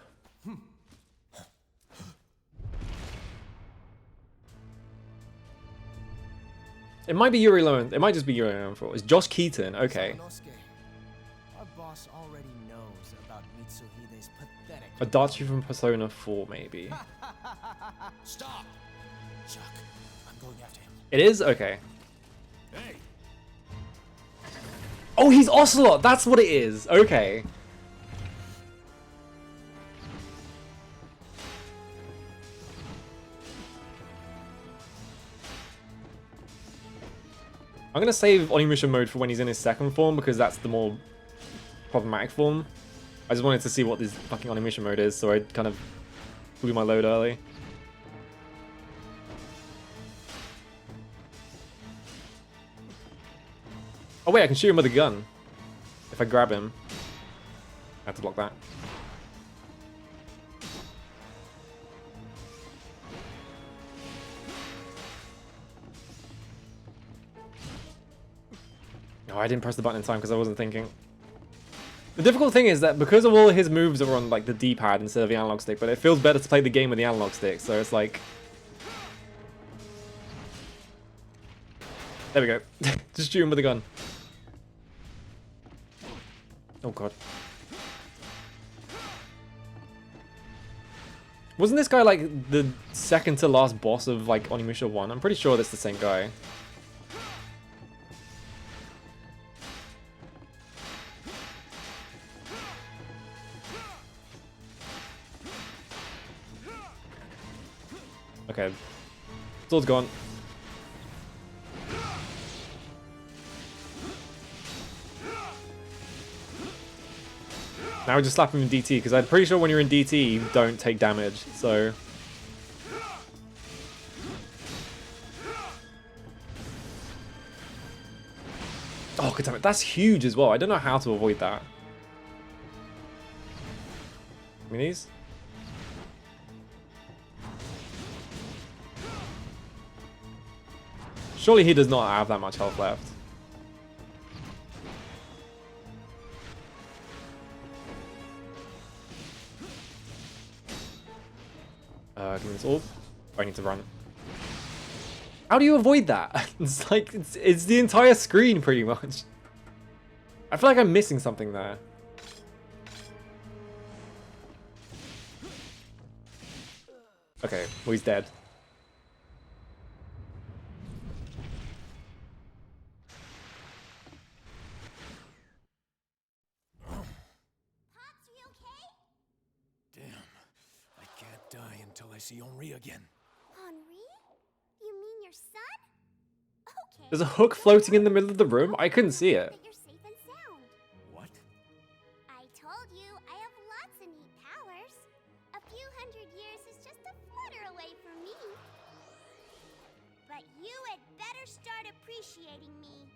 It might be Yuri Lowen. It might just be Yuri Lowenthal. It's Josh Keaton. Okay. Samanosuke, our boss already knows about Mitsuhide's pathetic. Adachi from Persona 4, maybe. Stop! Chuck, I'm going after him. It is? Okay. Hey! Oh, he's Ocelot! That's what it is! Okay. I'm gonna save Onimusha mode for when he's in his second form because that's the more problematic form. I just wanted to see what this fucking Onimusha mode is, so I kind of blew my load early. Oh wait, I can shoot him with a gun. If I grab him. I have to block that. Oh, I didn't press the button in time because I wasn't thinking. The difficult thing is that because of all his moves are on like the D-pad instead of the analog stick, but it feels better to play the game with the analog stick, so it's like... There we go. Just shoot him with a gun. Oh god. Wasn't this guy like the second to last boss of like Onimusha 1? I'm pretty sure that's the same guy. Okay. Sword's gone. Now we just slap him in DT, because I'm pretty sure when you're in DT, you don't take damage, so... Oh, god damn it, that's huge as well. I don't know how to avoid that. Give me these. Surely he does not have that much health left. Give me this orb. Oh, I need to run. How do you avoid that? It's like, it's the entire screen pretty much. I feel like I'm missing something there. Okay, well he's dead. Pops, are you okay? Damn. I can't die until I see Henri again. Henri? You mean your son? Okay. There's a hook floating in the middle of the room? I couldn't see it. That you're safe and sound. What? I told you I have lots of neat powers. A few hundred years is just a flutter away from me. But you had better start appreciating me.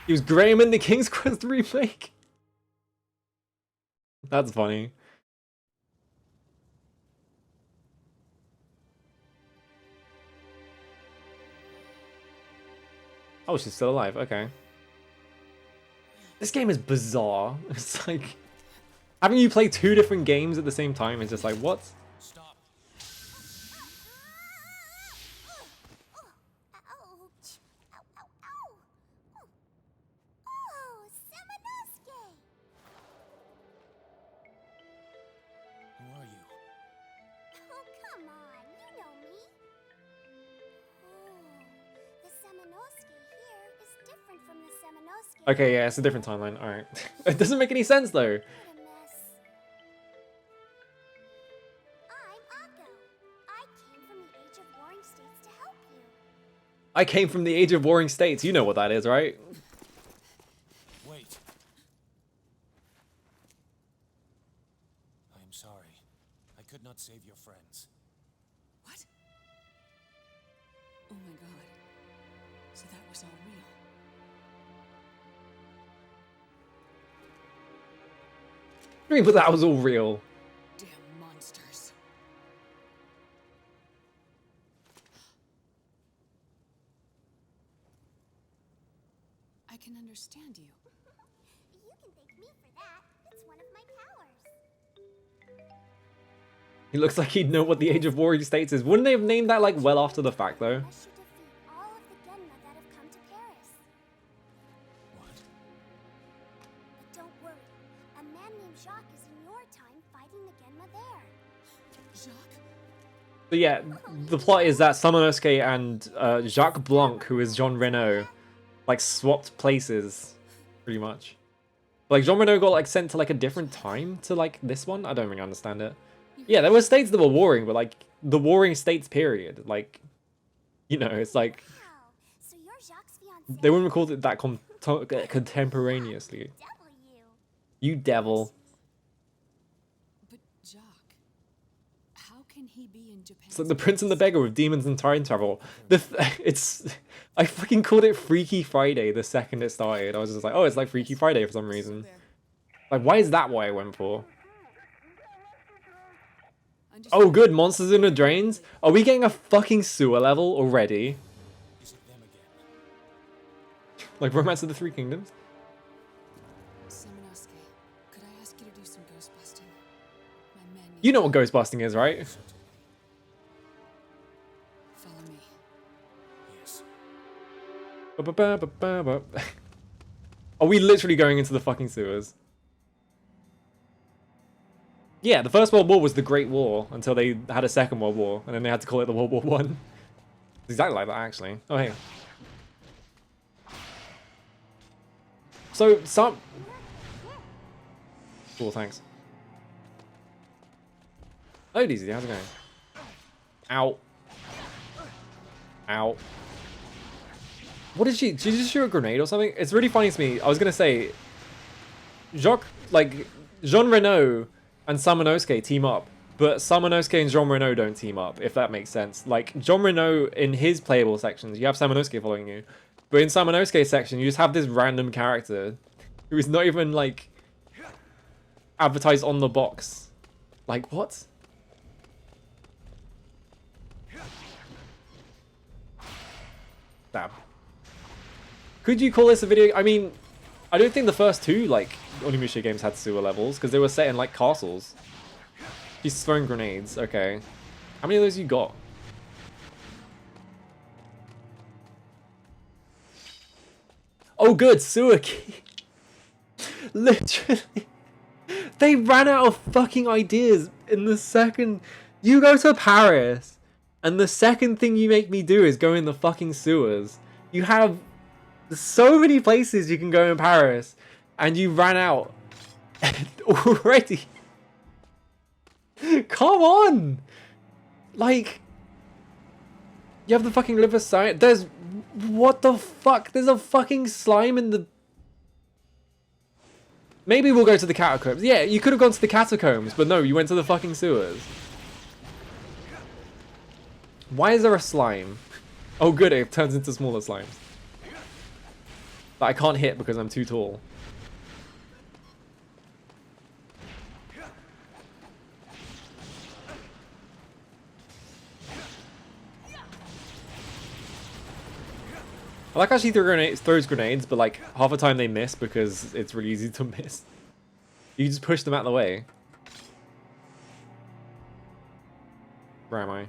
He was Graham in the King's Quest remake. That's funny. Oh, she's still alive. Okay. This game is bizarre. It's like having you play two different games at the same time is just like, what? Stop. Ouch. Ow, ow, ow. Oh, Samanosuke. Who are you? Oh, come on. You know me. Oh, the Samanosuke here is different from the Samanosuke. Okay, yeah, it's a different timeline. All right. It doesn't make any sense though. What a mess. I'm Akko. I came from the Age of Warring States to help you. I came from the Age of Warring States. You know what that is, right? Wait. I am sorry. I could not save your friends. What? Oh my god. So that was all real. I mean, but that was all real. Damn monsters. I can understand you. You can thank me for that. It's one of my powers. He looks like he'd know what the Age of Warring States is. Wouldn't they have named that like well after the fact though? Unless you defeat all of the Genma that have come to Paris. What? But don't worry. A man named Jacques is in your time fighting the Genma there. Jacques? But yeah, the plot is that Samanosuke and Jacques Blanc, who is Jean Reno, like swapped places, pretty much. Like Jean Reno got like sent to like a different time to like this one. I don't really understand it. Yeah, there were states that were warring, but like the warring states period, like, you know, it's like Wow. So you're Jacques' fiancé. they wouldn't have called it that contemporaneously. Devil You devil. But Jacques, how can he be in Japan? It's like the Prince and the Beggar with demons and time travel. It's I fucking called it Freaky Friday the second it started. I was just like, oh, it's like Freaky Friday for some reason. Like, why is that what I went for? Oh, good. Monsters in the drains. Are we getting a fucking sewer level already? Is it them again? Like Romance of the Three Kingdoms? Samanosuke, could I ask you to do some ghost busting? My men need You know what ghost busting is, right? Certainly. follow me. Yes. Ba-ba-ba-ba-ba-ba. Are we literally going into the fucking sewers? Yeah, the First World War was the Great War until they had a Second World War, and then they had to call it the World War One. It's exactly like that, actually. Oh, hey. So, some... Cool, thanks. Oh, DZ, how's it going? Ow. Ow. What did she just shoot a grenade or something? It's really funny to me. I was gonna say, Jacques, like, Jean Reno and Samanosuke team up, but Samanosuke and Jean Reno don't team up, if that makes sense. Like, Jean Reno, in his playable sections, you have Samanosuke following you, but in Samanosuke's section, you just have this random character who is not even, like, advertised on the box. Like, what? Damn. Could you call this a video? I mean, I don't think the first two, like, Onimusha games had sewer levels, because they were set in, like, castles. He's throwing grenades, okay. How many of those you got? Oh, good, sewer key. Literally. They ran out of fucking ideas in the second... You go to Paris, and the second thing you make me do is go in the fucking sewers. You have so many places you can go in Paris, and you ran out already. Come on! Like, you have the fucking liver science. There's... What the fuck? There's a fucking slime in the... Maybe we'll go to the catacombs. Yeah, you could have gone to the catacombs, but no, you went to the fucking sewers. Why is there a slime? Oh good, it turns into smaller slimes. That I can't hit because I'm too tall. I like how she throws grenades, but like half the time they miss because it's really easy to miss. You just push them out of the way. Where am I?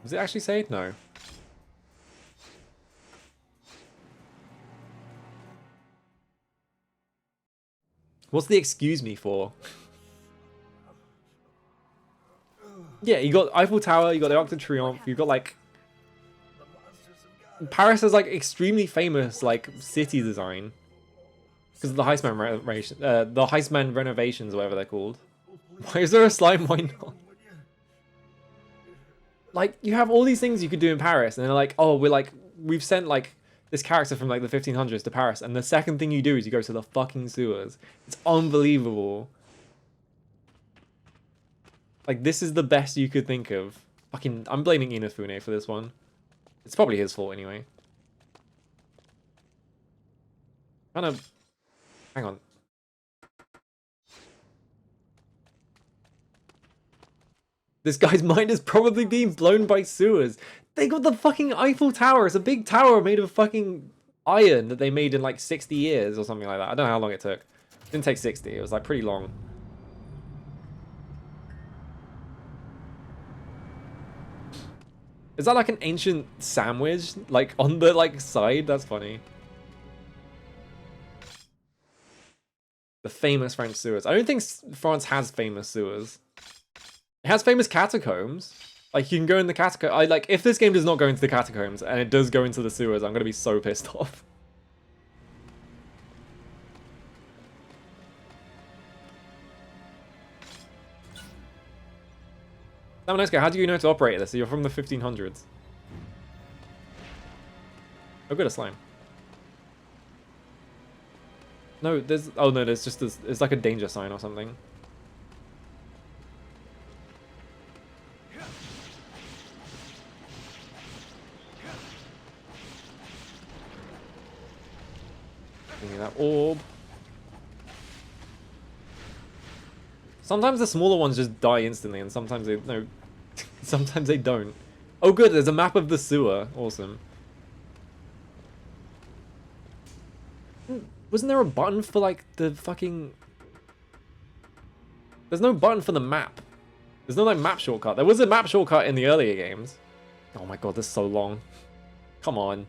Does it actually say? No. What's the excuse me for? Yeah, you got Eiffel Tower, you got the Arc de Triomphe, you got like... Paris is like extremely famous like city design. Because of the Heistman renovation, the Heistman renovations, whatever they're called. Why is there a slime? Why not? Like, you have all these things you could do in Paris, and they're like, oh, we've sent like this character from like the 1500s to Paris, and the second thing you do is you go to the fucking sewers. It's unbelievable. Like, this is the best you could think of. Fucking, I'm blaming Inafune for this one. It's probably his fault anyway. Kind of... Hang on. This guy's mind is probably being blown by sewers. They got the fucking Eiffel Tower. It's a big tower made of fucking iron that they made in like 60 years or something like that. I don't know how long it took. It didn't take 60. It was like pretty long. Is that like an ancient sandwich? Like on the like side? That's funny. The famous French sewers. I don't think France has famous sewers. It has famous catacombs. Like, you can go in the catacombs. Like, if this game does not go into the catacombs and it does go into the sewers, I'm gonna be so pissed off. Samanosuke, how do you know to operate this? You're from the 1500s. Oh, good, a slime. No, there's... Oh, no, there's just this... It's like a danger sign or something. Give me that orb. Sometimes the smaller ones just die instantly, and sometimes they... No. Sometimes they don't. Oh, good, there's a map of the sewer. Awesome. Wasn't there a button for, like, the fucking... There's no button for the map. There's no, like, map shortcut. There was a map shortcut in the earlier games. Oh my god, this is so long. Come on.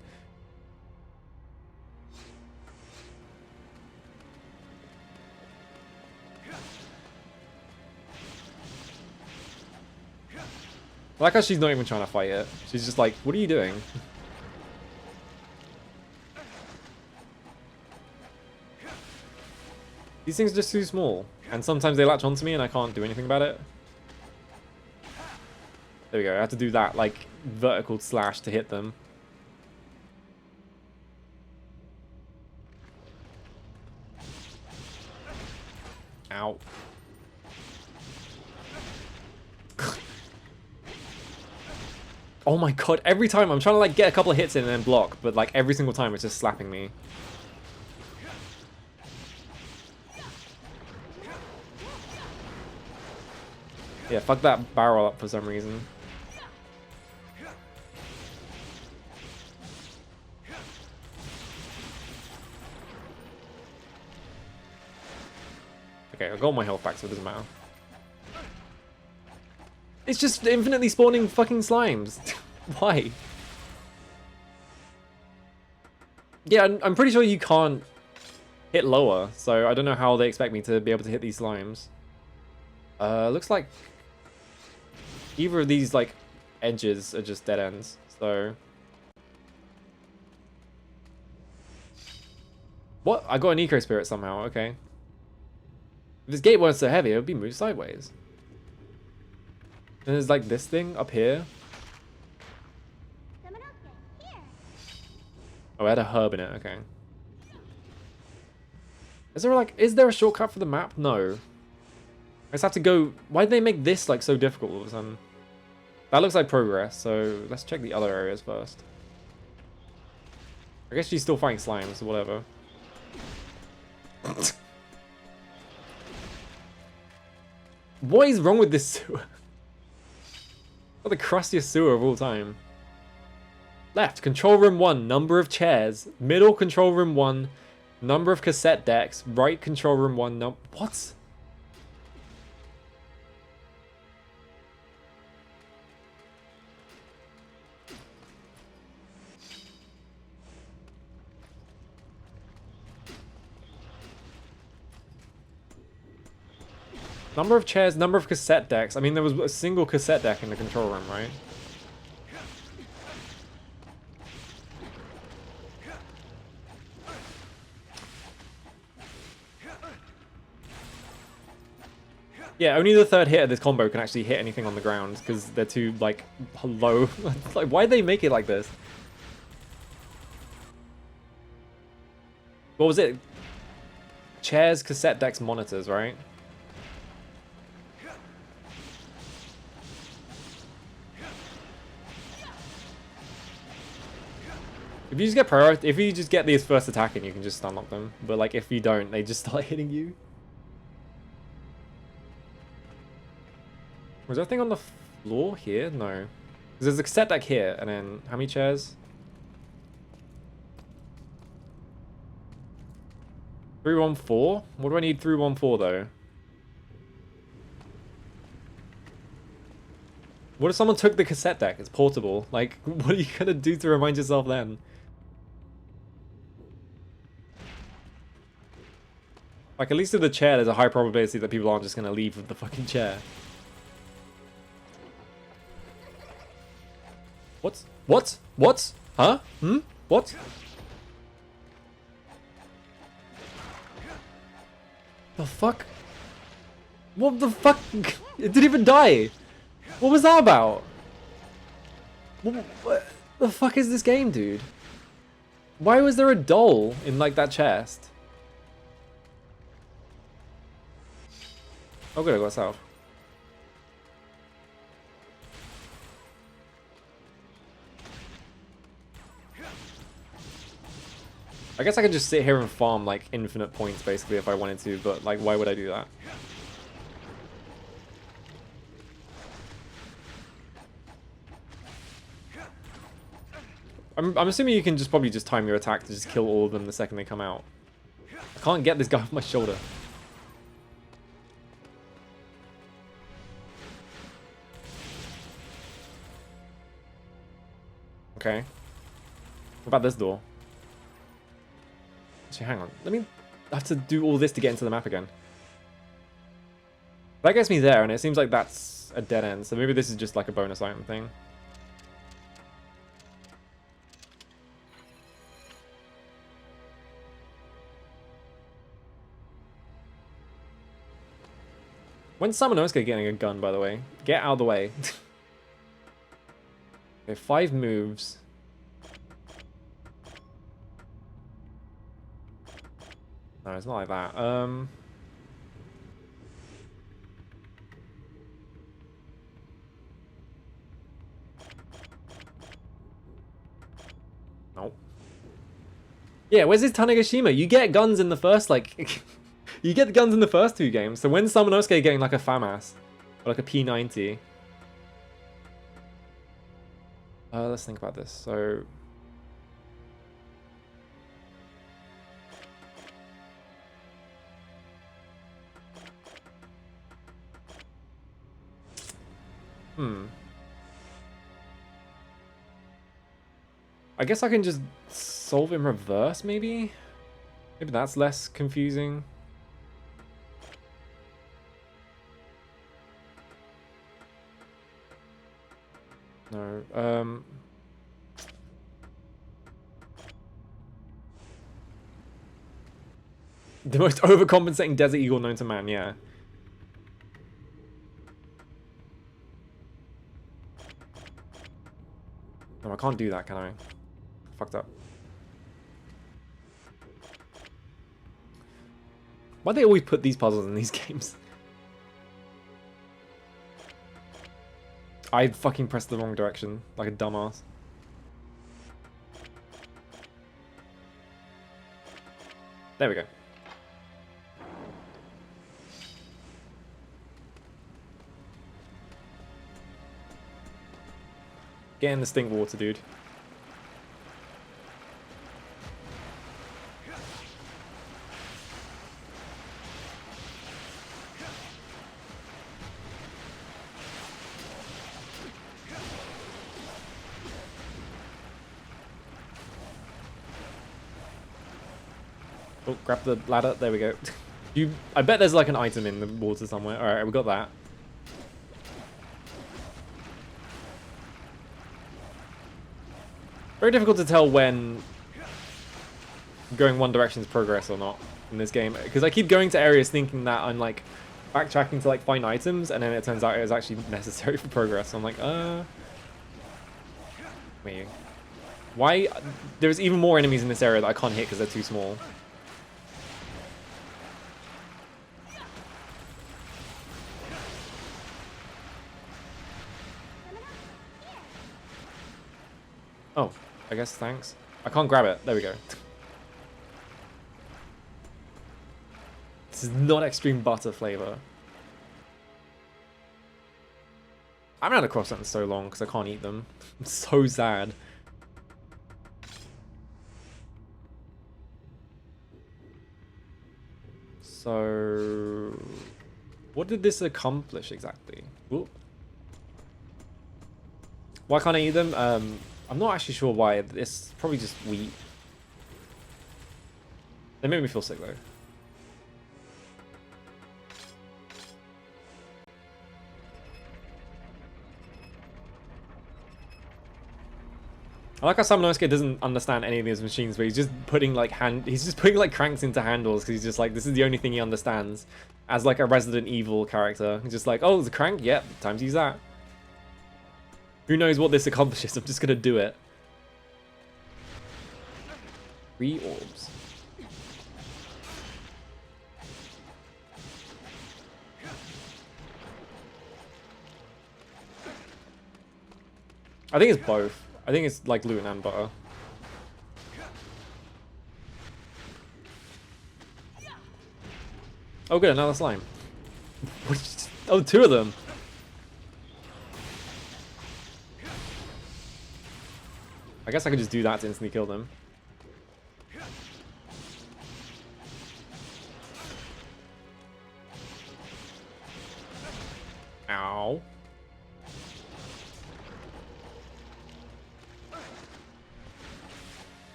I like how she's not even trying to fight it. She's just like, what are you doing? These things are just too small. And sometimes they latch onto me and I can't do anything about it. There we go. I have to do that, like, vertical slash to hit them. Ow. Oh my god, every time I'm trying to like get a couple of hits in and then block, but like every single time it's just slapping me. Yeah, fuck that barrel up for some reason. Okay, I got all my health back, so it doesn't matter. It's just infinitely spawning fucking slimes. Why? Yeah, I'm pretty sure you can't hit lower, so I don't know how they expect me to be able to hit these slimes. Looks like either of these, like, edges are just dead ends, so... What? I got an eco spirit somehow, okay. If this gate weren't so heavy, it would be moved sideways. And there's like this thing up here. Oh, I had a herb in it, okay. Is there a shortcut for the map? No. I just have to go... Why did they make this like so difficult all of a sudden? That looks like progress, so let's check the other areas first. I guess she's still fighting slimes, so whatever. What is wrong with this sewer? Got the crustiest sewer of all time. Left, control room 1, number of chairs. Middle, control room 1, number of cassette decks. Right, control room 1, what? Number of chairs, number of cassette decks. I mean, there was a single cassette deck in the control room, right? Yeah, only the third hit of this combo can actually hit anything on the ground because they're too, like, low. Like, why'd they make it like this? What was it? Chairs, cassette decks, monitors, right? If you just get if you just get these first attack in, you can just stun lock them. But like if you don't, they just start hitting you. Was there a thing on the floor here? No. 'Cause there's a cassette deck here, and then how many chairs? 314? What do I need 314 though? What if someone took the cassette deck? It's portable. Like, what are you gonna do to remind yourself then? Like, at least with the chair, there's a high probability that people aren't just gonna leave with the fucking chair. What? What? What? Huh? Hmm? What? The fuck? What the fuck? It didn't even die! What was that about? What the fuck is this game, dude? Why was there a doll in, like, that chest? Oh good, I got south. I guess I could just sit here and farm, like, infinite points, basically, if I wanted to, but, like, why would I do that? I'm assuming you can just probably just time your attack to just kill all of them the second they come out. I can't get this guy off my shoulder. Okay. What about this door? Actually, hang on. I have to do all this to get into the map again. That gets me there, and it seems like that's a dead end, so maybe this is just like a bonus item thing. When's Onimusha getting a gun, by the way? Get out of the way. Okay, 5 moves. No, it's not like that. Nope. Yeah, where's his Tanegashima? You get guns in the first, like... you get the guns in the first 2 games. So when's Samanosuke getting like a FAMAS? Or like a P90? Let's think about this. So... I guess I can just solve in reverse, maybe? Maybe that's less confusing. No, the most overcompensating Desert Eagle known to man, yeah. No, I can't do that, can I? Fucked up. Why do they always put these puzzles in these games? I fucking pressed the wrong direction, like a dumbass. There we go. Get in the stink water, dude. Oh, grab the ladder. There we go. I bet there's like an item in the water somewhere. Alright, we got that. Very difficult to tell when going one direction is progress or not in this game. Because I keep going to areas thinking that I'm like backtracking to like find items, and then it turns out it was actually necessary for progress. So I'm like, wait. Why? There's even more enemies in this area that I can't hit because they're too small. Oh, I guess thanks. I can't grab it. There we go. This is not extreme butter flavor. I haven't had a croissant in so long because I can't eat them. I'm so sad. So, what did this accomplish exactly? Ooh. Why can't I eat them? I'm not actually sure why. It's probably just wheat. They make me feel sick though. I like how Samanosuke doesn't understand any of these machines, but he's just putting like cranks into handles because he's just like, this is the only thing he understands as like a Resident Evil character. He's just like, oh, there's a crank? Yep, time to use that. Who knows what this accomplishes? I'm just gonna do it. 3 orbs. I think it's both. I think it's like gluten and butter. Oh good, another slime. Oh, 2 of them. I guess I could just do that to instantly kill them. Ow.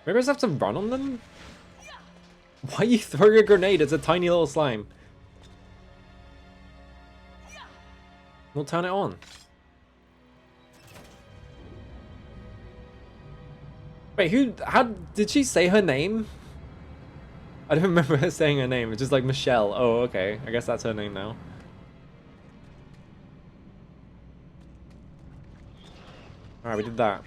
Maybe I just have to run on them? Why are you throwing a grenade? It's a tiny little slime. We'll turn it on. Wait, how did she say her name? I don't remember her saying her name. It's just like Michelle. Oh, okay. I guess that's her name now. Alright, we did that.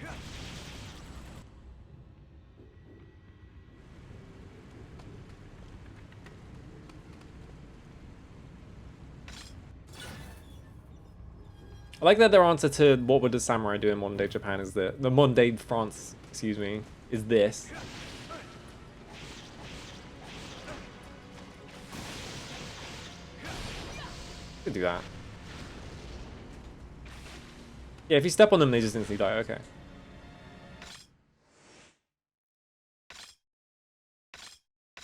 I like that their answer to what would a samurai do in modern day Japan is the modern day France, excuse me, is this. Could do that. Yeah, if you step on them, they just instantly die. Okay.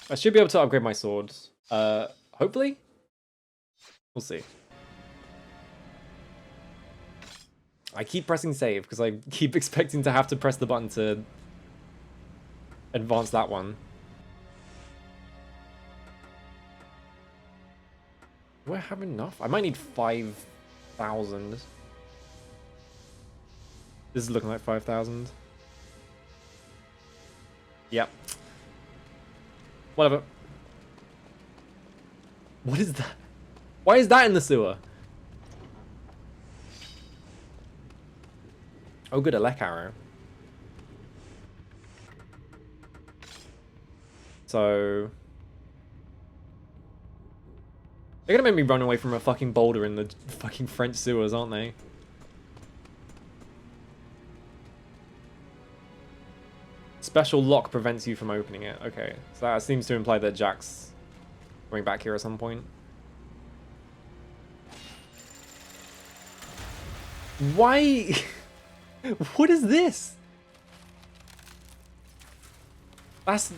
I should be able to upgrade my sword. Hopefully? We'll see. I keep pressing save because I keep expecting to have to press the button to advance that one. Do I have enough? I might need 5,000. This is looking like 5,000. Yep. Whatever. What is that? Why is that in the sewer? Oh good, a Lek arrow. So... they're gonna make me run away from a fucking boulder in the fucking French sewers, aren't they? Special lock prevents you from opening it. Okay, so that seems to imply that Jack's going back here at some point. Why? What is this?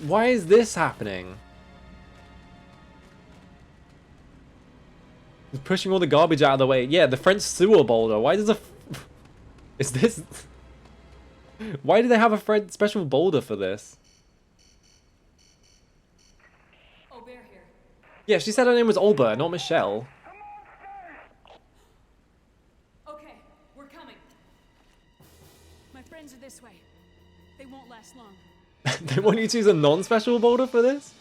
Why is this happening? He's pushing all the garbage out of the way. Yeah, the French sewer boulder. Why does is this... why do they have a French special boulder for this? Aubert here. Yeah, she said her name was Olber, not Michelle. Okay, we're coming. My friends are this way. They won't last long. They want you to use a non-special boulder for this?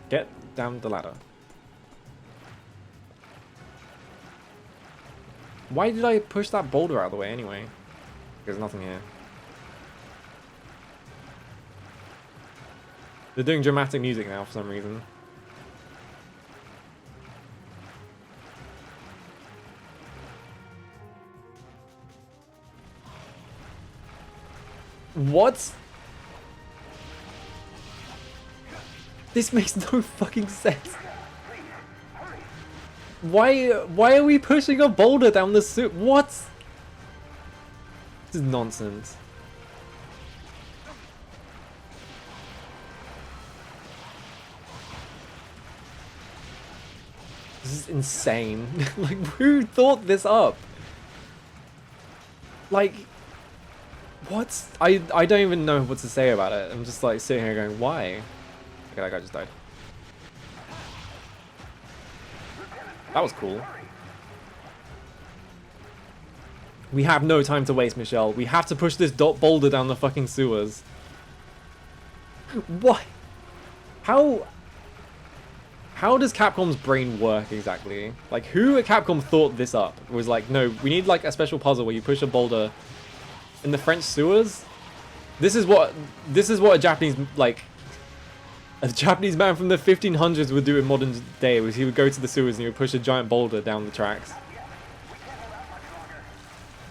Get down the ladder. Why did I push that boulder out of the way anyway? There's nothing here. They're doing dramatic music now for some reason. What? This makes no fucking sense. Why are we pushing a boulder down the suit? What? This is nonsense. This is insane. Like, who thought this up? Like, what? I don't even know what to say about it. I'm just like sitting here going, why? Okay, that guy just died. That was cool. We have no time to waste, Michelle. We have to push this boulder down the fucking sewers. What? How does Capcom's brain work exactly? Like, who at Capcom thought this up? It was like, no, we need like a special puzzle where you push a boulder in the French sewers. This is what a Japanese, like, a Japanese man from the 1500s would do in modern day. Was he would go to the sewers and he would push a giant boulder down the tracks.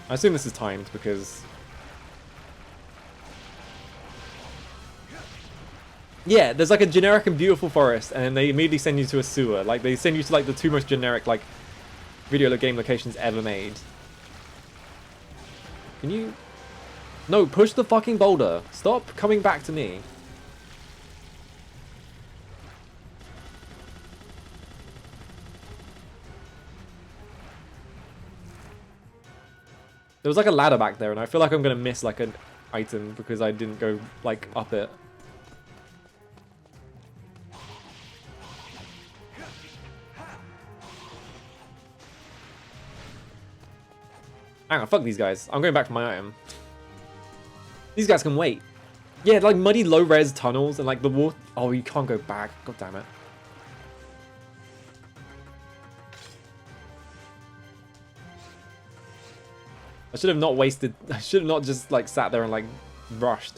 I assume this is timed because... yeah, there's like a generic and beautiful forest and then they immediately send you to a sewer. Like, they send you to like the two most generic like video game locations ever made. Can you... no, push the fucking boulder. Stop coming back to me. There was like a ladder back there and I feel like I'm gonna miss like an item because I didn't go like up it. Hang on, fuck these guys. I'm going back for my item. These guys can wait. Yeah, like muddy low-res tunnels and like the water. Oh, you can't go back. God damn it. I should have not wasted. I should have not just like sat there and like rushed.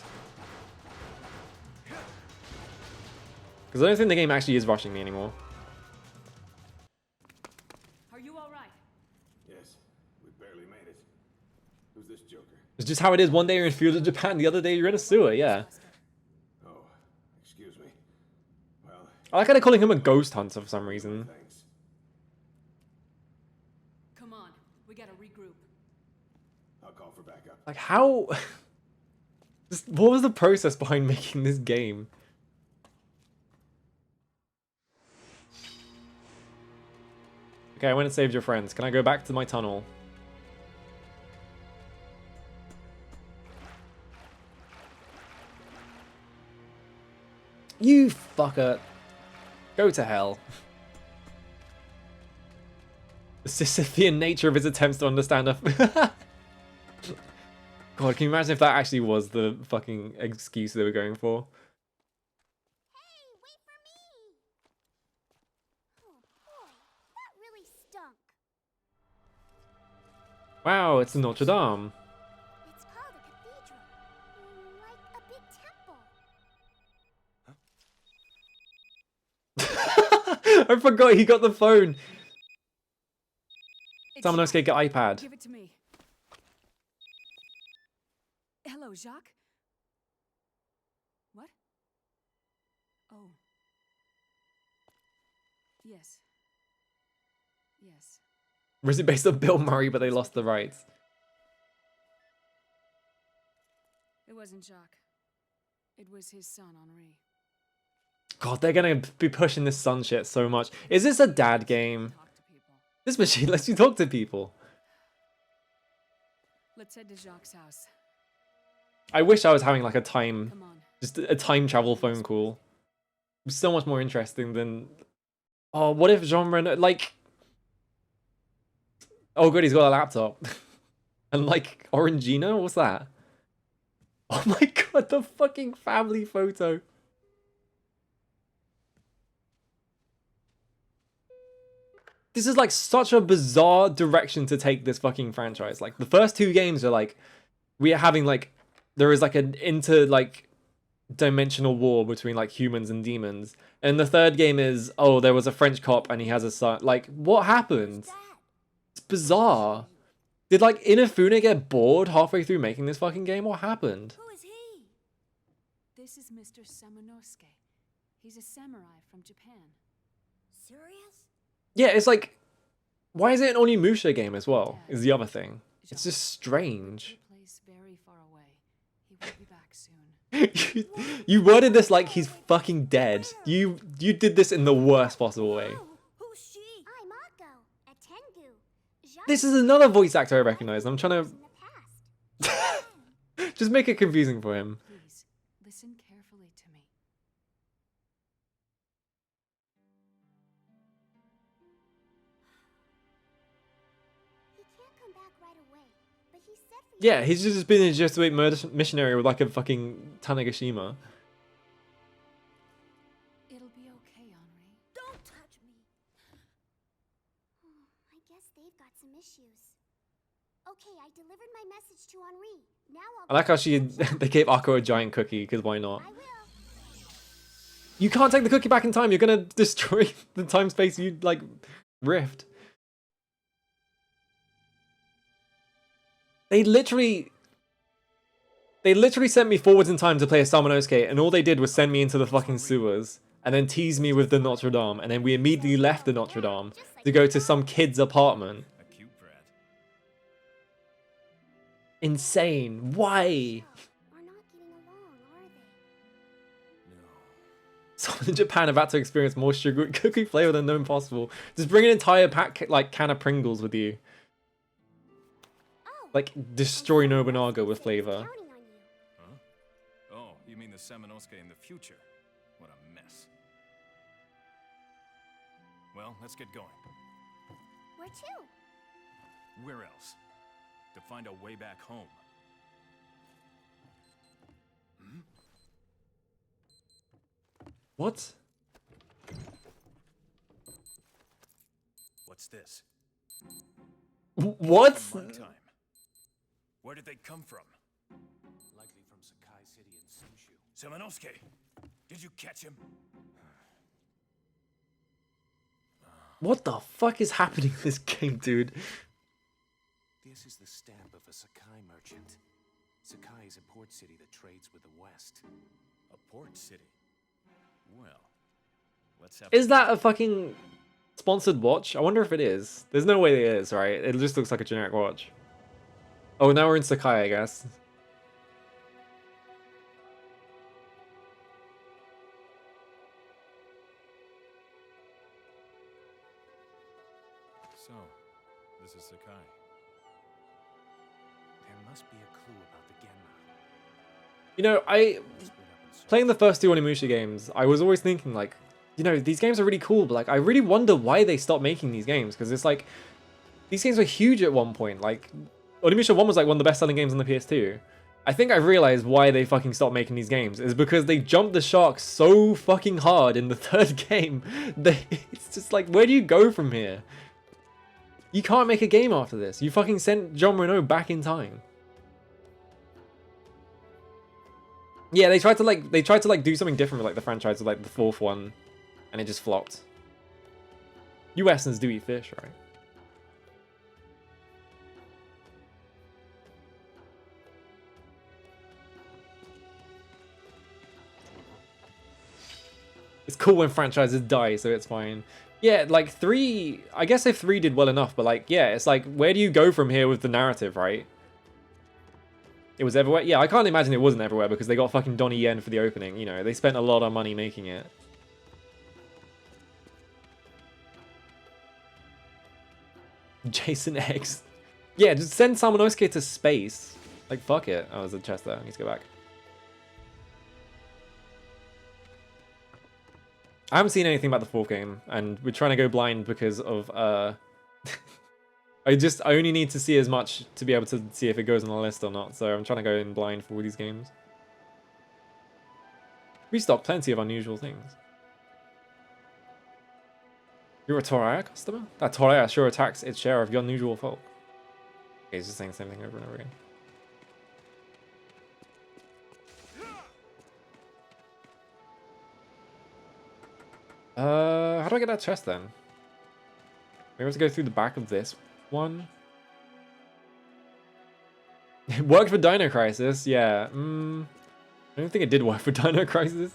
Because I don't think the game actually is rushing me anymore. Are you all right? Yes, we barely made it. Who's this joker? It's just how it is. One day you're in feudal Japan, the other day you're in a sewer. Yeah. Oh, excuse me. Well, I like how they're calling him a ghost hunter for some reason. thanks. Come on, we gotta regroup. I'll call for backup. Like how? Just, what was the process behind making this game? Okay, I went and saved your friends. Can I go back to my tunnel? You fucker. Go to hell. The Sisyphean nature of his attempts to understand a... God, can you imagine if that actually was the fucking excuse they were going for? Hey, wait for me! Oh boy, that really stunk. Wow, it's Notre Dame. It's called a cathedral. Like a big temple. I forgot he got the phone. It's Someone else Jacques. get iPad. Give it to me. Hello, Jacques? What? Oh. Yes. Yes. Or is it based on Bill Murray, but they lost the rights? It wasn't Jacques. It was his son, Henri. God, they're gonna be pushing this son shit so much. Is this a dad game? Talk to people. This machine lets you talk to people. Let's head to Jacques' house. I wish I was having like a time, Come on. just a time travel phone call. It's so much more interesting than... Oh, what if genre, like... Oh good, he's got a laptop. And like, Orangina? What's that? Oh my god, the fucking family photo. This is like such a bizarre direction to take this fucking franchise. Like the first two games are like, we are having like, there is like an dimensional war between like humans and demons. And the third game is, oh, there was a French cop and he has a son. Like, what happened? It's bizarre. Did like Inafune get bored halfway through making this fucking game? What happened? Who is he? This is Mr. Samanosuke. He's a samurai from Japan. Serious? Yeah, it's like, why is it an Onimusha game as well? Is the other thing. It's just strange. Place very far away. He will be back soon. You worded this like he's fucking dead. You did this in the worst possible way. Who's she? I'm Akko, a Tengu. This is another voice actor I recognize. I'm trying In the to just make it confusing for him. Please, listen carefully to me. He can't come back right away, but he said for you. Yeah, he's just been a Jesuit missionary with like a fucking Tanegashima. It'll be okay, Henri. Don't touch me. I guess they've got some issues. Okay, I delivered my message to Henri. Now I'll I like how they gave Akko a giant cookie, because why not? I will. You can't take the cookie back in time. You're gonna destroy the time space you like rift. They literally sent me forwards in time to play a Samanosuke, and all they did was send me into the fucking sewers and then tease me with the Notre Dame, and then we immediately left the Notre Dame to go to some kid's apartment. A cute brat. Insane. Why? Are not getting along, are they? No. Someone in Japan about to experience more sugar cookie flavor than known possible. Just bring an entire pack, like can of Pringles with you. Oh. Like destroy Nobunaga with flavor. Counting on you. Huh? Oh, you mean the Samanosuke in the future? What a mess. Well, let's get going. Where to? Where else? To find a way back home. What? What's this? What? My time. Where did they come from? Likely from Sakai City and Sushu. Semenosuke, did you catch him? What the fuck is happening in this game, dude? This is the stamp of a Sakai merchant. Sakai is a port city that trades with the West. A port city? Well, let's have... Is that a fucking sponsored watch? I wonder if it is. There's no way it is, right? It just looks like a generic watch. Oh, now we're in Sakai, I guess. So, this is Sakai. There must be a clue about the Genma. You know, playing the first two Onimusha games, I was always thinking, like, you know, these games are really cool, but, like, I really wonder why they stopped making these games, because it's like, these games were huge at one point. Like, Onimusha 1 was, like, one of the best-selling games on the PS2. I think I've realized why they fucking stopped making these games, is because they jumped the shark so fucking hard in the third game. It's just like, where do you go from here? You can't make a game after this. You fucking sent John Renault back in time. Yeah, they tried to do something different with like the franchise with like the fourth one, and it just flopped. You Westerns do eat fish, right? It's cool when franchises die, so it's fine. Yeah, like 3, I guess if 3 did well enough, but like, yeah, it's like, where do you go from here with the narrative, right? It was everywhere. Yeah, I can't imagine it wasn't everywhere because they got fucking Donnie Yen for the opening. You know, they spent a lot of money making it. Jason X. Yeah, just send Samanosuke to space. Like, fuck it. Oh, there's a chest there. I need to go back. I haven't seen anything about the fourth game, and we're trying to go blind because of, I only need to see as much to be able to see if it goes on the list or not, so I'm trying to go in blind for all these games. We stock plenty of unusual things. You're a Toraya customer? That Toraya sure attacks its share of your unusual folk. Okay, he's just saying the same thing over and over again. How do I get that chest then? Maybe I have to go through the back of this one. It worked for Dino Crisis, yeah. I don't think it did work for Dino Crisis.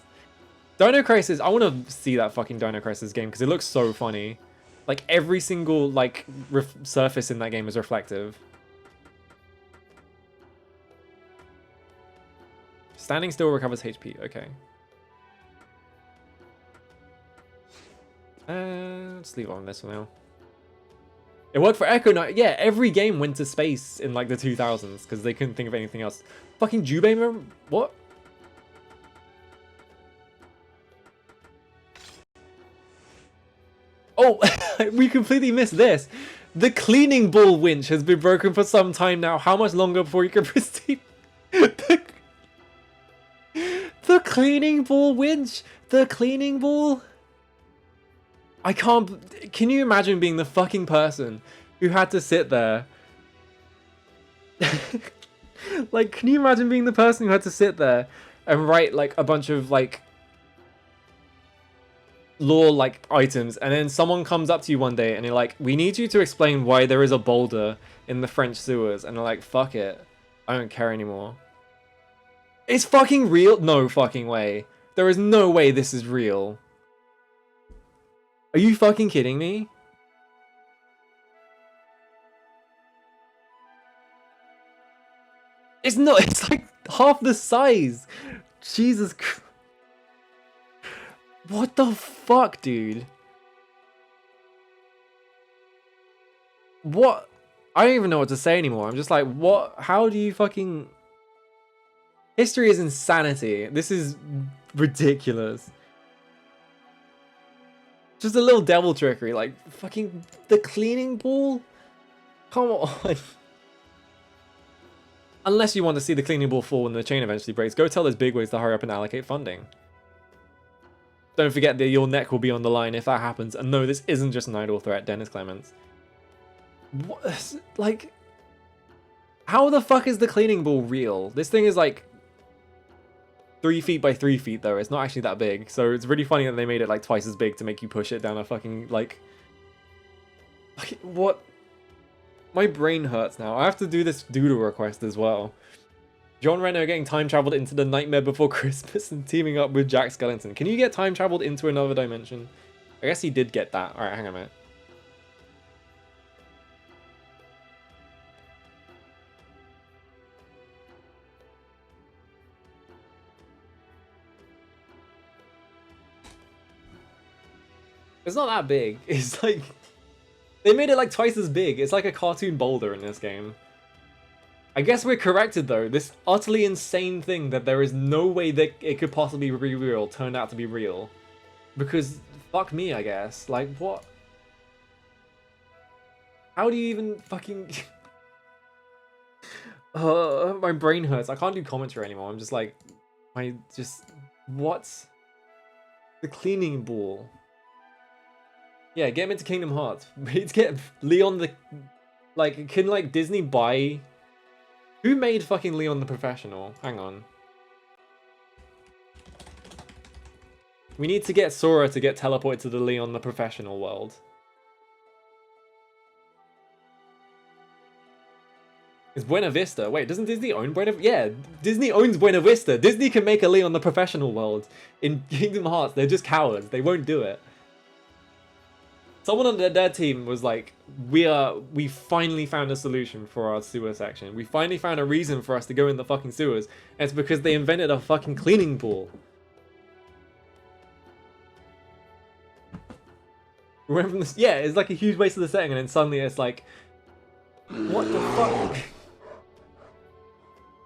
Dino Crisis, I want to see that fucking Dino Crisis game because it looks so funny. Like every single like surface in that game is reflective. Standing still recovers HP, okay. Let's leave it on this one now. It worked for Echo Knight. Yeah, every game went to space in like the 2000s because they couldn't think of anything else. Fucking Jubei, what? Oh, we completely missed this. The cleaning ball winch has been broken for some time now. How much longer before you can proceed? The cleaning ball winch. The cleaning ball. I can't... Can you imagine being the fucking person who had to sit there? Like, can you imagine being the person who had to sit there and write, like, a bunch of, like, lore, like, items, and then someone comes up to you one day and you're like, we need you to explain why there is a boulder in the French sewers, and they're like, fuck it. I don't care anymore. It's fucking real? No fucking way. There is no way this is real. Are you fucking kidding me? It's not, it's like half the size. Jesus Christ. What the fuck, dude? What? I don't even know what to say anymore. I'm just like, what? How do you fucking... History is insanity. This is ridiculous. Just a little devil trickery, like fucking the cleaning ball? Come on. Unless you want to see the cleaning ball fall when the chain eventually breaks, go tell those bigwigs to hurry up and allocate funding. Don't forget that your neck will be on the line if that happens. And no, this isn't just an idle threat, Dennis Clements. What? Like... How the fuck is the cleaning ball real? This thing is like 3 feet by 3 feet though. It's not actually that big. So it's really funny that they made it like twice as big to make you push it down a fucking like what? My brain hurts now. I have to do this doodle request as well. John Renner getting time traveled into the Nightmare Before Christmas and teaming up with Jack Skellington. Can you get time traveled into another dimension? I guess he did get that. Alright, hang on a minute. It's not that big. It's like... They made it like twice as big. It's like a cartoon boulder in this game. I guess we're corrected though. This utterly insane thing that there is no way that it could possibly be real turned out to be real. Because, fuck me, I guess. Like, what? How do you even fucking... my brain hurts. I can't do commentary anymore. I'm just like... What? The cleaning ball. Yeah, get him into Kingdom Hearts. Let's get Leon the... Like, can, like, Disney buy... Who made fucking Leon the Professional? Hang on. We need to get Sora to get teleported to the Leon the Professional world. It's Buena Vista. Wait, doesn't Disney own Buena Vista? Yeah, Disney owns Buena Vista. Disney can make a Leon the Professional world. In Kingdom Hearts, they're just cowards. They won't do it. Someone on their team was like, we finally found a solution for our sewer section. We finally found a reason for us to go in the fucking sewers. And it's because they invented a fucking cleaning pool. We went from this, yeah, it's like a huge waste of the setting, and then suddenly it's like, what the fuck?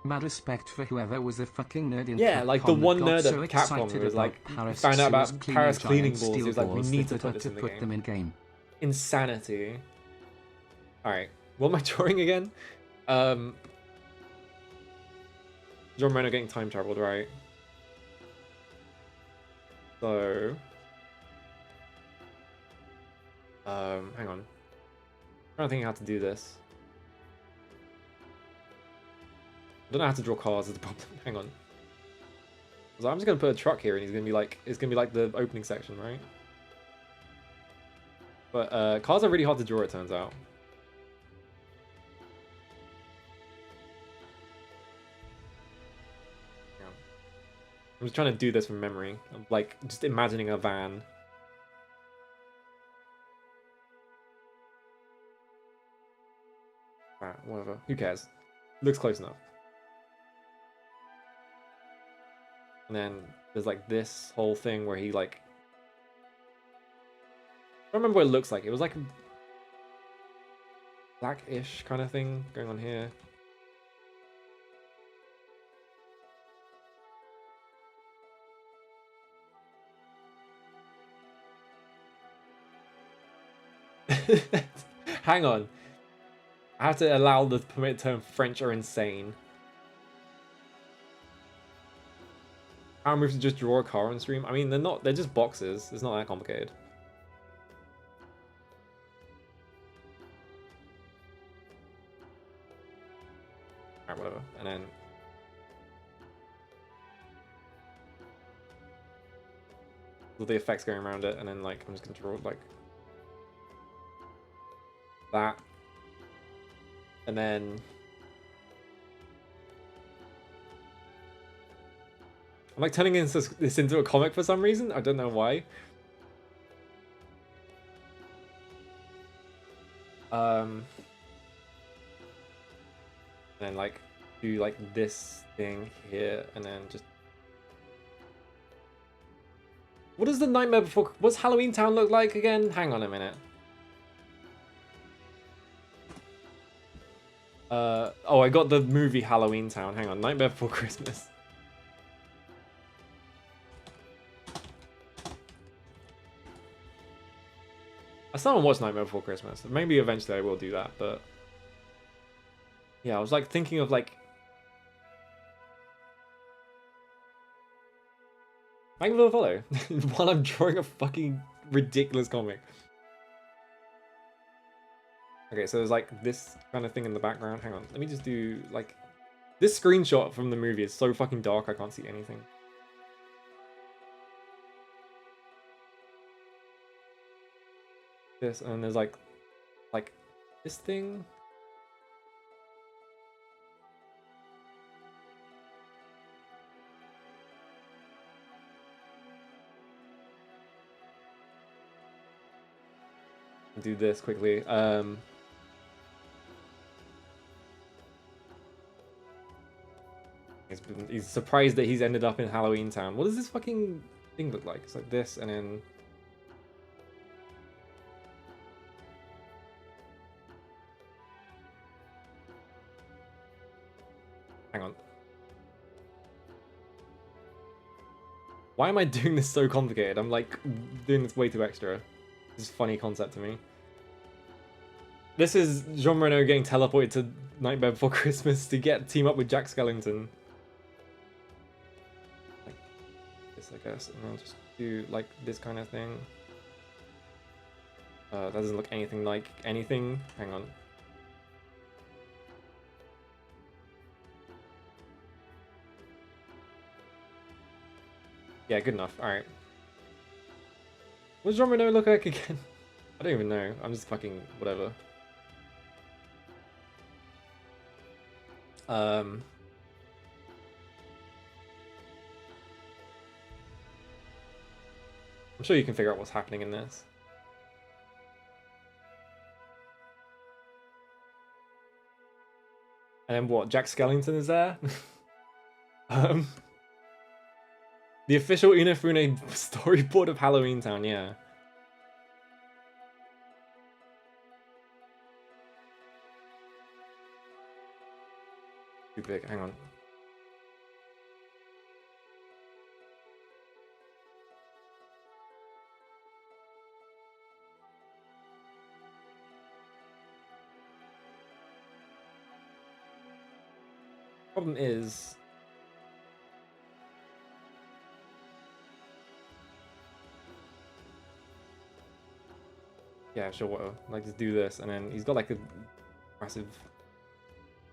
Mad respect for whoever was the fucking nerd in yeah, Capcom like the one that nerd got at so Capcom excited who was like, Paris found out about sewers Paris cleaning giant balls. He steel was like, we balls need that to put had this to in the put game. them in game. Insanity. Alright, what am I drawing again? John Renner getting time traveled, right? So... hang on. I'm trying to think how to do this. I don't know how to draw cars is the problem. Hang on. So I'm just gonna put a truck here and he's gonna be like, it's gonna be like the opening section, right? But cars are really hard to draw, it turns out. Yeah. I'm just trying to do this from memory. I'm like just imagining a van. Alright, whatever. Who cares? Looks close enough. And then there's like this whole thing where he like... I don't remember what it looks like. It was like a black-ish kind of thing going on here. Hang on. I have to allow the permitted term French are insane. How am I to just draw a car on stream? I mean, they're just boxes. It's not that complicated. Alright, whatever. And then... all the effects going around it, and then like, I'm just gonna draw like... that. And then... I'm like turning this into a comic for some reason. I don't know why. And then like do like this thing here, and then just... What does the Nightmare Before... What's Halloween Town look like again? Hang on a minute. Oh, I got the movie Halloween Town. Hang on, Nightmare Before Christmas. I still haven't watched Nightmare Before Christmas. Maybe eventually I will do that, but... yeah, I was like thinking of like... Thank you for the follow. While I'm drawing a fucking ridiculous comic. Okay, so there's like this kind of thing in the background. Hang on, let me just do like this screenshot from the movie is so fucking dark I can't see anything. This and there's like this thing. Do this quickly. He's surprised that he's ended up in Halloween Town. What does this fucking thing look like? It's like this, and then hang on. Why am I doing this so complicated? I'm like doing this way too extra. This is a funny concept to me. This is Jean Reno getting teleported to Nightmare Before Christmas to team up with Jack Skellington. Like this, I guess, and then just do like this kind of thing. That doesn't look anything like anything. Hang on. Yeah, good enough. Alright. What does Jean Reno look like again? I don't even know. I'm just fucking whatever. I'm sure you can figure out what's happening in this. And then what? Jack Skellington is there? The official Inafune storyboard of Halloween Town, yeah. Too big, hang on. Problem is... Yeah, sure, whatever. Like, just do this, and then he's got like a massive...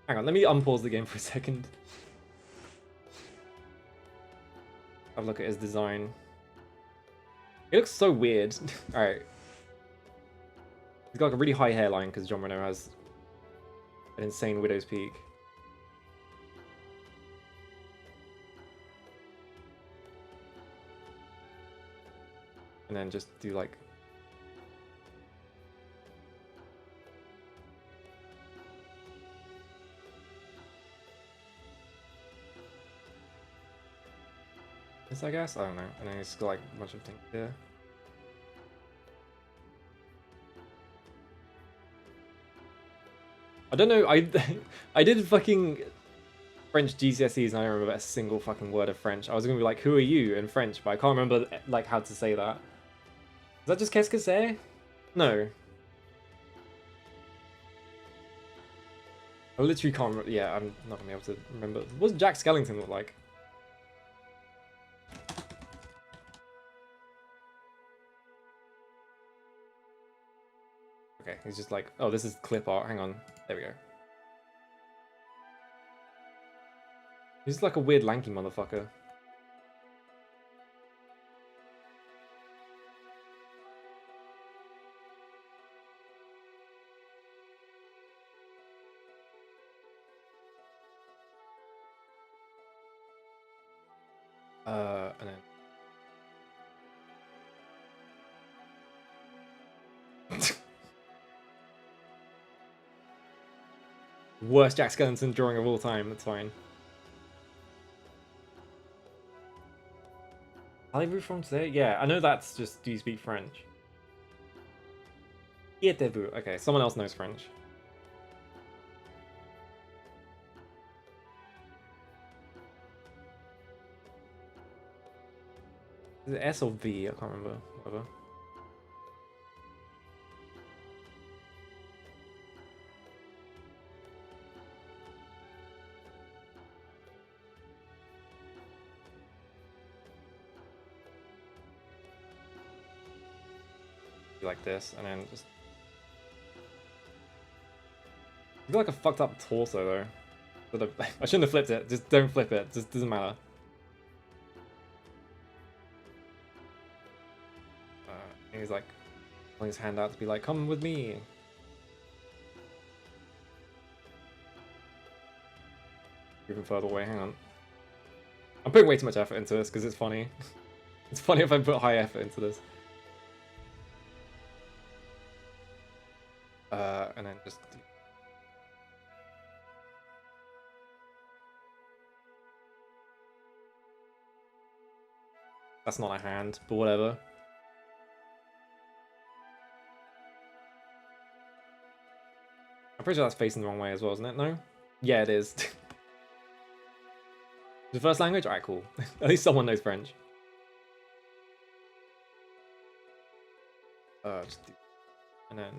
Hang on, let me unpause the game for a second. Have a look at his design. It looks so weird. Alright. He's got like a really high hairline because Jean Reno has an insane widow's peak. And then just do like... this, I guess? I don't know. And then he's got like a bunch of things here. I don't know, I did fucking French GCSEs and I don't remember a single fucking word of French. I was gonna be like, who are you in French, but I can't remember like how to say that. Is that just qu'est-ce que c'est? No. I literally can't remember. Yeah, I'm not gonna be able to remember. What does Jack Skellington look like? Okay, he's just like, oh, this is clip art. Hang on. There we go. He's like a weird lanky motherfucker. And then... Worst Jack Skellington drawing of all time, that's fine. Allez-vous from today? Yeah, I know that's just, do you speak French? Quittez-vous. Okay, someone else knows French. Is it S or V? I can't remember. Whatever. Like this, and then just... He's got like a fucked up torso though. But I shouldn't have flipped it. Just don't flip it. Just doesn't matter. He's like pulling his hand out to be like, come with me. Even further away, hang on. I'm putting way too much effort into this because it's funny. It's funny if I put high effort into this. And then just... That's not a hand, but whatever. I'm pretty sure that's facing the wrong way as well, isn't it? No? Yeah, it is. The first language? Alright, cool. At least someone knows French. Just do... And then...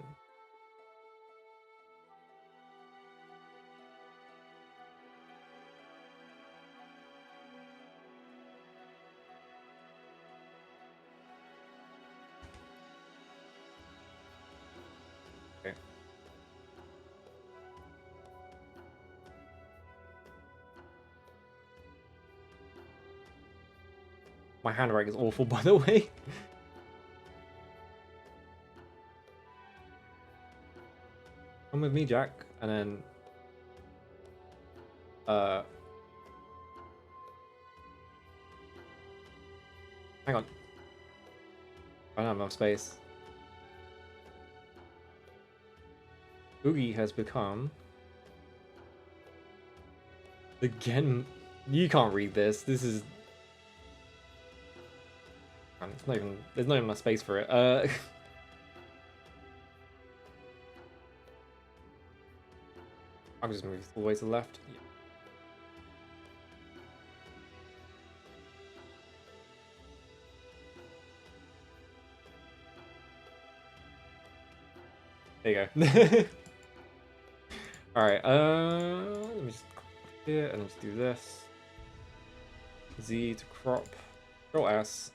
Okay. My handwriting is awful, by the way. Come with me, Jack. And then... Hang on. I don't have enough space. Oogie has become... Again... You can't read this. This is... It's not even, there's not even enough space for it. I'll just move all the way to the left. Yeah. There you go. Alright, let me just click here and let's do this. Z to crop. Control S.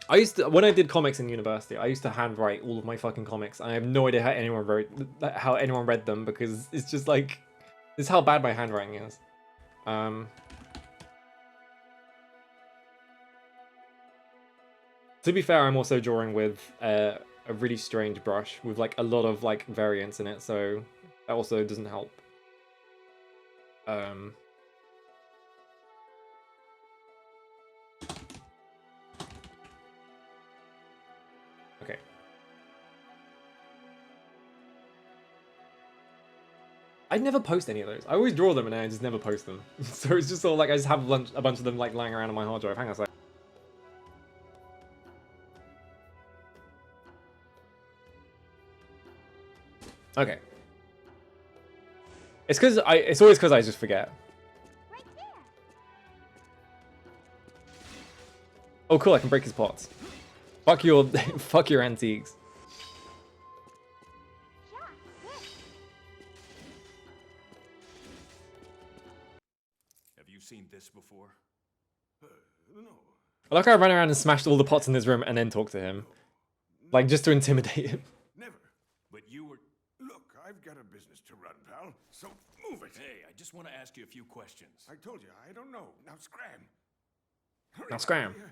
I used to, when I did comics in university, I used to handwrite all of my fucking comics. I have no idea how anyone read them because it's just like, this is how bad my handwriting is. To be fair, I'm also drawing with a really strange brush with like a lot of like variants in it, so that also doesn't help. Okay. I never post any of those. I always draw them and I just never post them. So it's just sort of like I just have a bunch of them like lying around on my hard drive. Hang on a sec. Okay. It's always because I just forget. Right there. Oh cool, I can break his pots. Fuck your fuck your antiques. Have you seen this before? No. I like how I ran around and smashed all the pots in his room and then talked to him. Like just to intimidate him. Never. But you were... Look, I've got a business to run, pal. So move it. Hey, I just want to ask you a few questions. I told you, I don't know. Now scram. Hurry Now up, scram. will ya?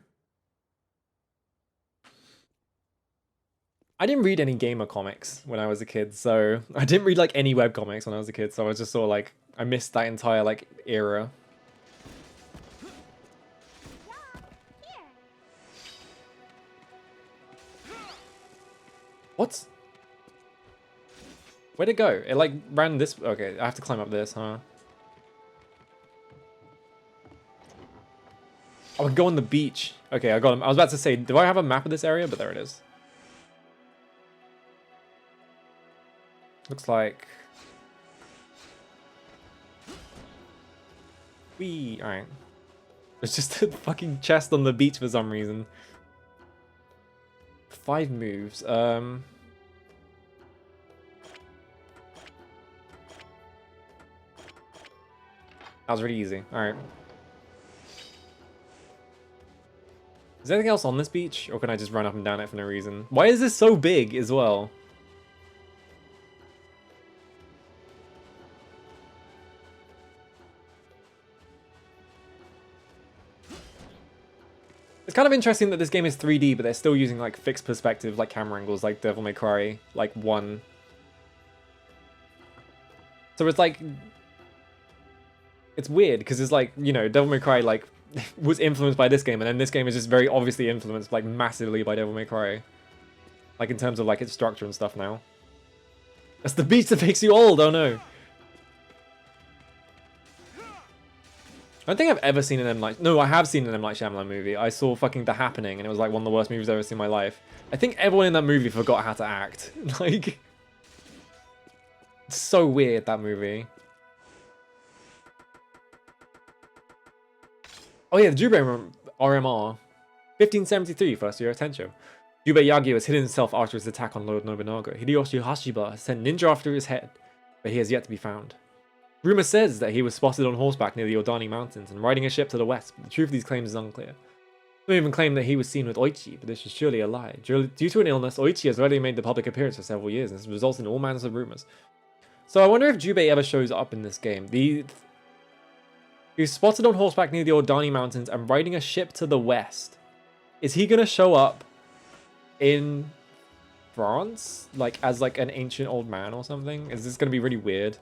I didn't read any gamer comics when I was a kid, so I didn't read like any web comics when I was a kid, so I was just sort of like, I missed that entire like era. What? Where'd it go? It like ran this. Okay, I have to climb up this, huh? Oh, I can go on the beach. Okay, I got him. I was about to say, do I have a map of this area? But there it is. Looks like... Whee! Alright. There's just a fucking chest on the beach for some reason. 5 moves. That was really easy. Alright. Is there anything else on this beach? Or can I just run up and down it for no reason? Why is this so big as well? It's kind of interesting that this game is 3D, but they're still using like fixed perspective, like camera angles, like Devil May Cry, like 1. So it's like, it's weird because it's like, you know, Devil May Cry like was influenced by this game, and then this game is just very obviously influenced like massively by Devil May Cry, like in terms of like its structure and stuff now. That's the beach that makes you old. Oh no. I don't think I've ever seen an M. Night... No, I have seen an M. Night Shyamalan movie. I saw fucking The Happening, and it was like one of the worst movies I've ever seen in my life. I think everyone in that movie forgot how to act. Like, it's so weird, that movie. Oh yeah, the Jubei RMR. 1573, first year of Tensho. Jubei Yagyu has hidden himself after his attack on Lord Nobunaga. Hideyoshi Hashiba has sent ninja after his head, but he has yet to be found. Rumor says that he was spotted on horseback near the Odani Mountains and riding a ship to the west, but the truth of these claims is unclear. Some even claim that he was seen with Oichi, but this is surely a lie. Due to an illness, Oichi has already made the public appearance for several years, and this results in all manners of rumors. So I wonder if Jubei ever shows up in this game. He was spotted on horseback near the Odani Mountains and riding a ship to the west. Is he gonna show up in France, like as like an ancient old man or something? Is this gonna be really weird?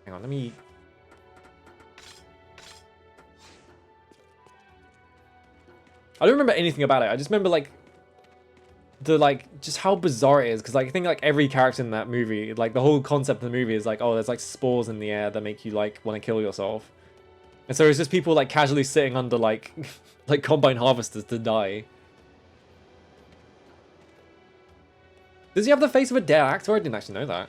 Hang on, let me... I don't remember anything about it. I just remember like just how bizarre it is, because like I think like every character in that movie, like the whole concept of the movie is like, oh, there's like spores in the air that make you like want to kill yourself, and so it's just people like casually sitting under like like combine harvesters to die. Does he have the face of a dead actor? I didn't actually know that.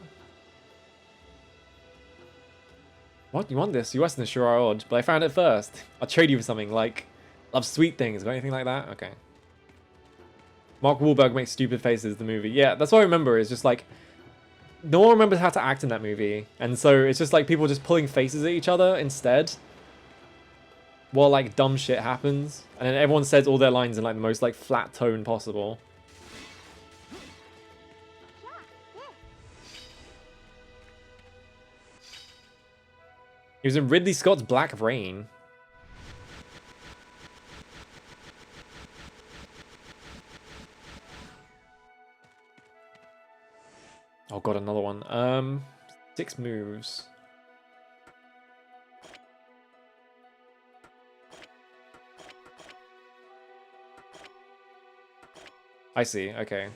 What? You want this? You Western sure are odd, but I found it first. I'll trade you for something like love sweet things. Got anything like that? Okay. Mark Wahlberg makes stupid faces, the movie. Yeah, that's what I remember. Is just like no one remembers how to act in that movie, and so it's just like people just pulling faces at each other instead, while like dumb shit happens, and then everyone says all their lines in like the most like flat tone possible. He was in Ridley Scott's Black Rain. Oh god, another one. 6 moves. I see, okay.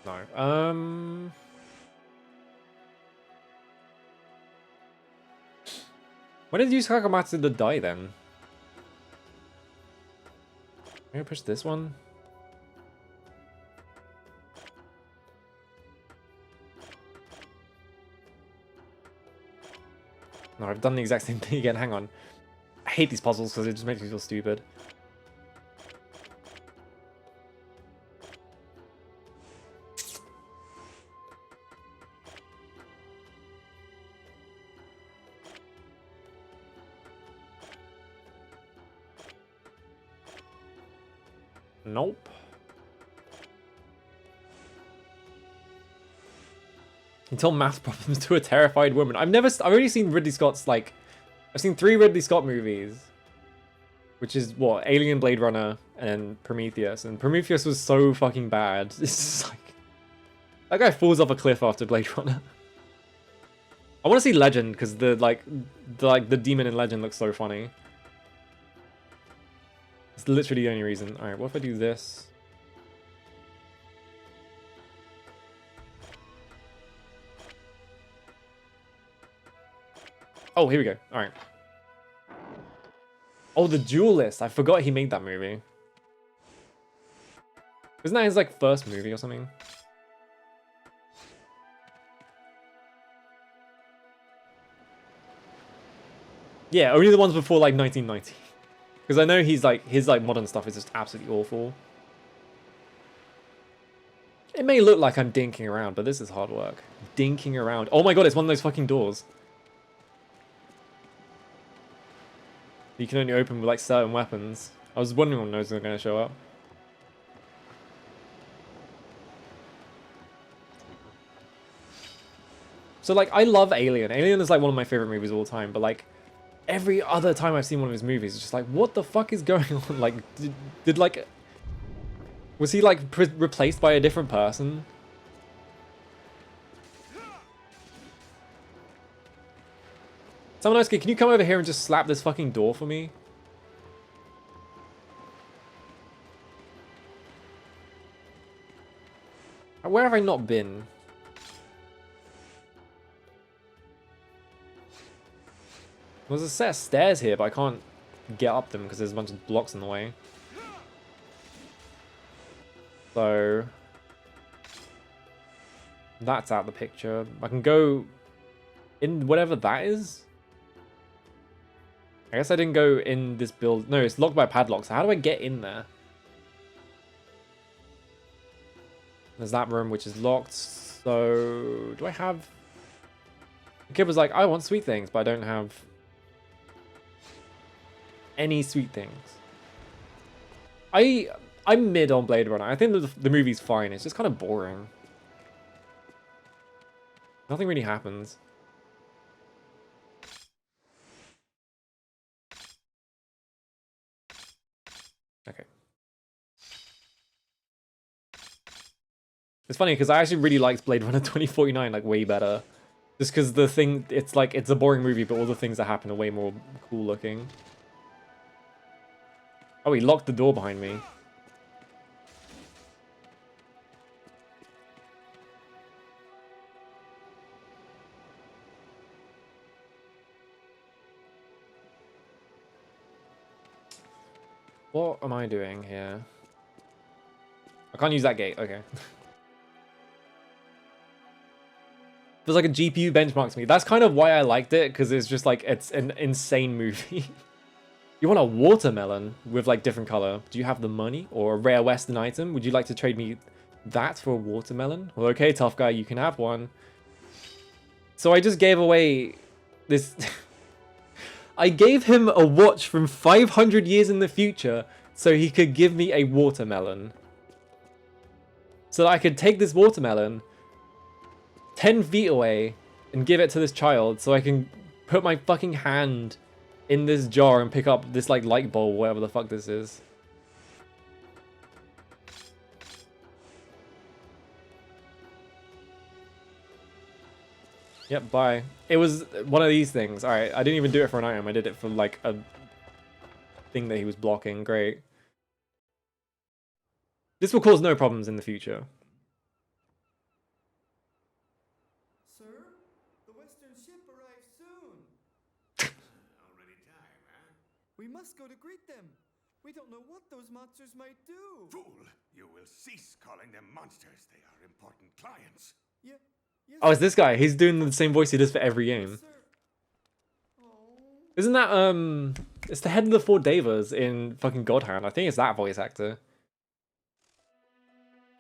No. When did Yusuke Matsuda die then? I'm gonna push this one. No, I've done the exact same thing again. Hang on. I hate these puzzles because it just makes me feel stupid. Nope. Until math problems to a terrified woman. I've only seen Ridley Scott's like, I've seen 3 Ridley Scott movies, which is what, Alien, Blade Runner, and Prometheus. And Prometheus was so fucking bad. It's just like, that guy falls off a cliff after Blade Runner. I want to see Legend because the demon in Legend looks so funny. It's literally the only reason. All right, what if I do this? Oh, here we go. All right. Oh, The Duelist. I forgot he made that movie. Isn't that his like first movie or something? Yeah, only the ones before like 1990. Because I know he's like his like modern stuff is just absolutely awful. It may look like I'm dinking around, but this is hard work. Dinking around. Oh my god, it's one of those fucking doors. You can only open with like certain weapons. I was wondering when those are going to show up. So, like, I love Alien. Alien is, like, one of my favorite movies of all time. But, like, every other time I've seen one of his movies, it's just like, what the fuck is going on? Like, did like... Was he, like, replaced by a different person? Someone else, can you come over here and just slap this fucking door for me? Where have I not been? There's a set of stairs here, but I can't get up them because there's a bunch of blocks in the way. So... that's out of the picture. I can go in whatever that is. I guess I didn't go in this build. No, it's locked by padlock. So how do I get in there? There's that room which is locked. So do I have... The kid was like, I want sweet things, but I don't have any sweet things. I'm mid on Blade Runner. I think the movie's fine. It's just kind of boring. Nothing really happens. Okay. It's funny because I actually really liked Blade Runner 2049 like way better. Just because the thing, it's like, it's a boring movie, but all the things that happen are way more cool looking. Oh, he locked the door behind me. What am I doing here? I can't use that gate. Okay. Feels like a GPU benchmarks me. That's kind of why I liked it, because it's just like, it's an insane movie. You want a watermelon with like different color. Do you have the money or a rare Western item? Would you like to trade me that for a watermelon? Well, okay, tough guy, you can have one. So I just gave away this... I gave him a watch from 500 years in the future so he could give me a watermelon. So that I could take this watermelon 10 feet away and give it to this child so I can put my fucking hand in this jar and pick up this like light bulb, whatever the fuck this is. Yep, bye. It was one of these things. Alright, I didn't even do it for an item. I did it for like a thing that he was blocking. Great. This will cause no problems in the future. Sir, the Western ship arrives soon. Already time, huh? We must go to greet them. We don't know what those monsters might do. Fool! You will cease calling them monsters. They are important clients. Yeah. Yes, Oh, it's this guy. He's doing the same voice he does for every game. Isn't that, it's the head of the four Devas in fucking God Hand. I think it's that voice actor.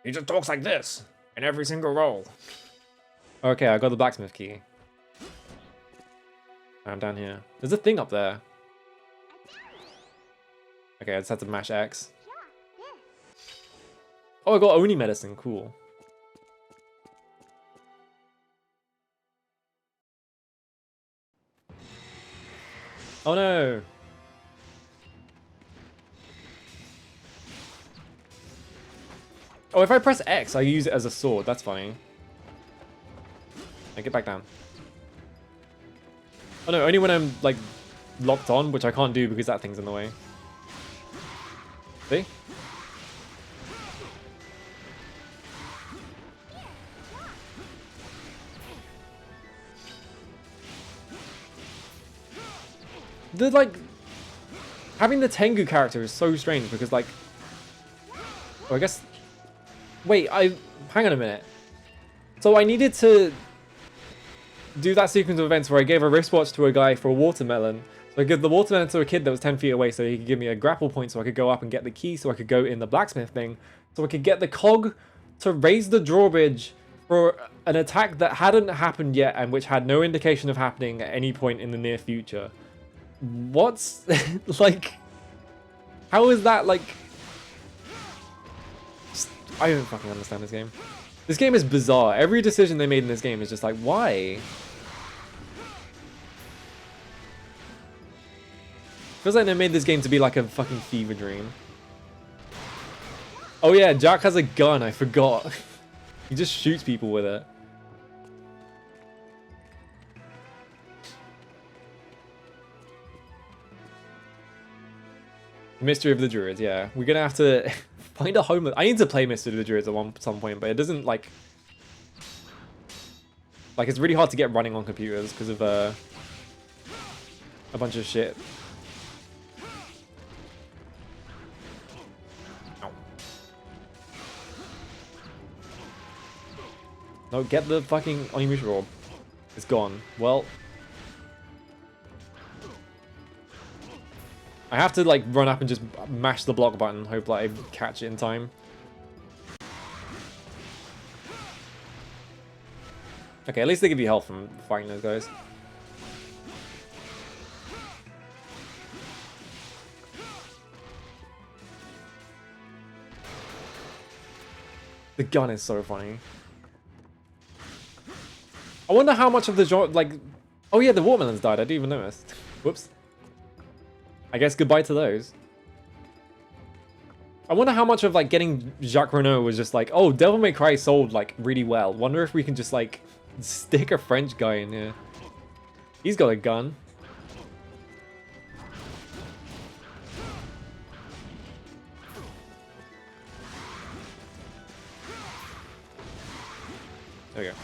He just talks like this in every single role. Okay, I got the blacksmith key. I'm down here. There's a thing up there. Okay, I just had to mash X. Oh, I got Oni medicine. Cool. Oh no! Oh, if I press X, I use it as a sword. That's funny. Now get back down. Oh no, only when I'm like locked on, which I can't do because that thing's in the way. See? The like having the Tengu character is so strange because like, oh, I guess, wait, hang on a minute. So I needed to do that sequence of events where I gave a wristwatch to a guy for a watermelon. So I give the watermelon to a kid that was 10 feet away so he could give me a grapple point so I could go up and get the key so I could go in the blacksmith thing. So I could get the cog to raise the drawbridge for an attack that hadn't happened yet and which had no indication of happening at any point in the near future. What's like How is that like... I don't fucking understand this game. This game is bizarre. Every decision they made in this game is just like, why? Feels like they made this game to be like a fucking fever dream. Oh yeah, Jack has a gun, I forgot. He just shoots people with it. Mystery of the Druids, yeah. We're gonna have to find a home. I need to play Mystery of the Druids at some point, but it doesn't like... Like, it's really hard to get running on computers because of a bunch of shit. Ow. No, get the fucking Onimusha orb. It's gone. Well... I have to like run up and just mash the block button, hope that I catch it in time. Okay, at least they give you health from fighting those guys. The gun is so funny. I wonder how much of the like... Oh yeah, the watermelons died. I didn't even notice. Whoops. I guess goodbye to those. I wonder how much of like getting Jacques Renault was just like, oh, Devil May Cry sold like really well. Wonder if we can just like stick a French guy in here. He's got a gun. There we go.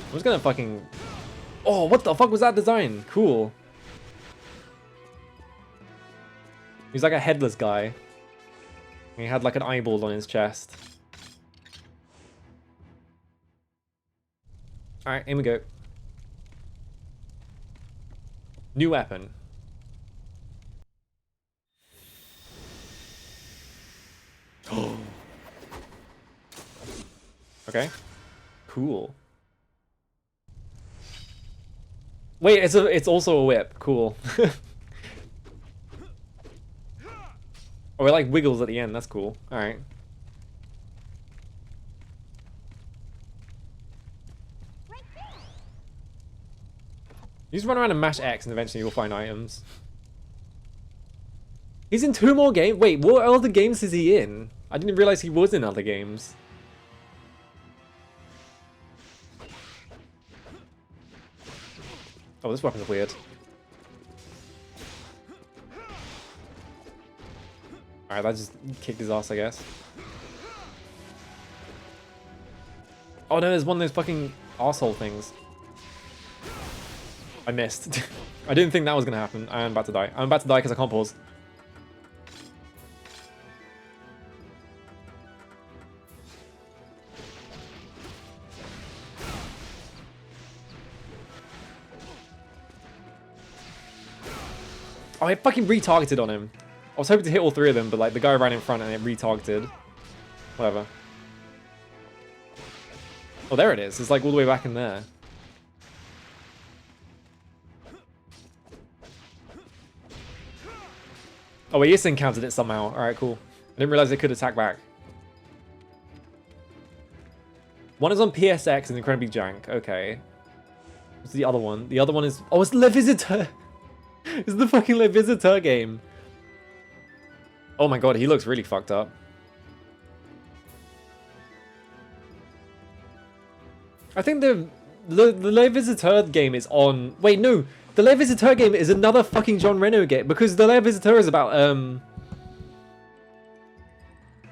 I'm just gonna fucking... Oh, what the fuck was that design? Cool. He's like a headless guy. He had like an eyeball on his chest. Alright, in we go. New weapon. Okay. Cool. Wait, it's also a whip. Cool. Oh, it like wiggles at the end. That's cool. All right. You just run around and mash X, and eventually you'll find items. He's in 2 more games. Wait, what other games is he in? I didn't realize he was in other games. Oh, this weapon's weird. Alright, that just kicked his ass, I guess. Oh no, there's one of those fucking arsehole things. I missed. I didn't think that was gonna happen. I'm about to die. I'm about to die because I can't pause. Oh, I fucking retargeted on him. I was hoping to hit all 3 of them, but like the guy ran in front and it retargeted. Whatever. Oh, there it is. It's like all the way back in there. Oh, he just encountered it somehow. Alright, cool. I didn't realize it could attack back. One is on PSX and incredibly jank. Okay. What's the other one? The other one is... Oh, it's Le Visiteur! It's the fucking Le Visiteur game. Oh my god, he looks really fucked up. I think the Le Visiteur game is on... Wait, no. The Le Visiteur game is another fucking Jean Reno game. Because the Le Visiteur is about...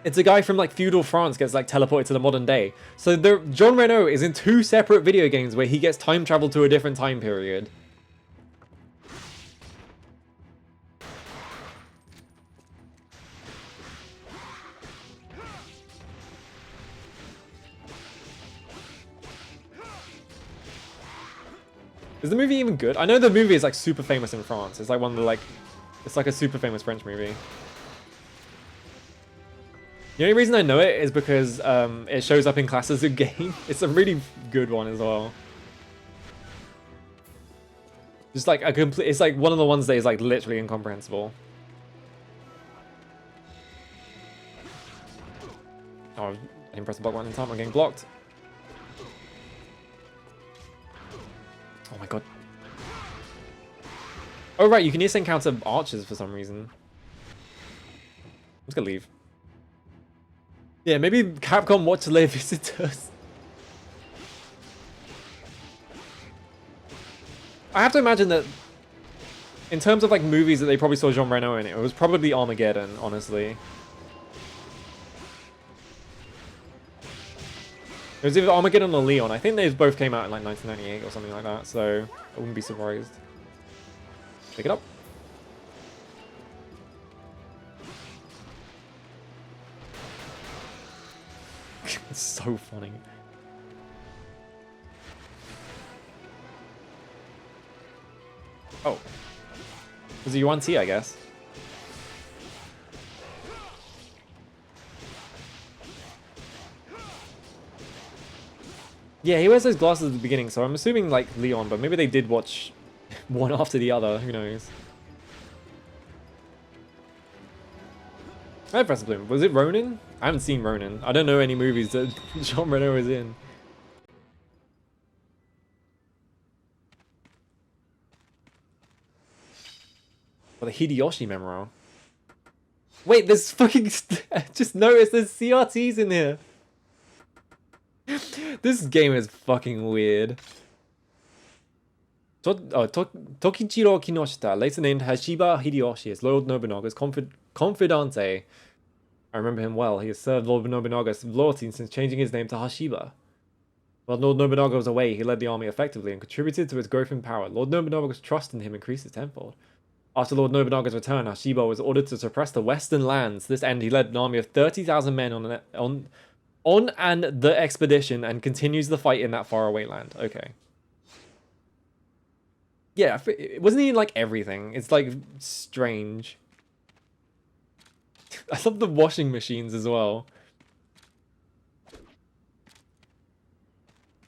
It's a guy from like feudal France gets like teleported to the modern day. So Jean Reno is in 2 separate video games where he gets time traveled to a different time period. Is the movie even good? I know the movie is like super famous in France. It's like one of the like... It's like a super famous French movie. The only reason I know it is because it shows up in class as a game. It's a really good one as well. Just like a complete, it's like one of the ones that is like literally incomprehensible. Oh, I didn't press the block one in time. I'm getting blocked. Oh my god. Oh right, you can just encounter archers for some reason. I'm just gonna leave. Yeah, maybe Capcom watch to lay visitors. I have to imagine that in terms of like movies that they probably saw Jean Reno in, it was probably Armageddon, honestly. It was either Armageddon or Leon. I think they both came out in like 1998 or something like that, so I wouldn't be surprised. Pick it up. It's so funny. Oh. Was it Yuan Ti, I guess? Yeah, he wears those glasses at the beginning, so I'm assuming like Leon, but maybe they did watch one after the other, who knows. I pressed bloom. Was it Ronin? I haven't seen Ronin. I don't know any movies that Jean Reno is in. Well, the Hideyoshi Memorial. Wait, there's fucking... just noticed there's CRTs in here. This game is fucking weird. Tokichiro Kinoshita, later named Hashiba Hideyoshi, is Lord Nobunaga's confidante. I remember him well. He has served Lord Nobunaga's loyalty since changing his name to Hashiba. While Lord Nobunaga was away, he led the army effectively and contributed to its growth in power. Lord Nobunaga's trust in him increased tenfold. After Lord Nobunaga's return, Hashiba was ordered to suppress the western lands. To this end, he led an army of 30,000 men on the expedition and continues the fight in that faraway land. Okay. Yeah, wasn't he in like everything? It's like strange. I love the washing machines as well.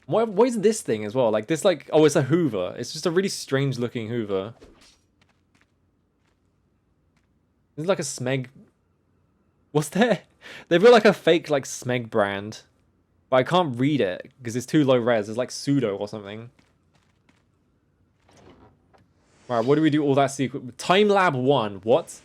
What is this thing as well? Like this, like, oh, it's a Hoover. It's just a really strange looking Hoover. It's like a Smeg. What's there? They've got like a fake like Smeg brand, but I can't read it because it's too low res. It's like pseudo or something. Alright, what do we do all that secret? Time Lab 1. What?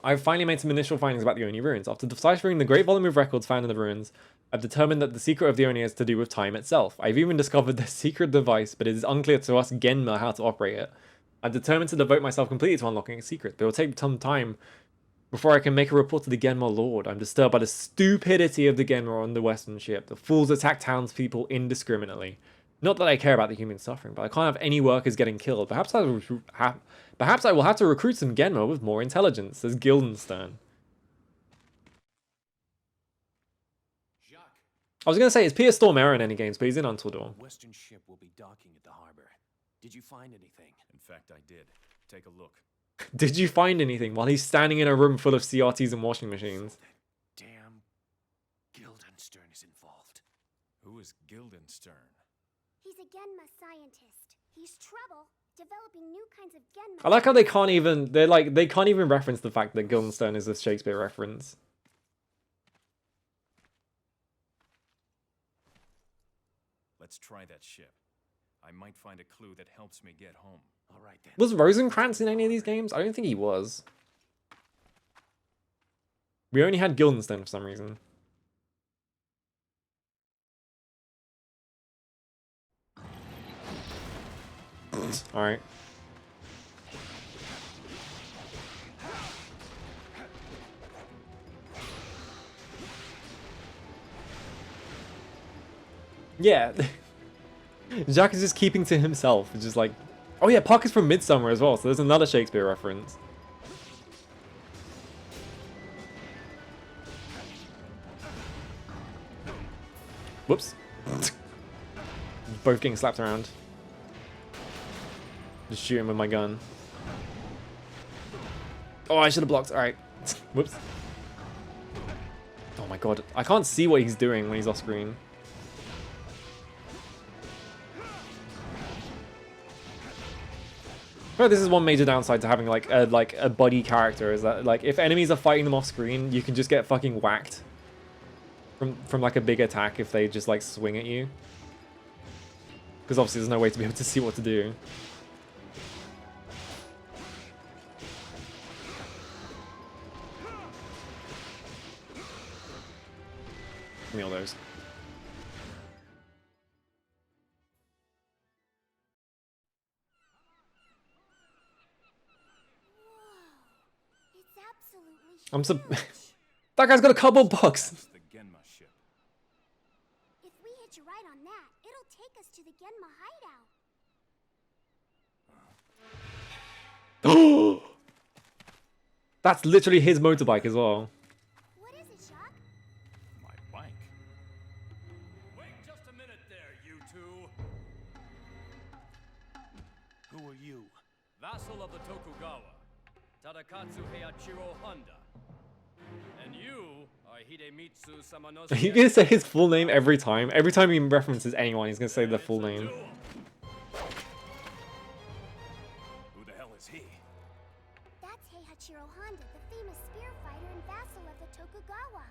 I've finally made some initial findings about the Oni ruins. After deciphering the great volume of records found in the ruins, I've determined that the secret of the Oni has to do with time itself. I've even discovered the secret device, but it is unclear to us Genma how to operate it. I'm determined to devote myself completely to unlocking its secret, but it will take some time before I can make a report to the Genma Lord. I'm disturbed by the stupidity of the Genma on the western ship. The fools attack townspeople indiscriminately. Not that I care about the human suffering, but I can't have any workers getting killed. Perhaps I will have to recruit some Genma with more intelligence, says Guildenstern. I was going to say, it's Pia Stormera in any games, but he's in Until Dawn. The western ship will be docking at the harbor. Did you find anything? In fact, I did. Take a look. Did you find anything while he's standing in a room full of CRTs and washing machines? Damn Guildenstern is involved. Who is Guildenstern? He's a Genma scientist. He's trouble, developing new kinds of Genma. I like how they can't even reference the fact that Guildenstern is a Shakespeare reference. Let's try that ship. I might find a clue that helps me get home. All right then. Was Rosencrantz in any of these games? I don't think he was. We only had Guildenstern for some reason. Alright. Yeah. Jacques is just keeping to himself. It's just like... Oh yeah, Puck is from Midsummer as well, so there's another Shakespeare reference. Whoops. Both getting slapped around. Just shoot him with my gun. Oh, I should have blocked. Alright. Whoops. Oh my god. I can't see what he's doing when he's off screen. But this is one major downside to having like a buddy character, is that like if enemies are fighting them off screen, you can just get fucking whacked from like a big attack if they just like swing at you. Because obviously there's no way to be able to see what to do. Give me all those. I'm so that guy's got a cardboard box. That's the Genma ship. If we hitch a ride on that, it'll take us to the Genma hideout. That's literally his motorbike as well. What is it, Shock? My bike. Wait just a minute there, you two. Who are you? Vassal of the Tokugawa, Tadakatsu Heiachiro Honda. And you are Hidemitsu Samanosuke. Are you gonna say his full name every time? Every time he references anyone, he's gonna say the full name. Who the hell is he? That's Heiachiro Honda, the famous spear fighter and vassal of the Tokugawa.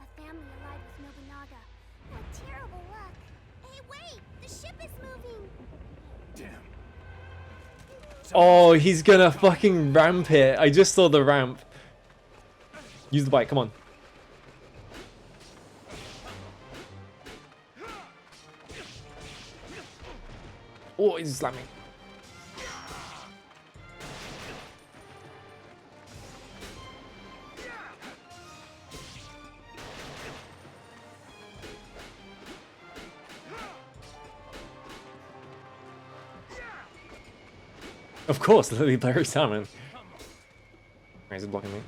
A family allied with Nobunaga. What terrible luck. Hey, wait! The ship is moving! Damn. Oh, he's gonna fucking ramp it. I just saw the ramp. Use the bike, come on. Oh, he's slamming. Of course, Lily Berry Salmon. He's blocking me.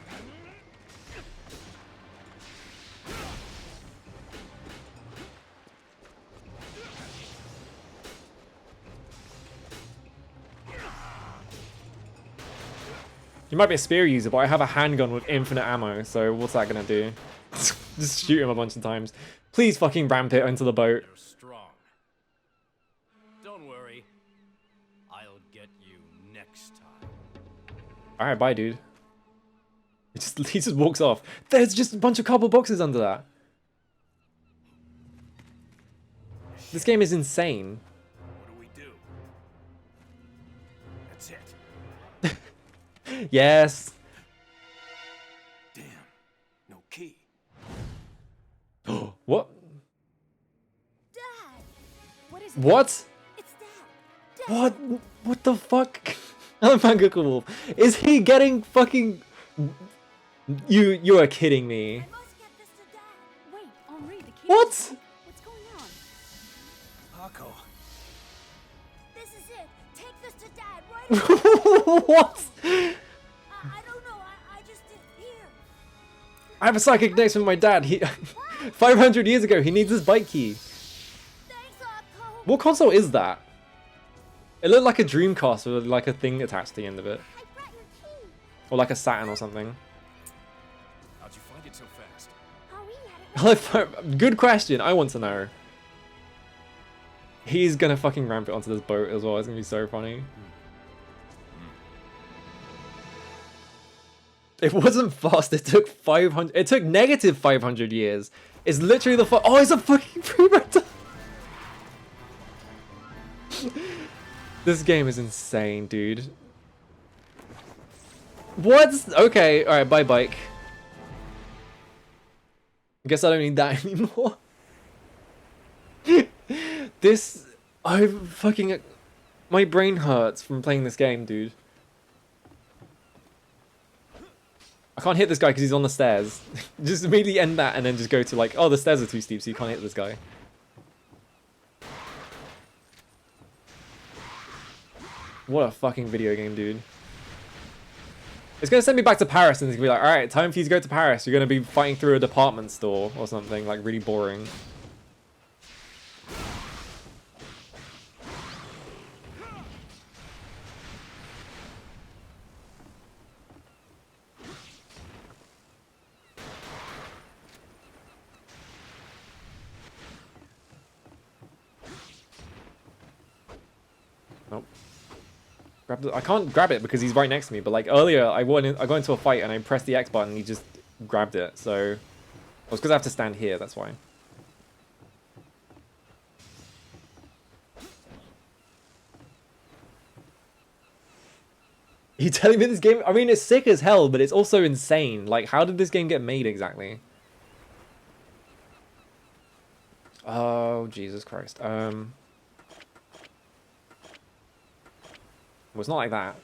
You might be a spear user, but I have a handgun with infinite ammo, so what's that gonna do? Just shoot him a bunch of times. Please fucking ramp it into the boat. You're strong. Don't worry. I'll get you next time. Alright, bye, dude. He just walks off. There's just a bunch of cardboard boxes under that. This game is insane. What do we do? That's it. Yes. Damn. No key. What? Dad! What is it? It's What? Dad! What? What the fuck? Manga Wolf. Is he getting fucking... You are kidding me. I must get this to Dad! Wait, Henri, the key. What? What's going on? Paco. This is it! Take this to Dad right away! What? I don't know, I just did here! I have a psychic connection with my dad. He 500 years ago, he needs his bike key. Thanks, Akko! What console is that? It looked like a Dreamcast with like a thing attached to the end of it. I brought your key! Or like a Saturn or something. How'd you find it so fast? Henri had it. Good question. I want to know. He's gonna fucking ramp it onto this boat as well. It's gonna be so funny. It wasn't fast. It took 500. It took negative 500 years. It's literally the oh, it's a fucking pre-rental. This game is insane, dude. What? Okay, alright, bye bike. I guess I don't need that anymore. This... I fucking... My brain hurts from playing this game, dude. I can't hit this guy because he's on the stairs. Just immediately end that and then just go to like, oh, the stairs are too steep, so you can't hit this guy. What a fucking video game, dude. It's gonna send me back to Paris and it's gonna be like, alright, time for you to go to Paris. You're gonna be fighting through a department store or something, like really boring. Nope. Grab the, I can't grab it because he's right next to me, but like earlier I got into a fight and I pressed the X button and he just grabbed it, so... Well, it's because I have to stand here, that's why. You telling me this game... I mean, it's sick as hell, but it's also insane. Like, how did this game get made exactly? Oh, Jesus Christ. Well, it's not like that.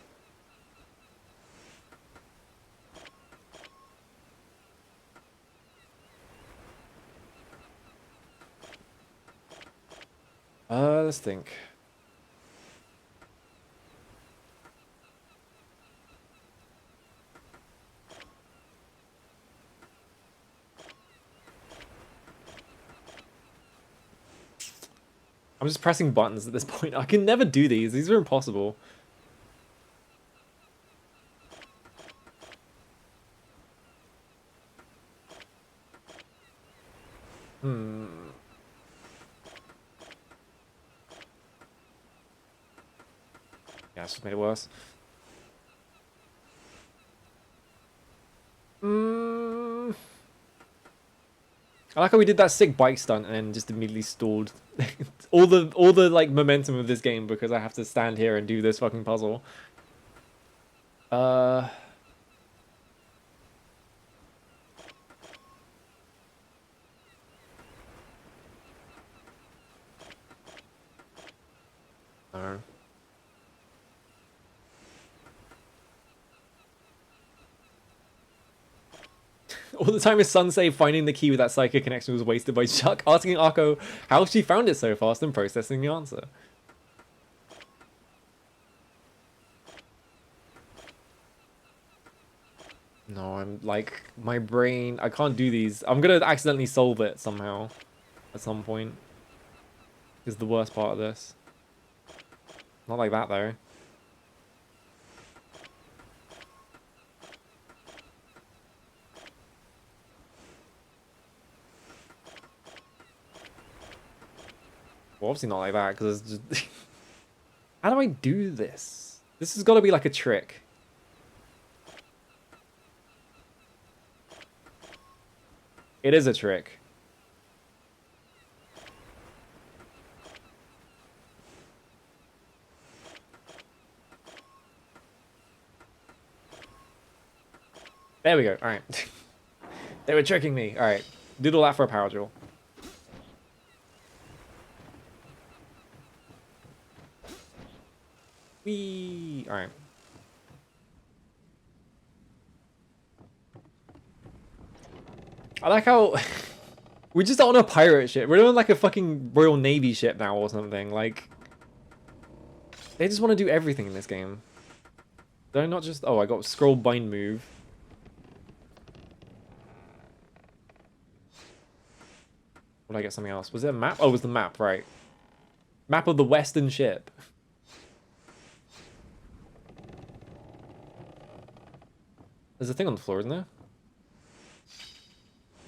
Let's think. I'm just pressing buttons at this point. I can never do these. These are impossible. Yeah, it's just made it worse. I like how we did that sick bike stunt and then just immediately stalled all the like momentum of this game because I have to stand here and do this fucking puzzle. All the time his son say finding the key with that psychic connection was wasted by Chuck, asking Arko how she found it so fast and processing the answer. No, I'm like, my brain, I can't do these. I'm gonna accidentally solve it somehow at some point. Is the worst part of this. Not like that though. Well, obviously not like that, because it's just... How do I do this? This has got to be like a trick. It is a trick. There we go. Alright. They were tricking me. Alright. Did all that for a power drill. Whee! Alright. I like how... We're just on a pirate ship. We're on like a fucking Royal Navy ship now or something. Like... They just want to do everything in this game. They're not just... Oh, I got scroll bind move. What did I get something else? Was it a map? Oh, it was the map, right. Map of the western ship. There's a thing on the floor, isn't there?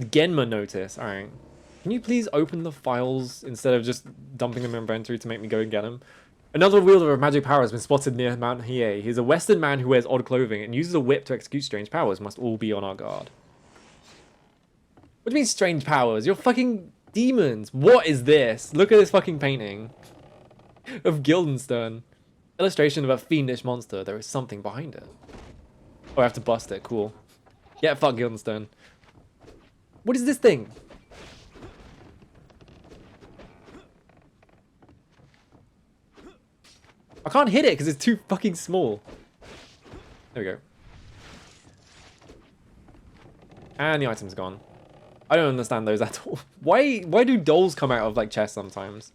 Genma notice. Alright. Can you please open the files instead of just dumping them in inventory to make me go and get them? Another wielder of magic power has been spotted near Mount Hiei. He's a western man who wears odd clothing and uses a whip to execute strange powers. Must all be on our guard. What do you mean strange powers? You're fucking demons. What is this? Look at this fucking painting of Guildenstern. Illustration of a fiendish monster. There is something behind it. Oh, I have to bust it. Cool. Yeah, fuck Guildenstern. What is this thing? I can't hit it because it's too fucking small. There we go. And the item's gone. I don't understand those at all. Why do dolls come out of like chests sometimes?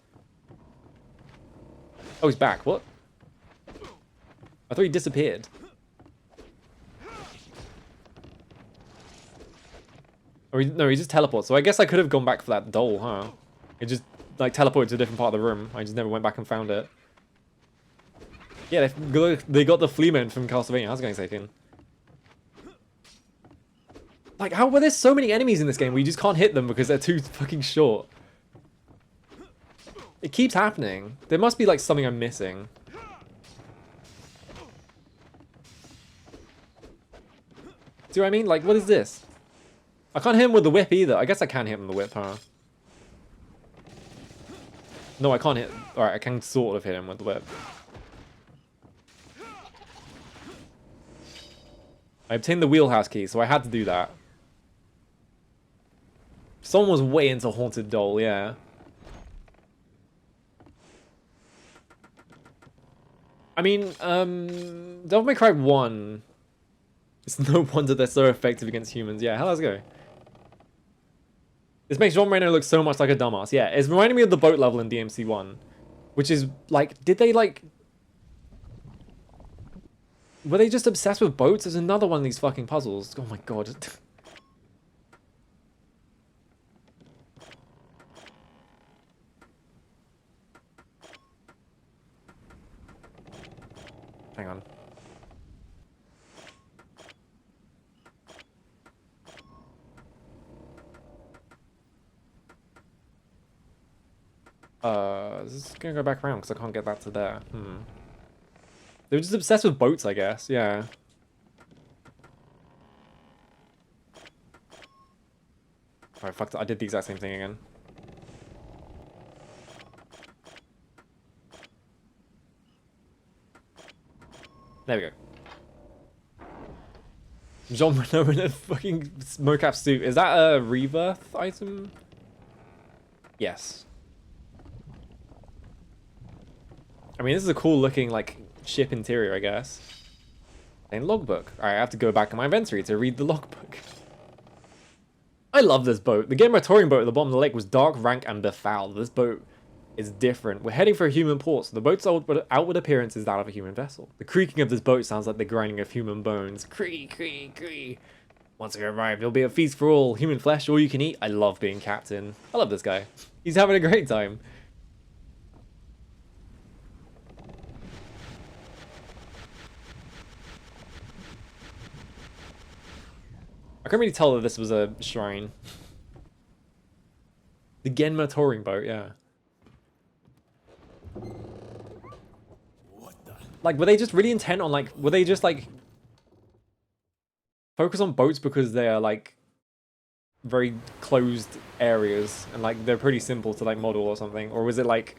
Oh, he's back. What? I thought he disappeared. Or no, he just teleports. So I guess I could have gone back for that doll, huh? It just like teleported to a different part of the room. I just never went back and found it. Yeah, they got the flea man from Castlevania. How's it going, Sakin? Like, how were there so many enemies in this game where you just can't hit them because they're too fucking short? It keeps happening. There must be like something I'm missing. Do I mean? Like, what is this? I can't hit him with the whip either. I guess I can hit him with the whip, huh? No, I can't hit... Alright, I can sort of hit him with the whip. I obtained the wheelhouse key, so I had to do that. Someone was way into Haunted Doll, yeah. I mean, Devil May Cry 1... It's no wonder they're so effective against humans. Yeah, how's it go? This makes John Reno look so much like a dumbass. Yeah, it's reminding me of the boat level in DMC1. Which is, like, did they, like... Were they just obsessed with boats? There's another one of these fucking puzzles. Oh my god. Hang on. This is gonna go back around because I can't get that to there. They were just obsessed with boats, I guess. Yeah. Alright, fuck. I did the exact same thing again. There we go. Jean Reno in a fucking mocap suit. Is that a rebirth item? Yes. I mean, this is a cool looking, like, ship interior, I guess. And logbook. Alright, I have to go back in my inventory to read the logbook. I love this boat. The Game of touring boat at the bottom of the lake was dark, rank, and befouled. This boat is different. We're heading for a human port, so the boat's outward appearance is that of a human vessel. The creaking of this boat sounds like the grinding of human bones. Cree, cree, cree. Once we arrive, there'll be a feast for all. Human flesh, all you can eat. I love being captain. I love this guy. He's having a great time. I couldn't really tell that this was a shrine. The Genma touring boat, yeah. What the? Like, were they just really intent on, like, were they just, like, focus on boats because they are, like, very closed areas and, like, they're pretty simple to, like, model or something? Or was it, like,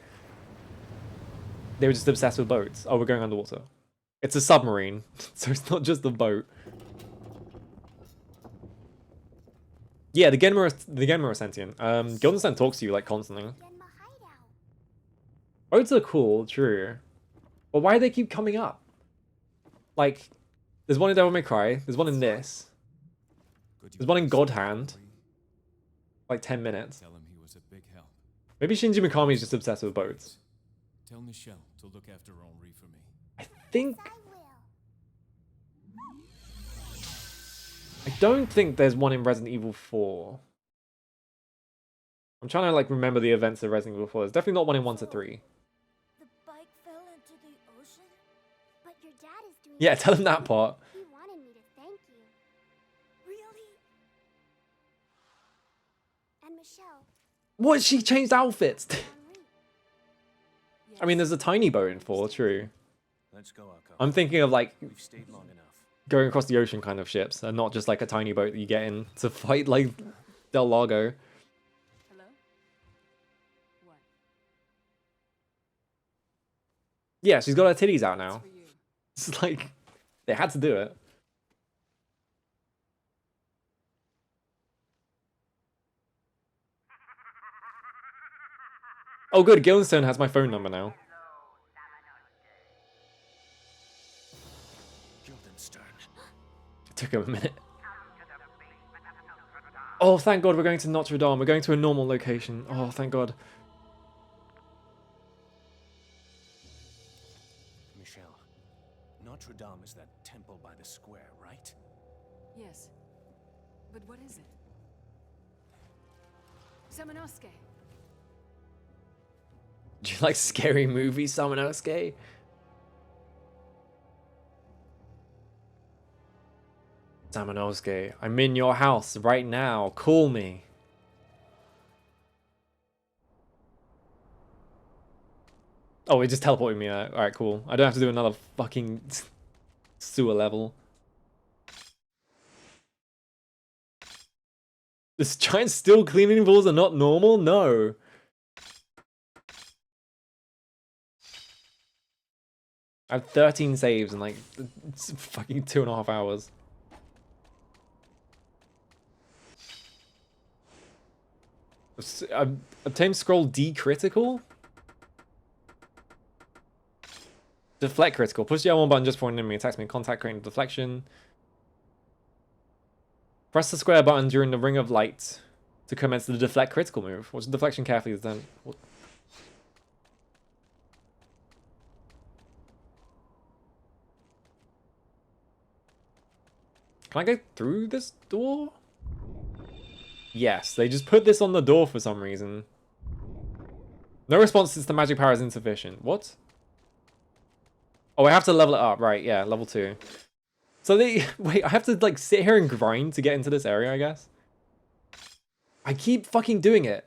they were just obsessed with boats? Oh, we're going underwater. It's a submarine, so it's not just a boat. Yeah, the Genma are sentient. Guildenstern talks to you, like, constantly. Boats are cool, true. But why do they keep coming up? Like, there's one in Devil May Cry, there's one in this. There's one in God Hand. Like 10 minutes. Tell him he was a big help. Maybe Shinji Mikami is just obsessed with boats. Tell Michelle to look after Henri for me. I think... I don't think there's one in Resident Evil 4. I'm trying to, like, remember the events of Resident Evil 4. There's definitely not one in 1 to 3. The bike fell into the ocean? But your dad is doing... Yeah, tell him that part. He wanted me to thank you. Really? And Michelle... What? She changed outfits! I mean, there's a tiny boat in 4, true. Let's go, Akko. I'm thinking of, like... We've stayed long enough. Going across the ocean kind of ships, and not just like a tiny boat that you get in to fight like Del Lago. Hello? What? Yeah, she's got her titties out now. It's like, they had to do it. Oh good, Guildenstern has my phone number now. Took him a minute. Oh, thank God we're going to Notre Dame. We're going to a normal location. Oh, thank God. Michelle, Notre Dame is that temple by the square, right? Yes. But what is it? Samanosuke. Do you like scary movies, Samanosuke? Samanosuke, I'm in your house right now. Call me. Oh, it just teleported me. Alright, cool. I don't have to do another fucking sewer level. This giant steel cleaning balls are not normal? No. I had 13 saves in like it's fucking 2.5 hours. Obtain scroll D critical? Deflect critical. Push the L1 button just before an enemy attacks me. Contact creating deflection. Press the square button during the ring of light to commence the deflect critical move. Watch the deflection carefully then. Can I go through this door? Yes, they just put this on the door for some reason. No response since the magic power is insufficient. What? Oh, I have to level it up. Right, yeah, level 2. So they... Wait, I have to, like, sit here and grind to get into this area, I guess? I keep fucking doing it.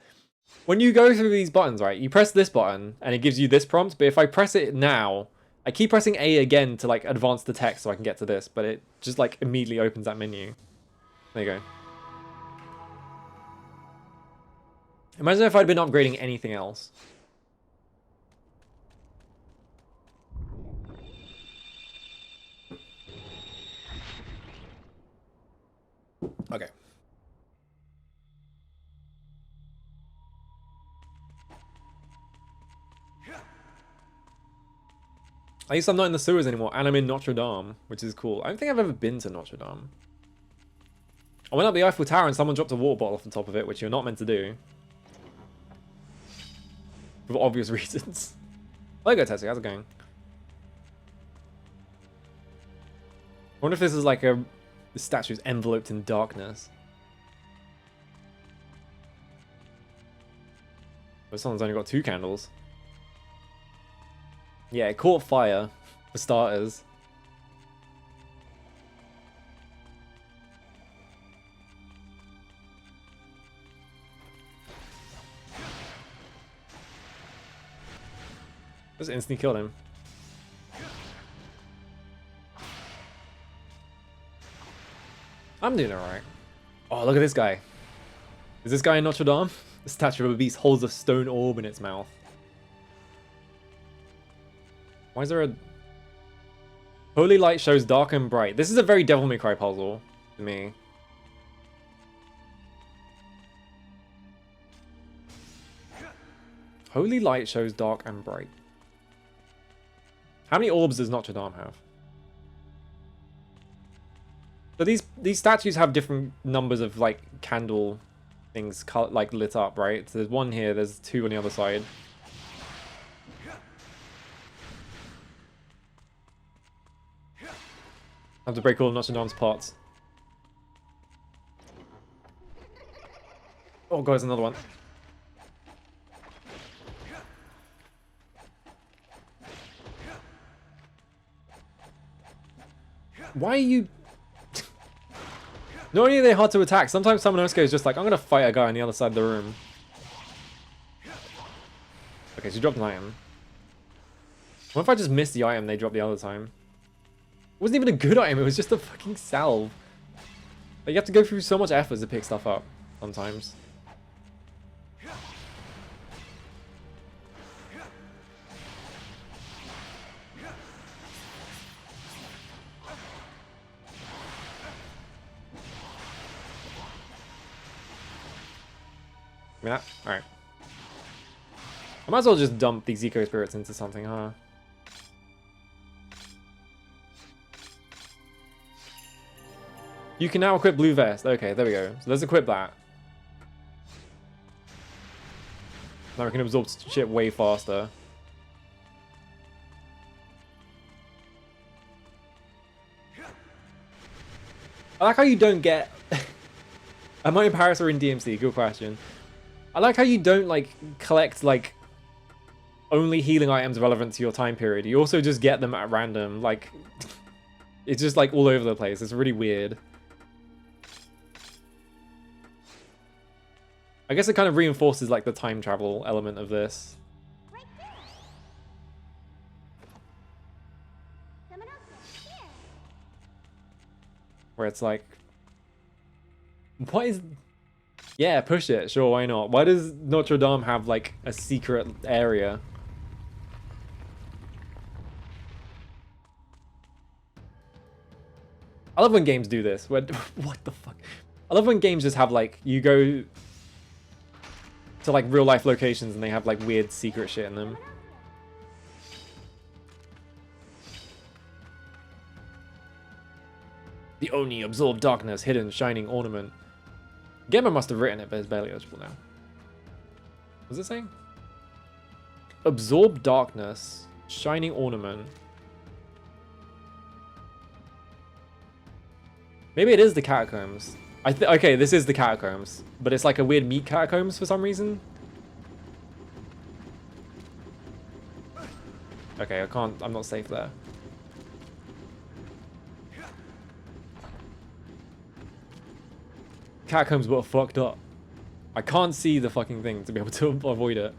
When you go through these buttons, right, you press this button, and it gives you this prompt, but if I press it now, I keep pressing A again to, like, advance the text so I can get to this, but it just, like, immediately opens that menu. There you go. Imagine if I'd been upgrading anything else. Okay. At least I'm not in the sewers anymore, and I'm in Notre Dame, which is cool. I don't think I've ever been to Notre Dame. I went up the Eiffel Tower and someone dropped a water bottle off the top of it, which you're not meant to do. For obvious reasons. There you go, Tessie. How's it going? I wonder if this is like the statue's enveloped in darkness. But someone's only got 2 candles. Yeah, it caught fire, for starters. Just instantly killed him. I'm doing alright. Oh, look at this guy. Is this guy in Notre Dame? The statue of a beast holds a stone orb in its mouth. Why is there a... Holy light shows dark and bright. This is a very Devil May Cry puzzle to me. Holy light shows dark and bright. How many orbs does Notre Dame have? So these statues have different numbers of like candle things like lit up, right? So there's 1 here, there's 2 on the other side. I have to break all of Notre Dame's pots. Oh god, there's another one. Why are you... Not only are they hard to attack, sometimes someone else goes just like, I'm gonna fight a guy on the other side of the room. Okay, so you dropped an item. What if I just missed the item they dropped the other time? It wasn't even a good item, it was just a fucking salve. Like, you have to go through so much effort to pick stuff up, sometimes. I mean, alright. I might as well just dump these eco spirits into something, huh? You can now equip blue vest. Okay, there we go. So let's equip that. Now we can absorb shit way faster. I like how you don't get... Am I in Paris or in DMC? Good question. I like how you don't, like, collect, like, only healing items relevant to your time period. You also just get them at random. Like, it's just, like, all over the place. It's really weird. I guess it kind of reinforces, like, the time travel element of this. Where it's like... What is... Yeah, push it. Sure, why not? Why does Notre Dame have like a secret area? I love when games do this. What the fuck? I love when games just have like, you go to like real life locations and they have like weird secret shit in them. The Oni absorb darkness, hidden shining ornament. Gamer must have written it, but it's barely eligible now. What's it saying? Absorb darkness, shining ornament. Maybe it is the catacombs. Okay, this is the catacombs, but it's like a weird meat catacombs for some reason. Okay, I'm not safe there. Catacombs were fucked up. I can't see the fucking thing to be able to avoid it.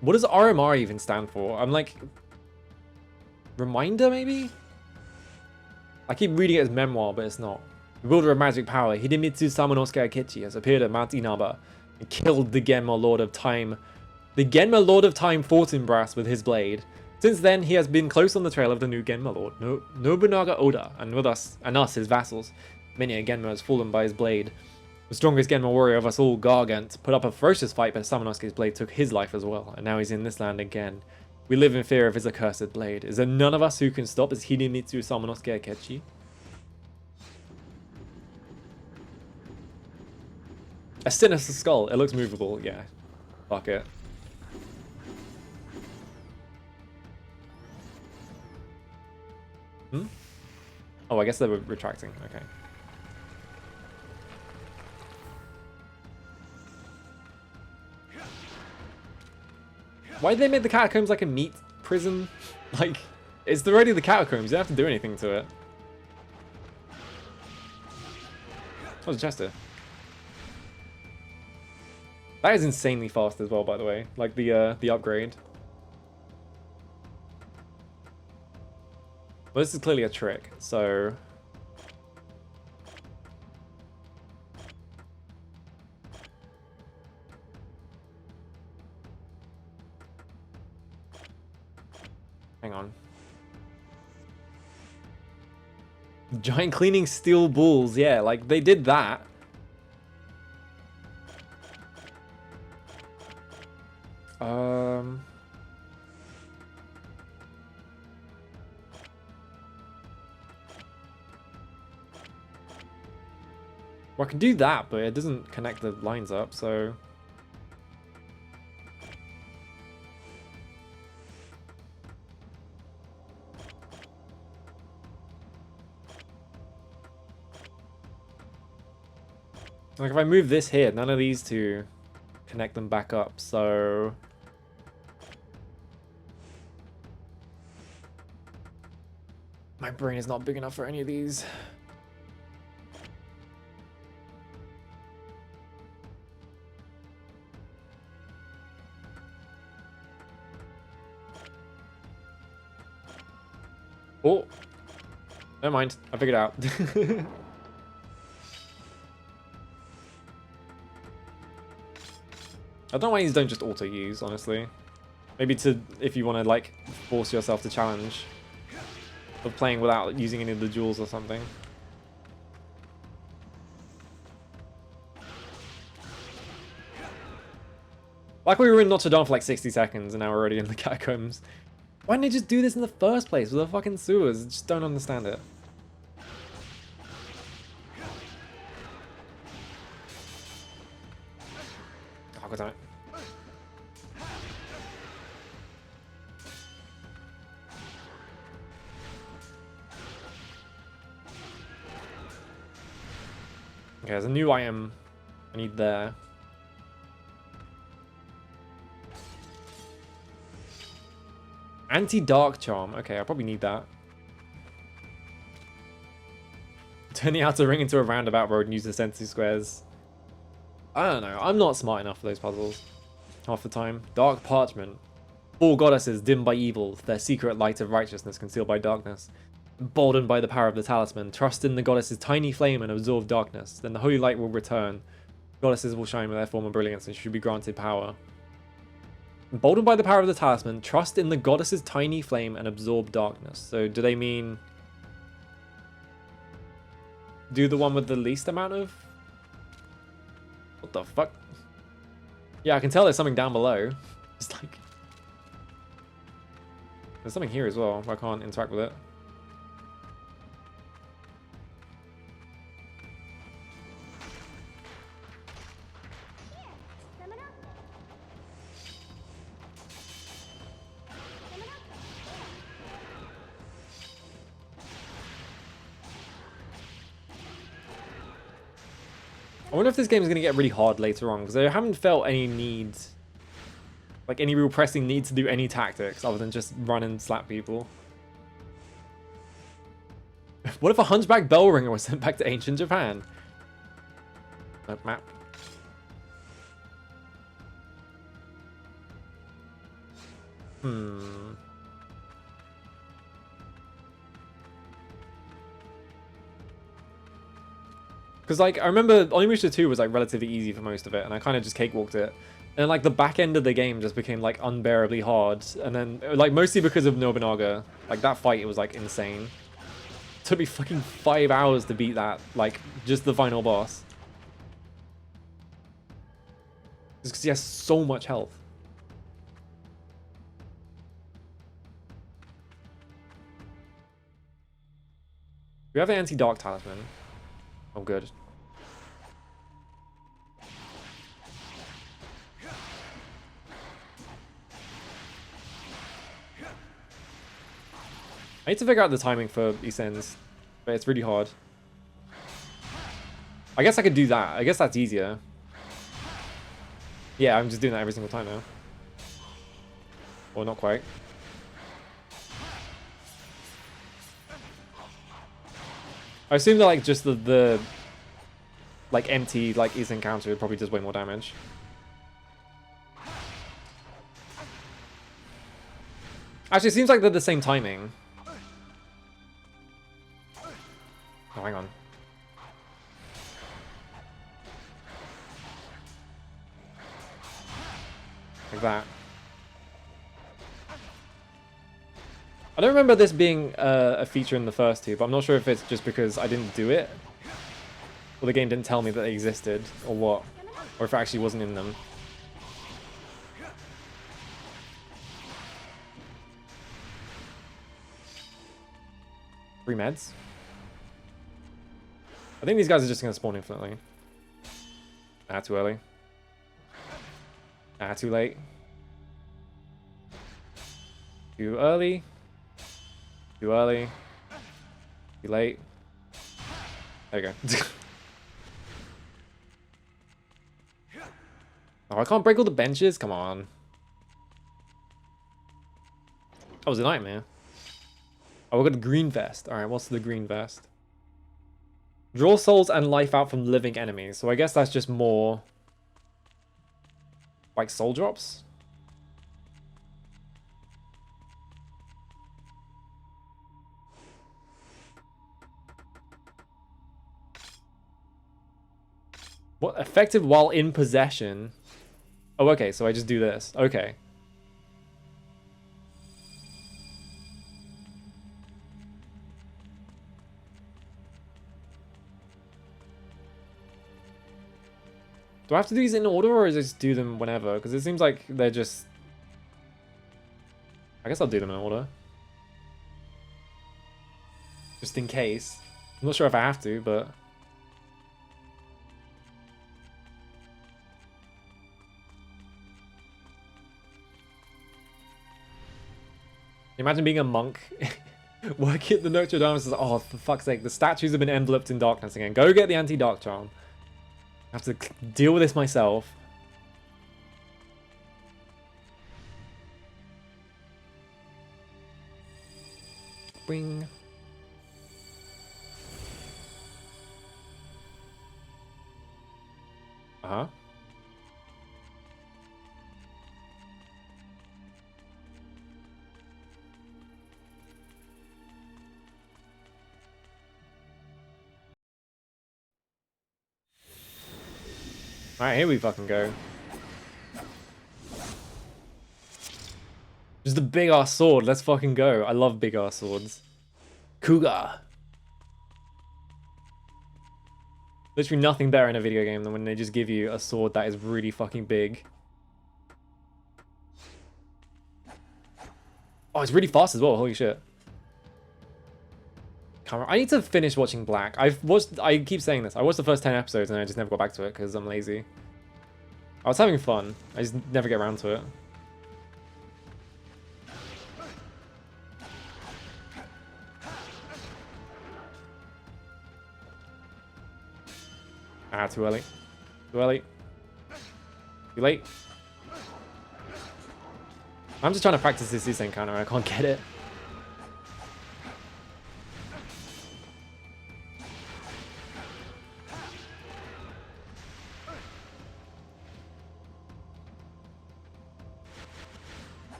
What does RMR even stand for? I'm like... Reminder, maybe? I keep reading it as memoir, but it's not. The wielder of magic power, Hidemitsu Samanosuke Akechi, has appeared at Mount Inaba and killed the Genma Lord of Time. The Genma Lord of Time Fortinbras with his blade. Since then, he has been close on the trail of the new Genma Lord, Nobunaga Oda, and with us, his vassals. Many a Genma has fallen by his blade. The strongest Genma warrior of us all, Gargant, put up a ferocious fight, but Samanosuke's blade took his life as well, and now he's in this land again. We live in fear of his accursed blade. Is there none of us who can stop his Hidemitsu Samanosuke Akechi? A sinister skull. It looks movable. Yeah. Fuck it. Hmm? Oh, I guess they were retracting. Okay. Why did they make the catacombs like a meat prison? Like, it's already the catacombs. You don't have to do anything to it. Oh, there's a chest here. That is insanely fast as well, by the way. Like the upgrade. Well, this is clearly a trick, so... Hang on. Giant cleaning steel bulls, yeah, like they did that. Well, I can do that, but it doesn't connect the lines up, so... Like, if I move this here, none of these two connect them back up, so... My brain is not big enough for any of these. Oh! Never mind, I figured it out. I don't know why these don't just auto-use, honestly. Maybe if you want to, like, force yourself to challenge of playing without using any of the jewels or something. Like we were in Notre Dame for like 60 seconds and now we're already in the catacombs. Why didn't they just do this in the first place with the fucking sewers? I just don't understand it. Oh, god damn it. Okay, there's a new item I need there. Anti-dark charm. Okay, I probably need that. Turn the outer ring into a roundabout road and use the sensory squares. I don't know. I'm not smart enough for those puzzles. Half the time. Dark parchment. All goddesses dimmed by evil, their secret light of righteousness concealed by darkness. Emboldened by the power of the talisman, trust in the goddess's tiny flame and absorb darkness. Then the holy light will return. Goddesses will shine with their former brilliance and should be granted power. Emboldened by the power of the talisman, trust in the goddess's tiny flame and absorb darkness. So do they mean do the one with the least amount of... What the fuck? Yeah, I can tell there's something down below. It's like... There's something here as well, I can't interact with it. I wonder if this game is going to get really hard later on, because I haven't felt any need, like any real pressing need to do any tactics other than just run and slap people. What if a hunchback bell ringer was sent back to ancient Japan? Map. Because, like, I remember Onimusha 2 was, like, relatively easy for most of it, and I kind of just cakewalked it. And, like, the back end of the game just became, like, unbearably hard. And then, like, mostly because of Nobunaga. Like, that fight, it was, like, insane. It took me fucking 5 hours to beat that, like, just the final boss. Just because he has so much health. We have the anti-dark talisman. Oh, good. I need to figure out the timing for these ends, but it's really hard. I guess I could do that. I guess that's easier. Yeah, I'm just doing that every single time now. Or not quite. I assume that, like, just the like empty like east encounter probably does way more damage. Actually, it seems like they're the same timing. Oh, hang on. Like that. I don't remember this being a feature in the first two, but I'm not sure if it's just because I didn't do it, or the game didn't tell me that they existed, or what, or if it actually wasn't in them. Free meds? I think these guys are just going to spawn infinitely. Ah, too early. Ah, too late. Too early. Too early. Too late. There we go. Oh, I can't break all the benches? Come on. That was a nightmare. Oh, we got the green vest. Alright, what's the green vest? Draw souls and life out from living enemies. So I guess that's just more... like soul drops? What? Effective while in possession? Oh, okay, so I just do this. Okay. Do I have to do these in order, or is it just do them whenever? Because it seems like they're just... I guess I'll do them in order. Just in case. I'm not sure if I have to, but... Imagine being a monk, working at the Notre Dame and says, oh, for fuck's sake, the statues have been enveloped in darkness again. Go get the anti-dark charm. I have to deal with this myself. Bing. Uh-huh. Alright, here we fucking go. Just a big ass sword. Let's fucking go. I love big ass swords. Kuga. Literally nothing better in a video game than when they just give you a sword that is really fucking big. Oh, it's really fast as well. Holy shit. I need to finish watching Black. I keep saying this. I watched the first 10 episodes and I just never got back to it because I'm lazy. I was having fun. I just never get around to it. Ah, too early. Too early. Too late. I'm just trying to practice this encounter. I can't get it.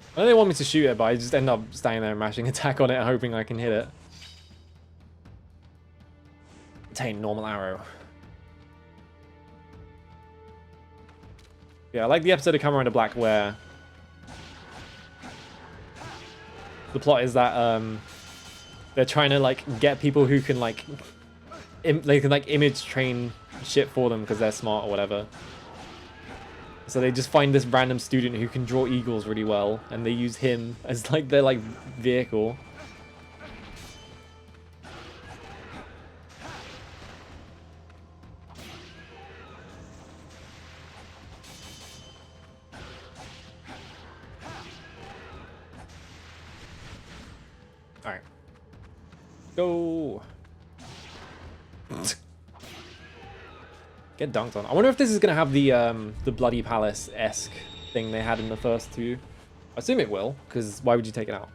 I know they want me to shoot it, but I just end up standing there and mashing attack on it and hoping I can hit it. Obtain normal arrow. Yeah, I like the episode of Kamen Rider Black where the plot is that they're trying to like get people who can like they can like image train shit for them because they're smart or whatever. So they just find this random student who can draw eagles really well, and they use him as like their like vehicle. All right, go. Get dunked on. I wonder if this is gonna have the Bloody Palace-esque thing they had in the first two. I assume it will, because why would you take it out?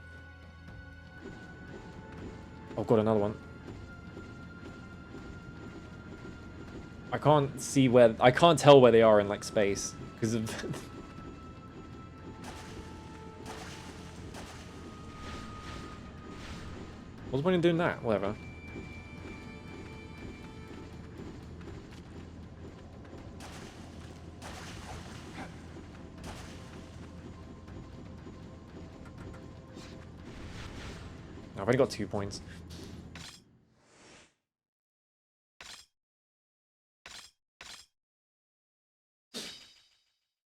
Oh, got another one. I can't see where I can't tell where they are in like space because of. What's the point in doing that? Whatever. I've only got 2 points.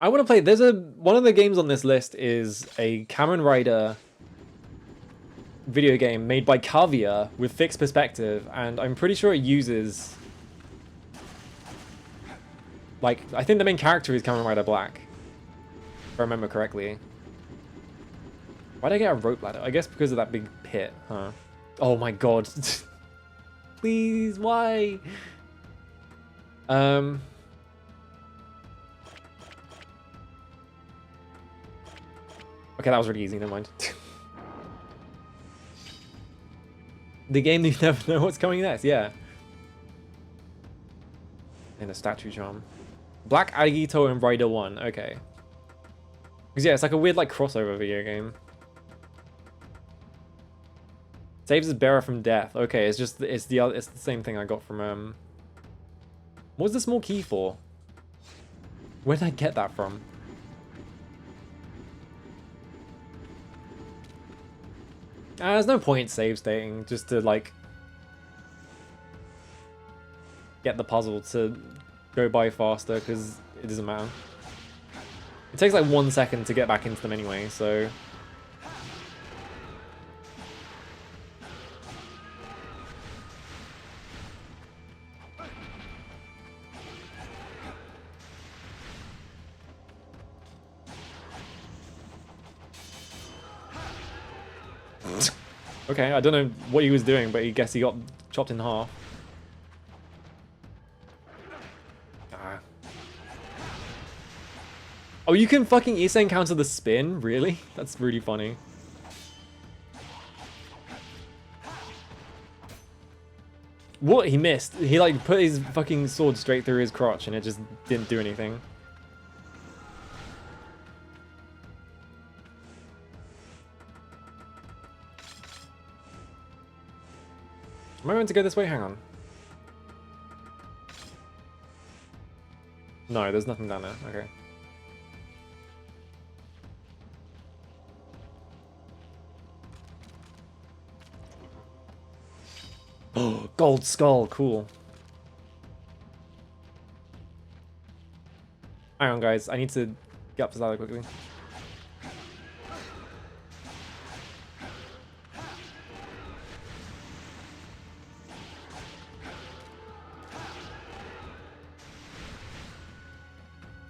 I want to play. There's one of the games on this list is a Kamen Rider video game made by Kavia with fixed perspective, and I'm pretty sure it uses like I think the main character is Kamen Rider Black, if I remember correctly. Why did I get a rope ladder? I guess because of that big pit, huh? Oh my god. Please, why? Okay, that was really easy, never mind. The game you never know what's coming next, yeah. And a statue charm. Black Agito and Rider 1, okay. Because yeah, it's like a weird like crossover video game. Saves his bearer from death. Okay, it's the same thing I got from what was the small key for? Where did I get that from? There's no point save stating just to like get the puzzle to go by faster because it doesn't matter. It takes like 1 second to get back into them anyway, so. Okay, I don't know what he was doing, but I guess he got chopped in half. Ah. Oh, you can fucking Isen counter the spin? Really? That's really funny. What? He missed. He like put his fucking sword straight through his crotch and it just didn't do anything. Am I meant to go this way? Hang on. No, there's nothing down there. Okay. Oh, gold skull. Cool. Hang on, guys. I need to get up this ladder quickly.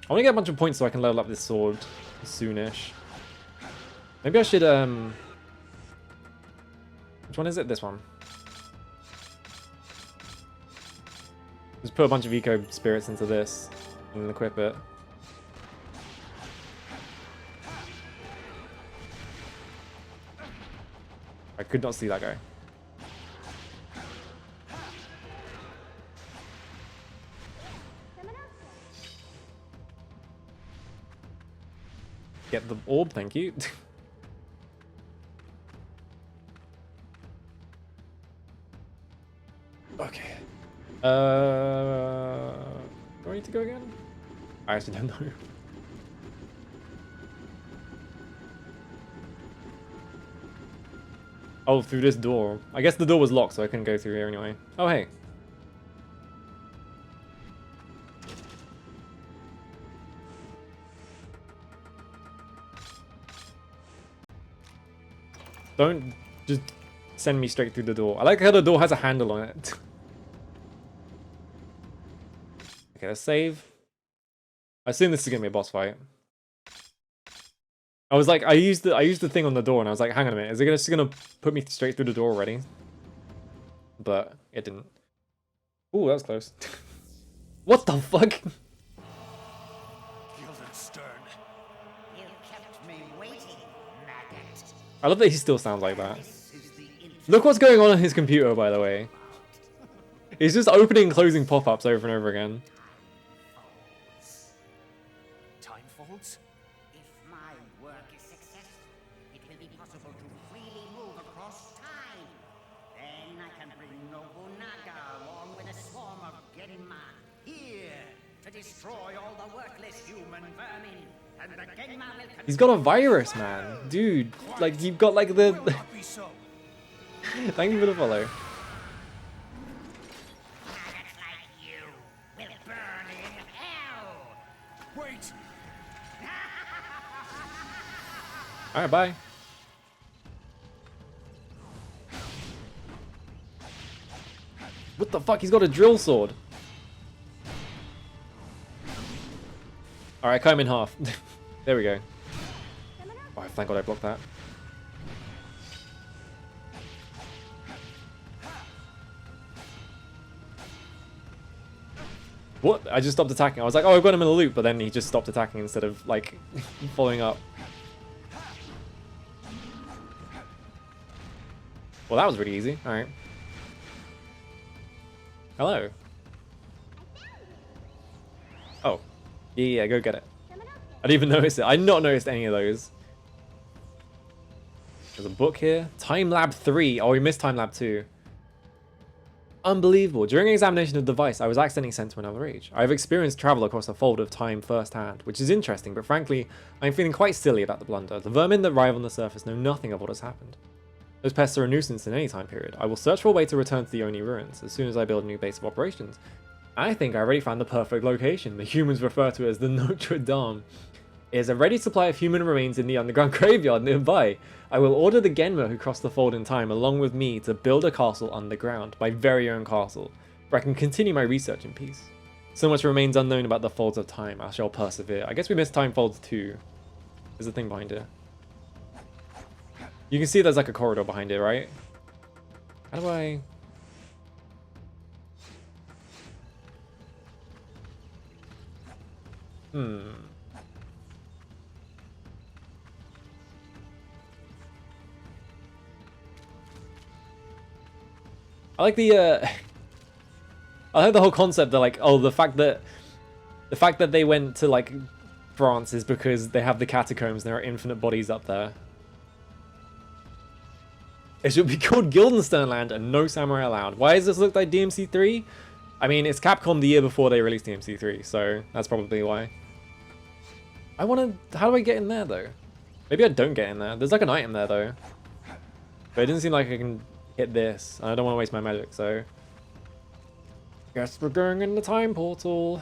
I want to get a bunch of points so I can level up this sword soonish. Maybe I should, which one is it? This one. Just put a bunch of eco spirits into this and then equip it. I could not see that guy. Get the orb, thank you. Okay. Where do I need to go again? I actually don't know. Oh, through this door. I guess the door was locked, so I couldn't go through here anyway. Oh, hey. Don't just send me straight through the door. I like how the door has a handle on it. Okay, let's save. I assume this is gonna be a boss fight. I was like, I used the thing on the door, and I was like, hang on a minute, is it just gonna put me straight through the door already? But it didn't. Ooh, that was close. What the fuck? I love that he still sounds like that. Look what's going on his computer, by the way. He's just opening and closing pop-ups over and over again. Time folds? If my work is successful, it will be possible to freely move across time. Then I can bring Nobunaga along with a swarm of Genma here to destroy all the worthless human vermin. And the Genma will He's got a virus, man. Dude, like, you've got like the... Thank you for the follow. Wait! Alright, bye. What the fuck? He's got a drill sword. Alright, cut him in half. There we go. Oh, thank God I blocked that. What? I just stopped attacking. I was like, oh, I've got him in the loop, but then he just stopped attacking instead of, like, following up. Well, that was pretty easy. Alright. Hello. Oh. Yeah, go get it. I didn't even notice it. I did not noticed any of those. There's a book here. Time Lab 3. Oh, we missed Time Lab 2. Unbelievable. During examination of the device, I was accidentally sent to another age. I have experienced travel across a fold of time firsthand, which is interesting, but frankly, I'm feeling quite silly about the blunder. The vermin that arrive on the surface know nothing of what has happened. Those pests are a nuisance in any time period. I will search for a way to return to the Oni ruins as soon as I build a new base of operations. I think I already found the perfect location. The humans refer to it as the Notre Dame. It is a ready supply of human remains in the underground graveyard nearby. I will order the Genma who crossed the fold in time along with me to build a castle underground, my very own castle, where I can continue my research in peace. So much remains unknown about the folds of time. I shall persevere. I guess we missed Time Folds 2. There's a thing behind it. You can see there's like a corridor behind it, right? How do I... I like the I like the whole concept that, like, oh, the fact that they went to, like, France is because they have the catacombs and there are infinite bodies up there. It should be called Guildenstern Land and no samurai allowed. Why does this look like DMC3? I mean, it's Capcom the year before they released DMC3, so that's probably why. I want to... How do I get in there, though? Maybe I don't get in there. There's like an item there, though. But it doesn't seem like I can hit this. And I don't want to waste my magic, so... Guess we're going in the time portal.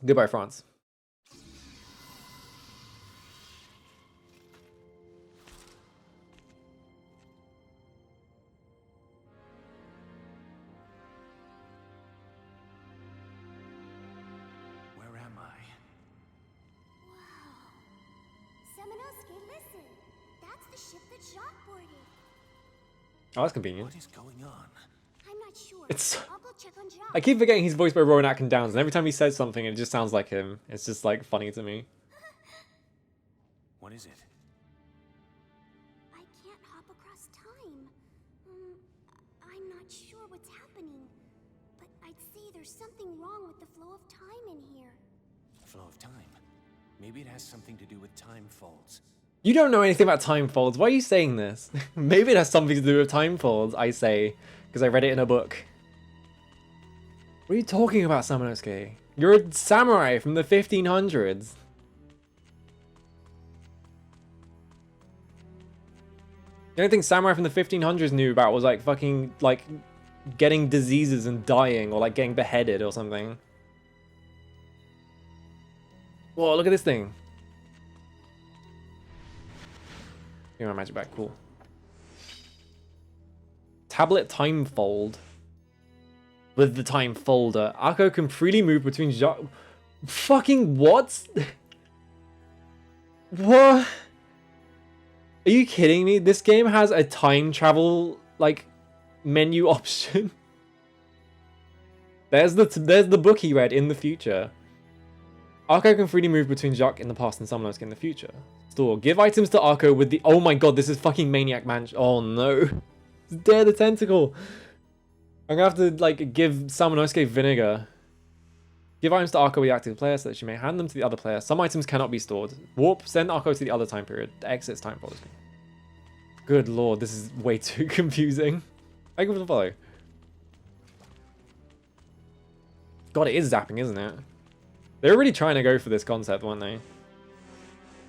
Goodbye, France. Where am I? Samanosuke, listen. That's the ship that Jacques boarded. Oh, that's convenient. What is going on? I'm not sure. It's... I'll go check on Jacques. I keep forgetting he's voiced by Rowan Atkin Downs, and every time he says something, it just sounds like him. It's just, like, funny to me. What is it? I can't hop across time. I'm not sure what's happening. But I'd say there's something wrong with the flow of time in here. Flow of time. Maybe it has something to do with time folds. You don't know anything about time folds. Why are you saying this? Maybe it has something to do with time folds, I say, because I read it in a book. What are you talking about, Samanosuke? You're a samurai from the 1500s. The only thing samurai from the 1500s knew about was like fucking like getting diseases and dying, or like getting beheaded or something. Whoa, look at this thing. Give my magic back, cool. Tablet time fold. With the time folder. Akko can freely move between fucking what? What? Are you kidding me? This game has a time travel like menu option. There's the book he read in the future. Akko can freely move between Jacques in the past and Samanosuke in the future. Store. Give items to Akko with the... Oh my god, this is fucking Maniac Mansion. Oh no. Dare the tentacle. I'm gonna have to like give Samanosuke vinegar. Give items to Akko with the active player so that she may hand them to the other player. Some items cannot be stored. Warp. Send Akko to the other time period. Exits time policy. Good lord, this is way too confusing. I give it a follow. God, it is zapping, isn't it? They were really trying to go for this concept, weren't they?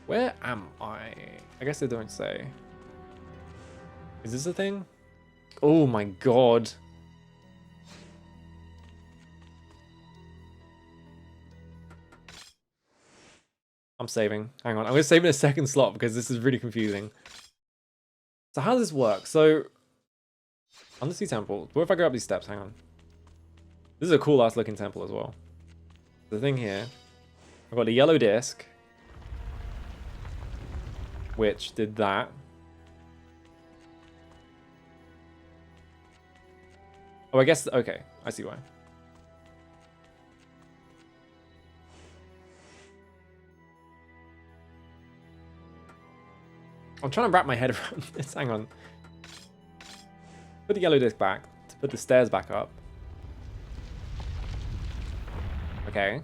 Where am I? I guess they don't say. Is this a thing? Oh my god. I'm saving. Hang on. I'm going to save in a second slot because this is really confusing. So how does this work? So, Undersea Temple. What if I go up these steps? Hang on. This is a cool ass looking temple as well. The thing here. I've got a yellow disc. Which did that. Oh, I guess... Okay. I see why. I'm trying to wrap my head around this. Hang on. Put the yellow disc back. To put the stairs back up. Okay.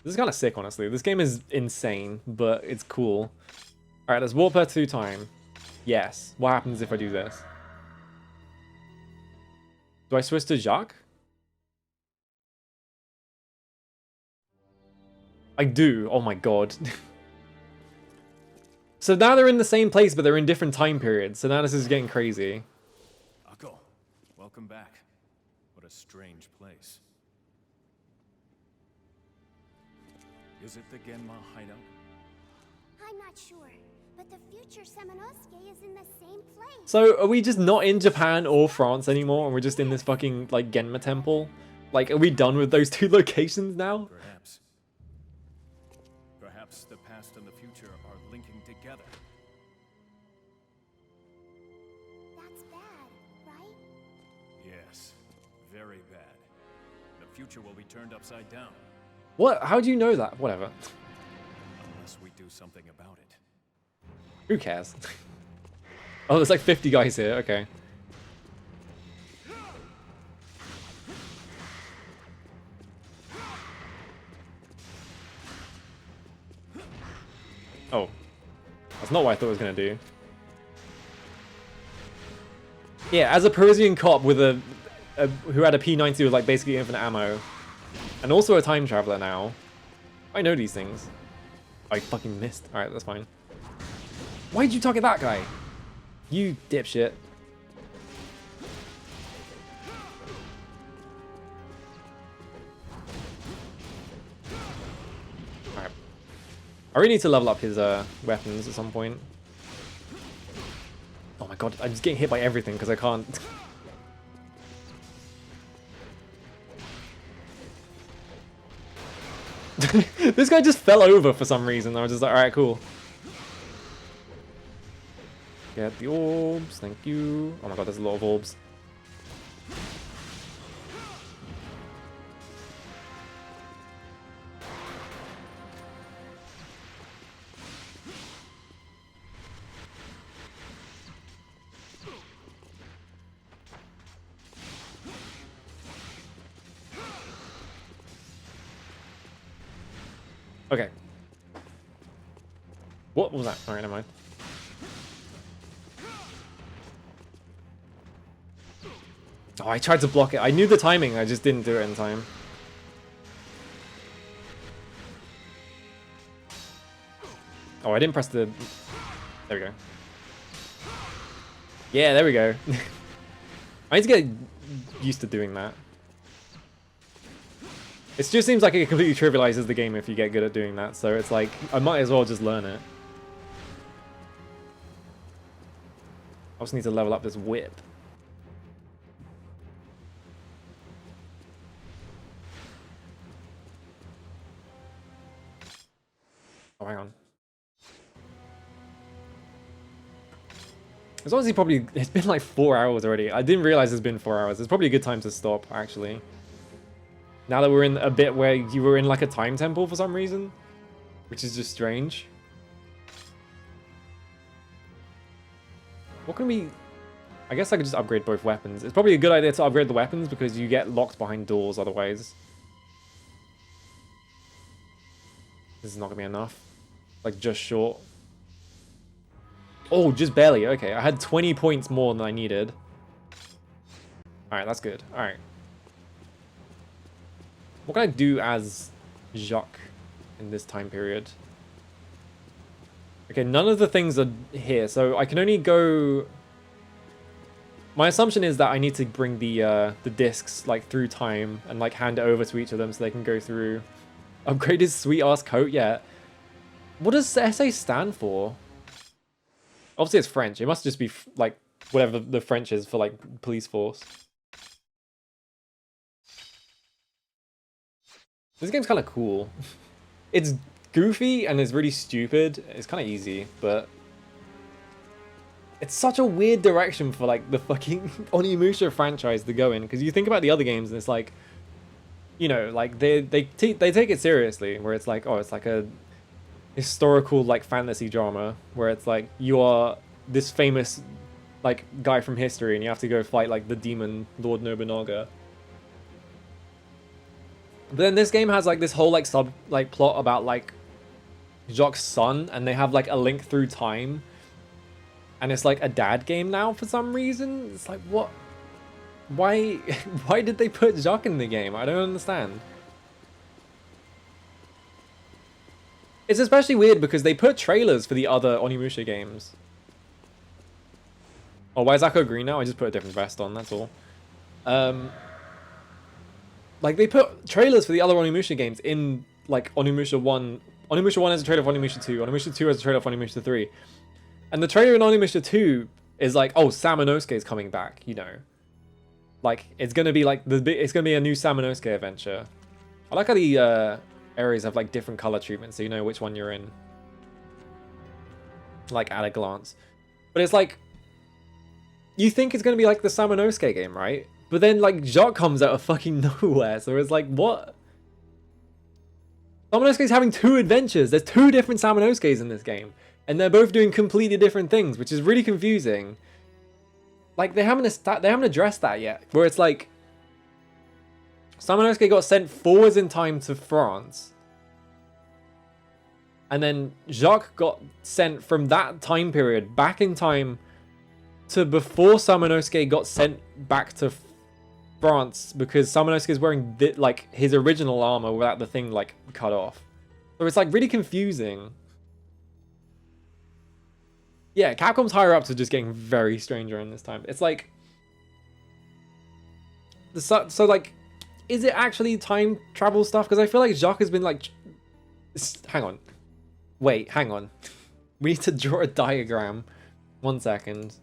This is kind of sick, honestly. This game is insane, but it's cool. Alright, let's warp her through time. Yes. What happens if I do this? Do I switch to Jacques? I do. Oh my god. So now they're in the same place, but they're in different time periods. So now this is getting crazy. Akko, welcome back. What a strange place. Is it the Genma hideout? I'm not sure, but the future Samanosuke is in the same place. So are we just not in Japan or France anymore, and we're just in this fucking like Genma temple? Like, are we done with those two locations now? Perhaps. Perhaps the past and the future are linking together. That's bad, right? Yes, very bad. The future will be turned upside down. What? How do you know that? Whatever. Unless we do something about it. Who cares? Oh, there's like 50 guys here. Okay. Oh. That's not what I thought it was going to do. Yeah, as a Parisian cop with who had a P90 with like basically infinite ammo, and also a time traveler now, I know these things. I fucking missed. Alright, that's fine. Why'd you target that guy? You dipshit. Alright. I really need to level up his weapons at some point. Oh my god, I'm just getting hit by everything because I can't... This guy just fell over for some reason. I was just like, alright, cool. Get the orbs, thank you. Oh my god, there's a lot of orbs. Okay. What was that? Alright, never mind. Oh, I tried to block it. I knew the timing, I just didn't do it in time. Oh, I didn't press the... There we go. Yeah, there we go. I need to get used to doing that. It just seems like it completely trivializes the game if you get good at doing that, so it's like, I might as well just learn it. I also need to level up this whip. Oh, hang on. It's honestly probably, it's been like 4 hours already. I didn't realize it's been 4 hours. It's probably a good time to stop, actually. Now that we're in a bit where you were in like a time temple for some reason, which is just strange. What can we... I guess I could just upgrade both weapons. It's probably a good idea to upgrade the weapons because you get locked behind doors otherwise. This is not gonna be enough. Like, just short. Oh, just barely. Okay, I had 20 points more than I needed. Alright, that's good. Alright. What can I do as Jacques in this time period? Okay, none of the things are here, so I can only go... My assumption is that I need to bring the discs like through time and like hand it over to each of them so they can go through. Upgrade his sweet ass coat, yeah. What does SA stand for? Obviously it's French. It must just be like whatever the French is for like police force. This game's kind of cool. It's goofy and it's really stupid. It's kind of easy, but it's such a weird direction for like the fucking Onimusha franchise to go in. Because you think about the other games and it's like, you know, like they take it seriously. Where it's like, oh, it's like a historical like fantasy drama where it's like you are this famous like guy from history and you have to go fight like the demon Lord Nobunaga. But then this game has like this whole like sub like plot about like Jacques' son, and they have like a link through time, and it's like a dad game now for some reason. It's like, what? Why? Why did they put Jacques in the game? I don't understand. It's especially weird because they put trailers for the other Onimusha games. Oh, why is Akko green now? I just put a different vest on, that's all. Like, they put trailers for the other Onimusha games in, like, Onimusha 1. Onimusha 1 has a trailer for Onimusha 2. Onimusha 2 has a trailer for Onimusha 3. And the trailer in Onimusha 2 is like, oh, Samanosuke is coming back, you know. Like, it's gonna be like, it's gonna be a new Samanosuke adventure. I like how the areas have, like, different color treatment, so you know which one you're in. Like, at a glance. But it's like, you think it's gonna be like the Samanosuke game, right? But then, like, Jacques comes out of fucking nowhere, so it's like, what? Samanosuke's having 2 adventures. There's 2 different Samonosukes in this game. And they're both doing completely different things, which is really confusing. Like, they haven't addressed that yet. Where it's like, Samanosuke got sent forwards in time to France. And then Jacques got sent from that time period back in time to before Samanosuke got sent back to France, because Samanosuke is wearing like his original armor without the thing like cut off. So it's like really confusing. Yeah, Capcom's higher ups are just getting very strange during this time. It's like so like, is it actually time travel stuff? Because I feel like Jacques has been like, hang on, wait, hang on. We need to draw a diagram. 1 second.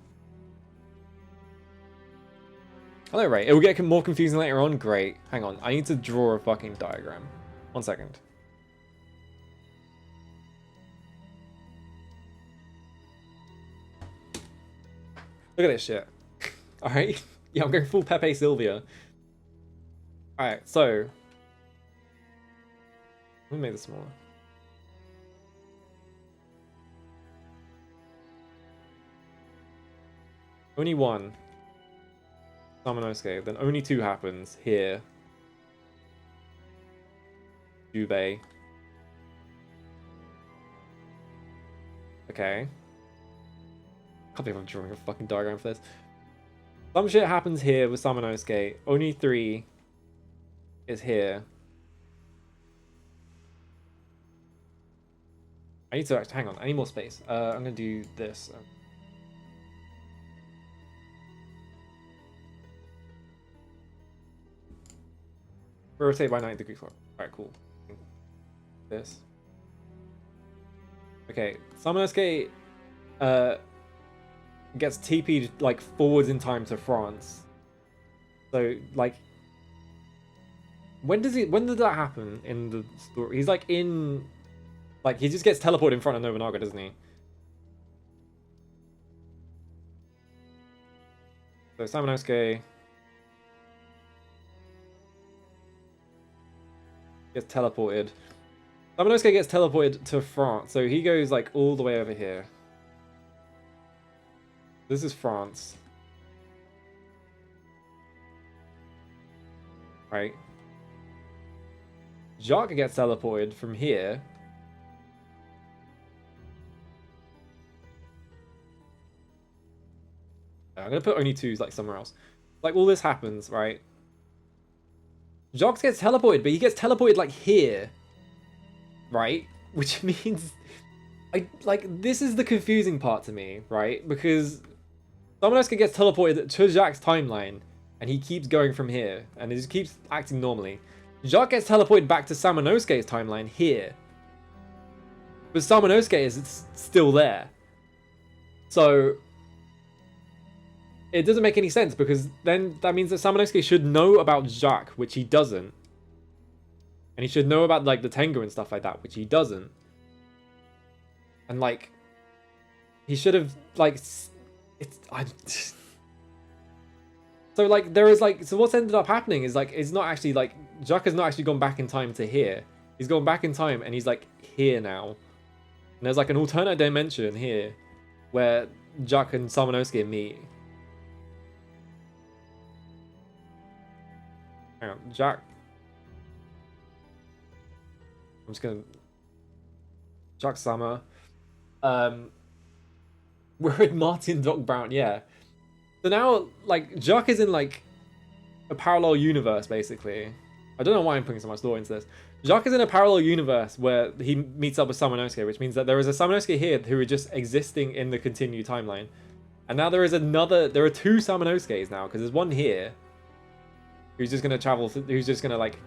Hello, Ray. It will get more confusing later on. Great. Hang on. I need to draw a fucking diagram. 1 second. Look at this shit. Alright. Yeah, I'm going full Pepe Sylvia. Alright, so. Let me make this smaller. Only one. Samanosuke. Then only two happens here. Jubei. Okay. I can't believe I'm drawing a fucking diagram for this. Some shit happens here with Samanosuke. Only 3 is here. I need to actually, hang on, I need more space. I'm gonna do this. Rotate by 90 degrees. Alright, cool. This. Okay, Samanosuke gets TP'd like forwards in time to France. So like, when did that happen in the story? He's like in, like he just gets teleported in front of Nobunaga, doesn't he? So Samanosuke gets teleported. Samanosuke gets teleported to France, so he goes like all the way over here. This is France. Right. Jacques gets teleported from here. I'm gonna put only 2s like somewhere else. Like all this happens, right? Jacques gets teleported, but he gets teleported like here. Right? Which means this is the confusing part to me, right? Because Samanosuke gets teleported to Jacques' timeline, and he keeps going from here, and he just keeps acting normally. Jacques gets teleported back to Samanosuke's timeline here. But Samanosuke is still there. So it doesn't make any sense, because then that means that Samanosuke should know about Jacques, which he doesn't. And he should know about like the Tengu and stuff like that, which he doesn't. And like, he should have like, so like there is like, so what's ended up happening is like, it's not actually like, Jacques has not actually gone back in time to here. He's gone back in time and he's like here now. And there's like an alternate dimension here where Jacques and Samanosuke meet. Hang on, Jacques. I'm just gonna Jacques Sama. We're in Martin Doc Brown, yeah. So now like Jacques is in like a parallel universe basically. I don't know why I'm putting so much thought into this. Jacques is in a parallel universe where he meets up with Samanosuke, which means that there is a Samanosuke here who are just existing in the continued timeline. And now there are 2 Samanosuke's now, because there's one here who's just gonna travel, who's just gonna like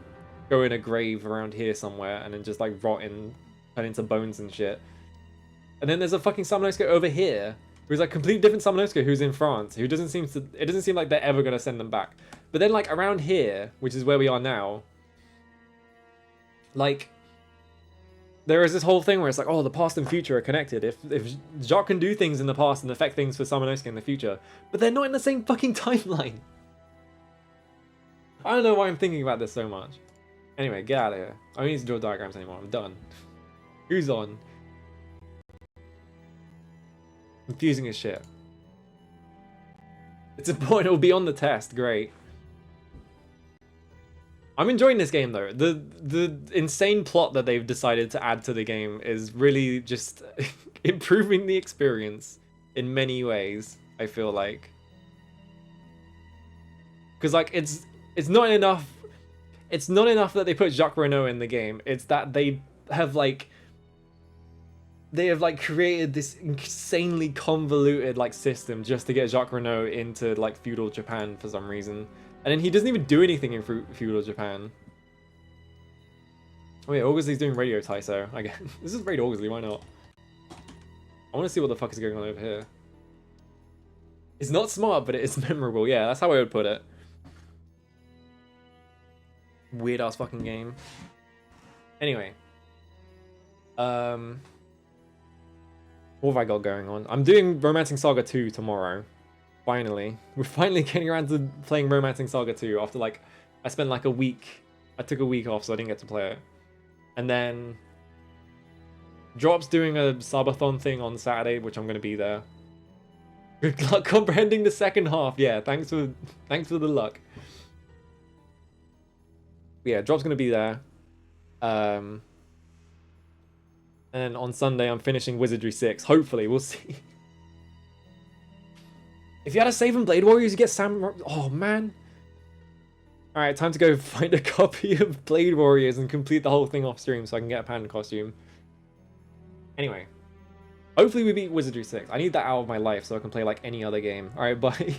go in a grave around here somewhere and then just like rot and turn into bones and shit. And then there's a fucking Samanosuke over here who's like completely different Samanosuke who's in France, who doesn't seem to, it doesn't seem like they're ever gonna send them back. But then like around here, which is where we are now, like there is this whole thing where it's like, oh, the past and future are connected. If Jacques can do things in the past and affect things for Samanosuke in the future, but they're not in the same fucking timeline. I don't know why I'm thinking about this so much. Anyway, get out of here. I don't need to draw diagrams anymore. I'm done. Who's on? Confusing as shit. It's important. It will be on the test. Great. I'm enjoying this game though. The insane plot that they've decided to add to the game is really just improving the experience in many ways, I feel like. Because like it's not enough that they put Jacques Renault in the game. It's that they have created this insanely convoluted like system just to get Jacques Renault into like feudal Japan for some reason. And then he doesn't even do anything in feudal Japan. Oh yeah, Augusty's doing Radio Taiso. I guess this is Radio Augusty, why not? I want to see what the fuck is going on over here. It's not smart, but it is memorable. Yeah, that's how I would put it. Weird ass fucking game. Anyway. What have I got going on? I'm doing Romancing Saga 2 tomorrow. Finally. We're finally getting around to playing Romancing Saga 2 after like, I spent like a week. I took a week off so I didn't get to play it. And then Drop's doing a subathon thing on Saturday, which I'm going to be there. Good luck comprehending the second half. Yeah, thanks for the luck. Yeah, Drop's going to be there. And on Sunday I'm finishing Wizardry 6. Hopefully, we'll see. If you had a save in Blade Warriors, you get Sam... Oh, man. Alright, time to go find a copy of Blade Warriors and complete the whole thing off stream so I can get a panda costume. Anyway. Hopefully we beat Wizardry 6. I need that out of my life so I can play like any other game. Alright, bye.